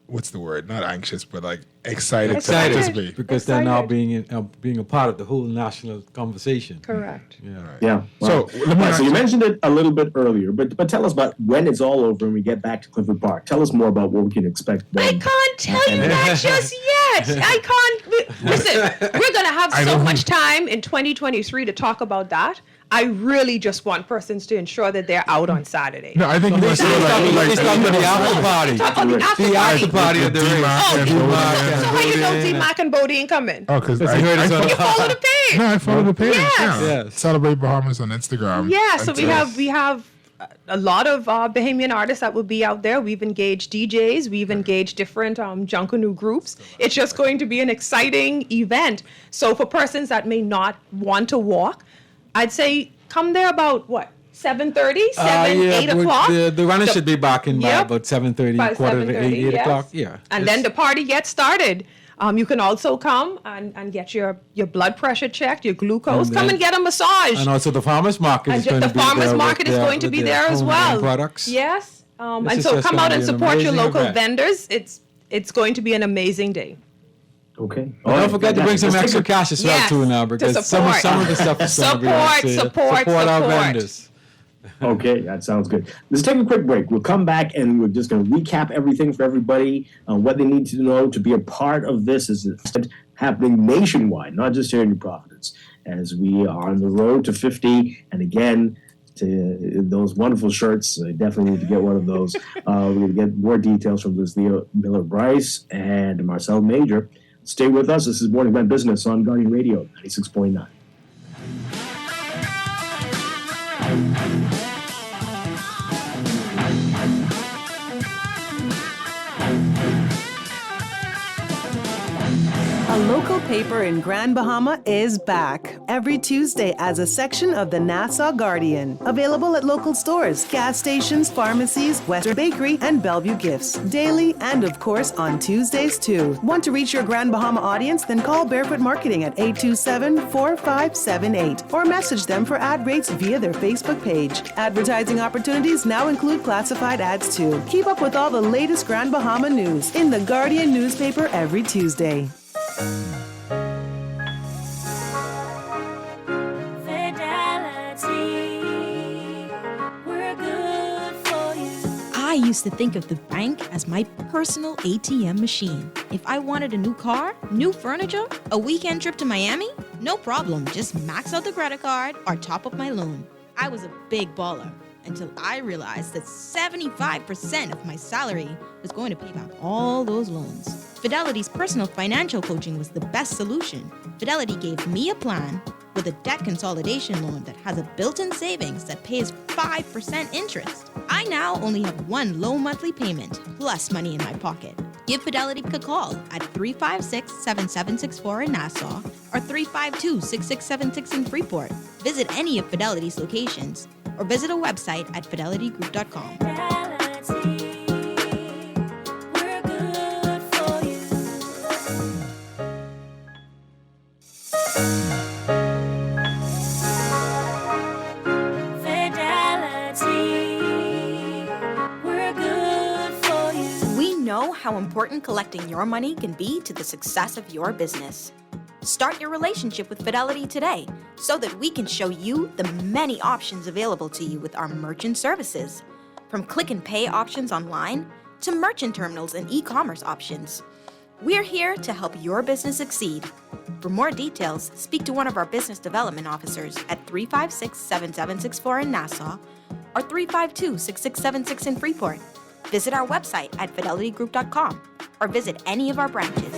what's the word? Not anxious, but like excited to Excited participate. because they're now being a part of the whole national conversation. Correct. Yeah. So, wow. let me All right, ask so you you- mentioned it a little bit earlier, but tell us about when it's all over and we get back to Clifford Park. Tell us more about what we can expect then. I can't tell you that just yet. I can't. Listen, we're going to have so much time in 2023 to talk about that. I really just want persons to ensure that they're out on Saturday. No, I think you must Let's talk about the after party. Talk about the after The party. after party of the race. So how you know D-Mac and Bodie ain't coming? Oh, because You heard us on You follow the page. No, I follow the page. Yes. Yeah. Yes. Celebrate Bahamas on Instagram. Yeah, so And we have a lot of Bahamian artists that will be out there. We've engaged DJs. We've engaged different Junkanoo groups. It's just going to be an exciting event. So for persons that may not want to walk, I'd say come there about, 7:30, 8 o'clock? The runners should be back in by Yep. about 7:30, By quarter to 7:30, 8 yes. o'clock. Yeah. And then the party gets started. You can also come and get your blood pressure checked, your glucose. And Come then- and get a massage. And also the farmers market And is going the to be farmers there market with is their- going to with be their there as homegrown well. products. Yes. This And is so just come gonna out be and an support your amazing local event. vendors. It's going to be an amazing day. Okay. But don't forget to bring some Let's extra take a- cash as well Yes, too now, to because some support. of the stuff is going to be on sale. Support our vendors. Okay, that sounds good. Let's take a quick break. We'll come back and we're just going to recap everything for everybody, what they need to know to be a part of this. Is happening nationwide, not just here in New Providence, as we are on the road to 50. And again, to those wonderful shirts, I definitely need to get one of those. We're going to get more details from this Leo Miller Bryce and Marcel Major. Stay with us. This is Morning Event Business on Guardian Radio 96.9. local paper in Grand Bahama is back every Tuesday as a section of the Nassau Guardian. Available at local stores, gas stations, pharmacies, Western Bakery, and Bellevue Gifts. Daily and, of course, on Tuesdays too. Want to reach your Grand Bahama audience? Then call Barefoot Marketing at 827-4578 or message them for ad rates via their Facebook page. Advertising opportunities now include classified ads too. Keep up with all the latest Grand Bahama news in the Guardian newspaper every Tuesday. I used to think of the bank as my personal ATM machine. If I wanted a new car, new furniture, a weekend trip to Miami, no problem. Just max out the credit card or top up my loan. I was a big baller until I realized that 75% of my salary was going to pay back all those loans. Fidelity's personal financial coaching was the best solution. Fidelity gave me a plan with a debt consolidation loan that has a built-in savings that pays 5% interest. I now only have one low monthly payment plus money in my pocket. Give Fidelity a call at 356-7764 in Nassau or 352-6676 in Freeport. Visit any of Fidelity's locations or visit a website at fidelitygroup.com. We know how important collecting your money can be to the success of your business. Start your relationship with Fidelity today so that we can show you the many options available to you with our merchant services. From click and pay options online to merchant terminals and e-commerce options. We're here to help your business succeed. For more details, speak to one of our business development officers at 356-7764 in Nassau or 352-6676 in Freeport. Visit our website at fidelitygroup.com or visit any of our branches.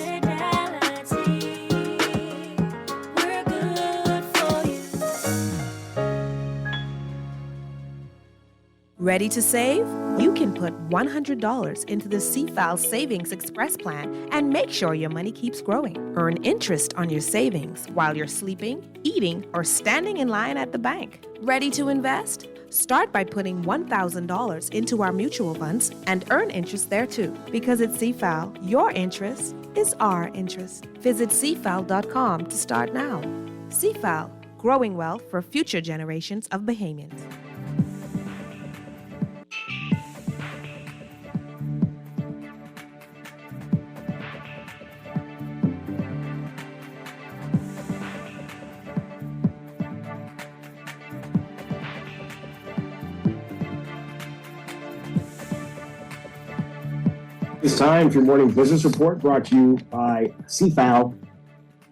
Ready to save? You can put $100 into the CFAL Savings Express Plan and make sure your money keeps growing. Earn interest on your savings while you're sleeping, eating, or standing in line at the bank. Ready to invest? Start by putting $1,000 into our mutual funds and earn interest there too. Because at CFAL, your interest is our interest. Visit CFAL.com to start now. CFAL, growing wealth for future generations of Bahamians. It's time for your morning business report brought to you by CFAL.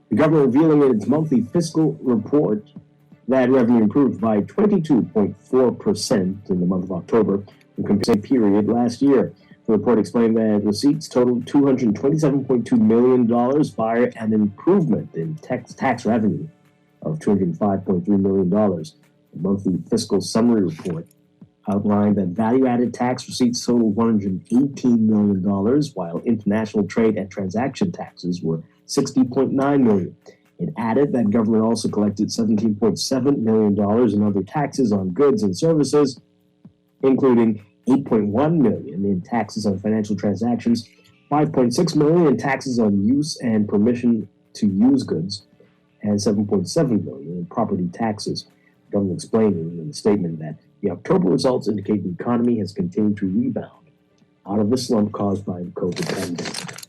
The government revealing in its monthly fiscal report that revenue improved by 22.4% in the month of October when compared to the same period last year. The report explained that receipts totaled $227.2 million via an improvement in tax revenue of $205.3 million. The monthly fiscal summary report outlined that value-added tax receipts totaled $118 million, while international trade and transaction taxes were $60.9 million. It added that government also collected $17.7 million in other taxes on goods and services, including $8.1 million in taxes on financial transactions, $5.6 million in taxes on use and permission to use goods, and $7.7 million in property taxes. The government explaining in the statement that the October results indicate the economy has continued to rebound out of the slump caused by the COVID pandemic.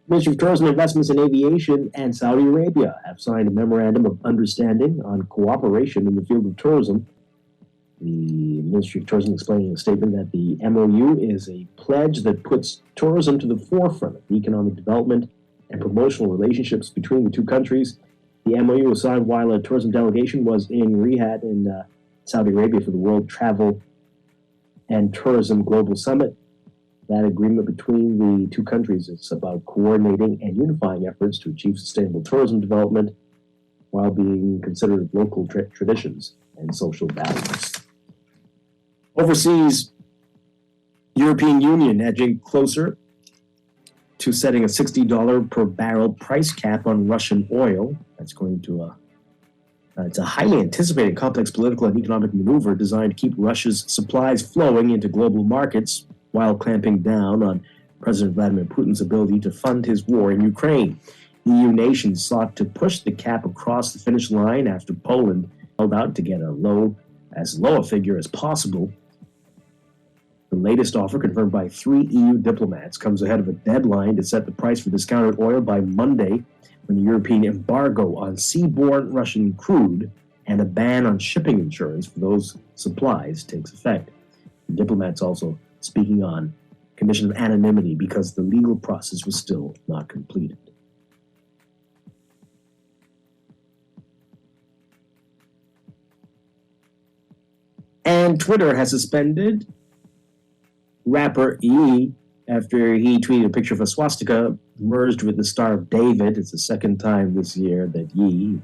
Ministry of Tourism, Investments and Aviation and Saudi Arabia have signed a memorandum of understanding on cooperation in the field of tourism. The Ministry of Tourism explaining in a statement that the MOU is a pledge that puts tourism to the forefront of economic development and promotional relationships between the two countries. The MOU was signed while a tourism delegation was in Riyadh in Saudi Arabia for the World Travel and Tourism Global Summit. That agreement between the two countries is about coordinating and unifying efforts to achieve sustainable tourism development while being considerate of local traditions and social values. Overseas, European Union edging closer to setting a $60 per barrel price cap on Russian oil. That's going to it's a highly anticipated complex political and economic maneuver designed to keep Russia's supplies flowing into global markets while clamping down on President Vladimir Putin's ability to fund his war in Ukraine. EU nations sought to push the cap across the finish line after Poland held out to get as low a figure as possible. The latest offer, confirmed by 3 EU diplomats, comes ahead of a deadline to set the price for discounted oil by Monday, when the European embargo on seaborne Russian crude and a ban on shipping insurance for those supplies takes effect. The diplomats also speaking on condition of anonymity because the legal process was still not completed. And Twitter has suspended rapper E after he tweeted a picture of a swastika merged with the Star of David. It's the second time this year that Ye,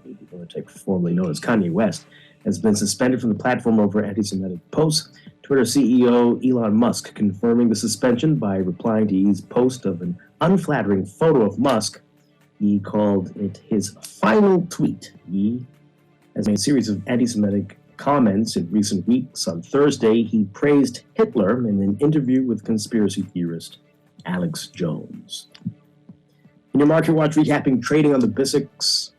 formerly known as Kanye West, has been suspended from the platform over anti-Semitic posts. Twitter CEO Elon Musk confirming the suspension by replying to Ye's post of an unflattering photo of Musk. He called it his final tweet. Ye has made a series of anti-Semitic comments in recent weeks. On Thursday, he praised Hitler in an interview with conspiracy theorist Alex Jones. In your Market Watch recapping trading on the BISX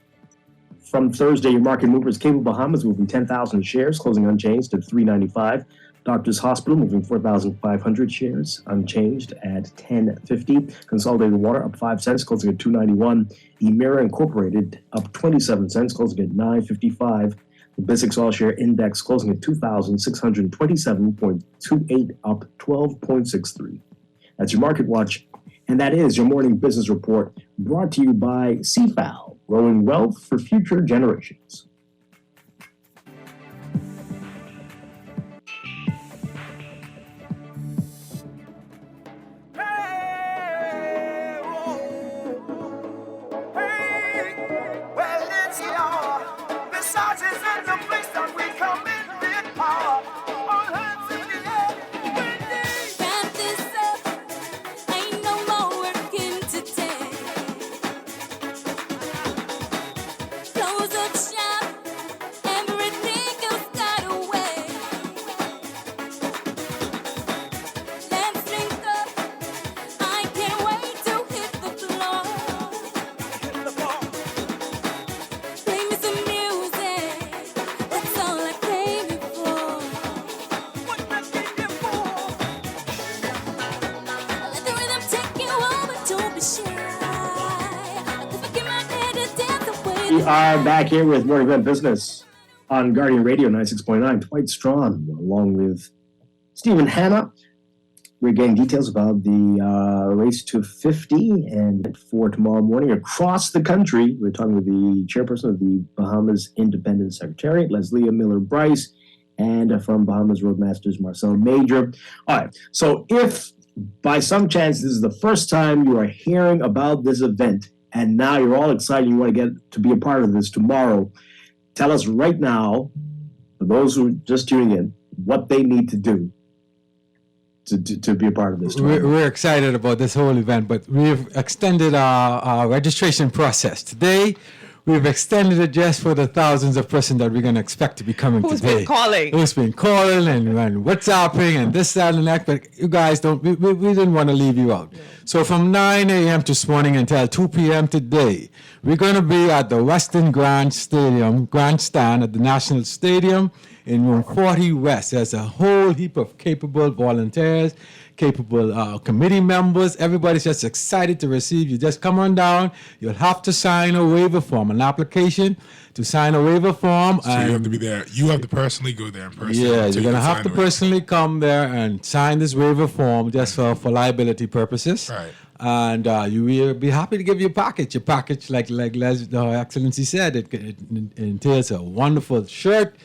from Thursday, your market movers, Cable Bahamas moving 10,000 shares, closing unchanged at $3.95. Doctors Hospital moving 4,500 shares, unchanged at $10.50. Consolidated Water up 5 cents, closing at $2.91. Emira Incorporated up 27 cents, closing at $9.55. The BISX All-Share Index closing at 2,627.28, up 12.63. That's your Market Watch, and that is your morning business report brought to you by CFAL, growing wealth for future generations. We are back here with Morning Event Business on Guardian Radio 96.9. Dwight Strachan, along with Stephen Hanna. We're getting details about the race to 50 and for tomorrow morning across the country. We're talking with the chairperson of the Bahamas Independent Secretariat, Leslie Miller Bryce, and from Bahamas Roadmasters, Marcel Major. All right, so if by some chance this is the first time you are hearing about this event, and now you're all excited, you want to get to be a part of this tomorrow, tell us right now, for those who are just tuning in, what they need to do to be a part of this tomorrow. We're excited about this whole event, but we've extended our registration process. Today, we've extended it just for the thousands of persons that we're going to expect to be coming today. Who's been calling and WhatsApping and this, that, and that, but you guys we didn't want to leave you out. So from 9 a.m. this morning until 2 p.m. today, we're going to be at the Western Grandstand at the National Stadium in room 40 West. There's a whole heap of capable volunteers, capable committee members. Everybody's just excited to receive you. Just come on down. You'll have to sign a waiver form, an application to sign a waiver form. So you have to be there. You have to personally go there in person. Yeah, you're going to have to personally come there and sign this waiver form just for liability purposes. Right. And you will be happy to give you a package. Your package, like Her Excellency said, it entails a wonderful shirt,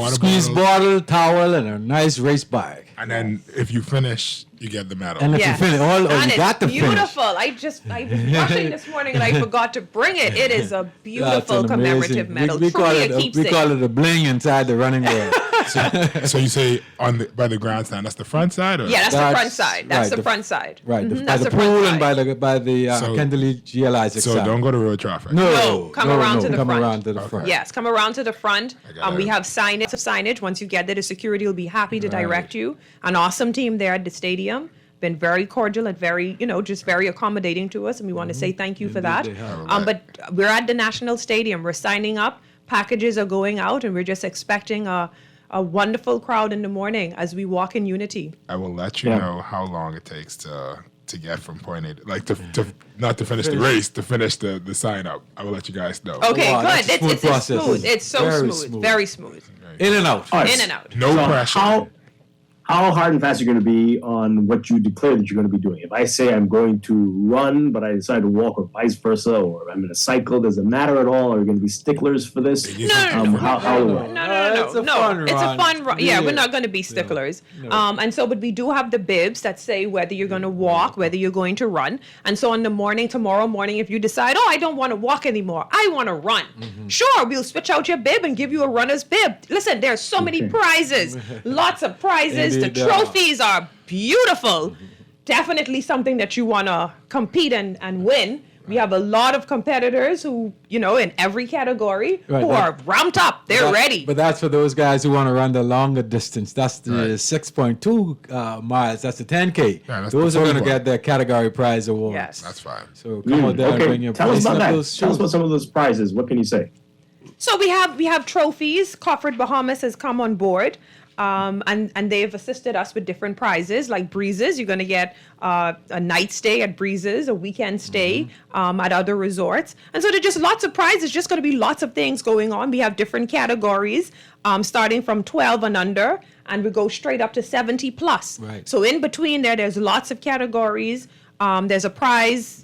squeeze bottle, towel, and a nice race bag. And then if you finish, you get the medal. And if you finish, you got to finish. Beautiful. I was rushing this morning and I forgot to bring it. It is a beautiful commemorative medal. We call it a bling inside the running race. So you say by the grandstand, that's the front side? Or? Yeah, that's the front side. That's right, the front side. Right, Mhm, by that's the front pool side. and by the Kendall G.L. Isaac So side. don't go to road traffic. No, Come around to the come front. around to the front. Yes, come around to the front. We have signage. Once you get there, the security will be happy to direct you. An awesome team there at the stadium. Been very cordial and very, just very accommodating to us, and we want to say thank you for that. they have. But we're at the National Stadium. We're signing up. Packages are going out, and we're just expecting a wonderful crowd in the morning as we walk in unity. I will let you know how long it takes to get from point A, like to not to finish the race, to finish the sign up. I will let you guys know. Okay, Wow, good. that's a smooth It's process. smooth. It's so Very smooth. Very smooth. In and out. All right. In and out. No pressure. How hard and fast are you going to be on what you declare that you're going to be doing? If I say I'm going to run, but I decide to walk, or vice versa, or I'm going to cycle, does it matter at all? Are you going to be sticklers for this? No. It's a fun It's a run. fun run. Yeah, we're not going to be sticklers. But we do have the bibs that say whether you're going to walk, whether you're going to run. And so tomorrow morning, if you decide, I don't want to walk anymore, I want to run. Sure, we'll switch out your bib and give you a runner's bib. Listen, there's so many prizes, lots of prizes. The trophies are beautiful. Definitely something that you want to compete and win. We have a lot of competitors who, in every category, who are ramped up. They're ready. But that's for those guys who want to run the longer distance. That's the 6.2 miles. That's the 10K. Yeah, that's those the are going to fun get their category prize awards. Yes. That's fine. So come on down and bring your Tell us about that. those Tell us shoes. about some of those prizes. What can you say? So we have trophies. Crawford Bahamas has come on board. And they've assisted us with different prizes like Breezes. You're going to get a night stay at Breezes, a weekend stay at other resorts. And so there's just lots of prizes, just going to be lots of things going on. We have different categories starting from 12 and under, and we go straight up to 70 plus. Right. So in between there's lots of categories. There's a prize,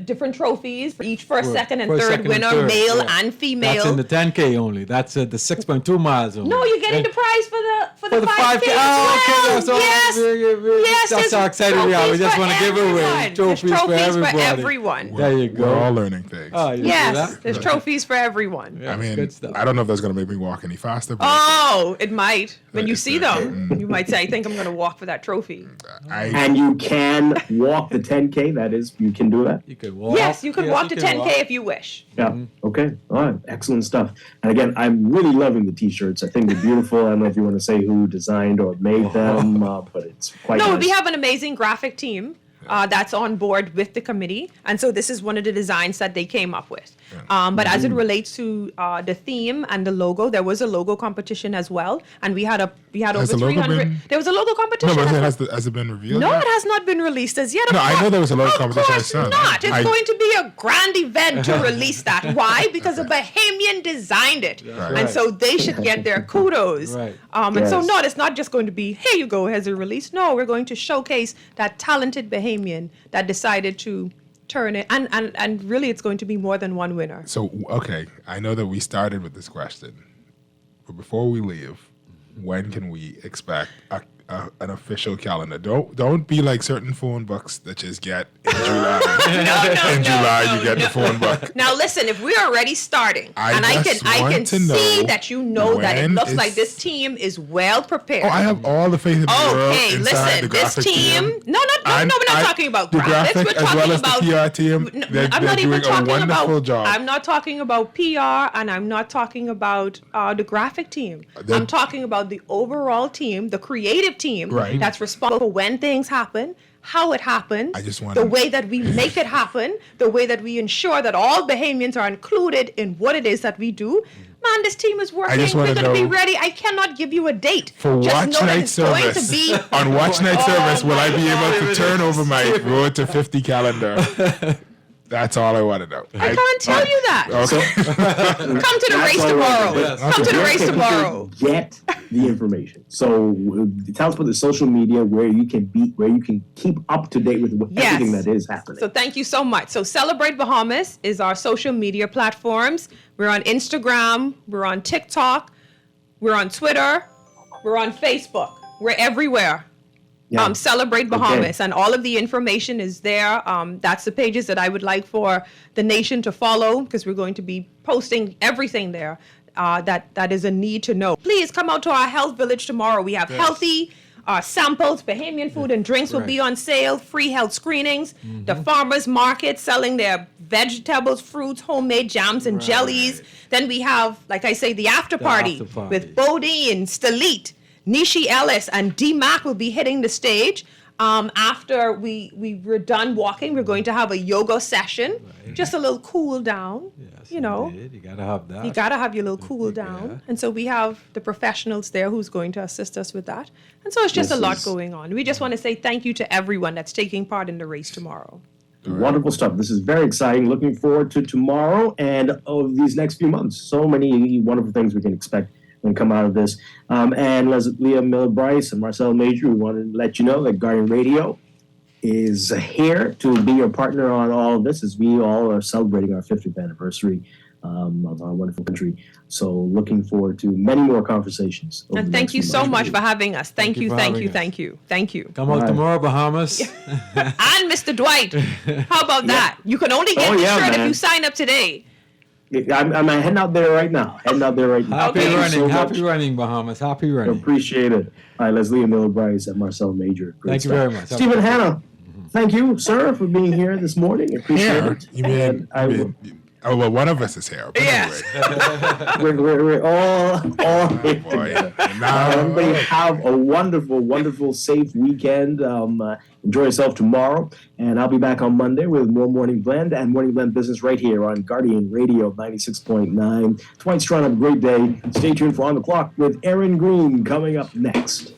different trophies for each first, second, and third winner, male and female. That's in the 10K only. That's the 6.2 miles only. No, you're getting the prize for the 5K. Oh, okay. Yes. Yes. That's how excited we are. We just want to give away There's trophies for everybody. everyone. There you go. We're all learning things. Oh, you see Yes, that? there's trophies for everyone. Yeah, I mean, good stuff. I don't know if that's going to make me walk any faster. But Oh, it might. When you see them, you might say, I think I'm going to walk for that trophy. And you can walk the 10K. That is, you can do that. You can walk. Yes, you can walk the 10K walk. if you wish. Yeah. Okay. All right. Excellent stuff. And again, I'm really loving the T-shirts. I think they're beautiful. I don't know if you want to say who designed or made them, but it's quite No, nice. we have an amazing graphic team that's on board with the committee. And so this is one of the designs that they came up with. But as it relates to the theme and the logo, there was a logo competition as well. And we had over Has the logo 300. been- There was a logo no, competition. but as well. has it been revealed? No, yet? it has not been released as yet. No, I know there was a logo competition. Of course not. It's going to be a grand event to release that. Why? Because a Bahamian designed it. Right. And so they should get their kudos. Right. And so, Yes. no, it's not just going to be, here you go, here's a release. No, we're going to showcase that talented Bahamian that decided to turn it. And really, it's going to be more than one winner. So, okay, I know that we started with this question, but before we leave, when can we expect an official calendar? Don't be like certain phone books that just get in July. In July, you get the phone book. Now listen, if we're already starting, I and I just can want to see know that you know that it when looks is- like this team is well prepared. Oh, I have all the faith in the world Okay, inside the listen, this graphic team. No, we're not talking about the graphics. graphic We're as talking well as about the PR team. They're doing a wonderful job. I'm not talking about PR, and I'm not talking about the graphic team. I'm talking about the overall team, the creative team Right. that's responsible for when things happen, how it happens, I just want the way that we make it happen, the way that we ensure that all Bahamians are included in what it is that we do. Man, this team is working. just We're wanna going to be know- ready. I cannot give you a date. For Just watch know that night it's going to service, be on watch night service, will I be able to turn over my road to 50 calendar? That's all I want to know. I can't tell you that. Okay. Come to the race tomorrow. Come to the race tomorrow. Get the information. So tell us about the social media where you can keep up to date with Yes. everything that is happening. So thank you so much. So Celebrate Bahamas is our social media platforms. We're on Instagram. We're on TikTok. We're on Twitter. We're on Facebook. We're everywhere. Yeah. Celebrate Bahamas, and all of the information is there. That's the pages that I would like for the nation to follow, because we're going to be posting everything there. that is a need to know. Please come out to our health village tomorrow. We have healthy samples, Bahamian food and drinks will be on sale, free health screenings, the farmers market selling their vegetables, fruits, homemade jams and jellies. Then we have, like I say, the after party with Bodie and Stalit. Nishi Ellis and D-Mac will be hitting the stage. After we're done walking, we're going to have a yoga session, just a little cool down. Yes, you know, you gotta have that. you gotta have your little cool down. And so we have the professionals there who's going to assist us with that. And so it's just a lot going on. We just want to say thank you to everyone that's taking part in the race tomorrow. Wonderful stuff. This is very exciting. Looking forward to tomorrow and these next few months. So many wonderful things we can expect when come out of this. And Leah Miller-Bryce and Marcel Major, we want to let you know that Guardian Radio is here to be your partner on all of this as we all are celebrating our 50th anniversary of our wonderful country. So looking forward to many more conversations. And thank you so much for having us. Thank you. Come out tomorrow, Bahamas. And Mr. Dwight, how about that? You can only get the shirt if you sign up today. I'm heading out there right now. Happy running, Bahamas. Happy running. Appreciate it. All right, Leslie Miller-Bryce and Marcel Major. Great Thank you stuff. very much. Stephen Hanna, thank you, sir, for being here this morning. Appreciate it. You mean, well, one of us is here. But yes. Anyway. we're all here together. Everybody have a wonderful, wonderful, safe weekend. Enjoy yourself tomorrow. And I'll be back on Monday with more Morning Blend and Morning Blend Business right here on Guardian Radio 96.9. Dwight Strachan, have a great day. Stay tuned for On the Clock with Aaron Green coming up next.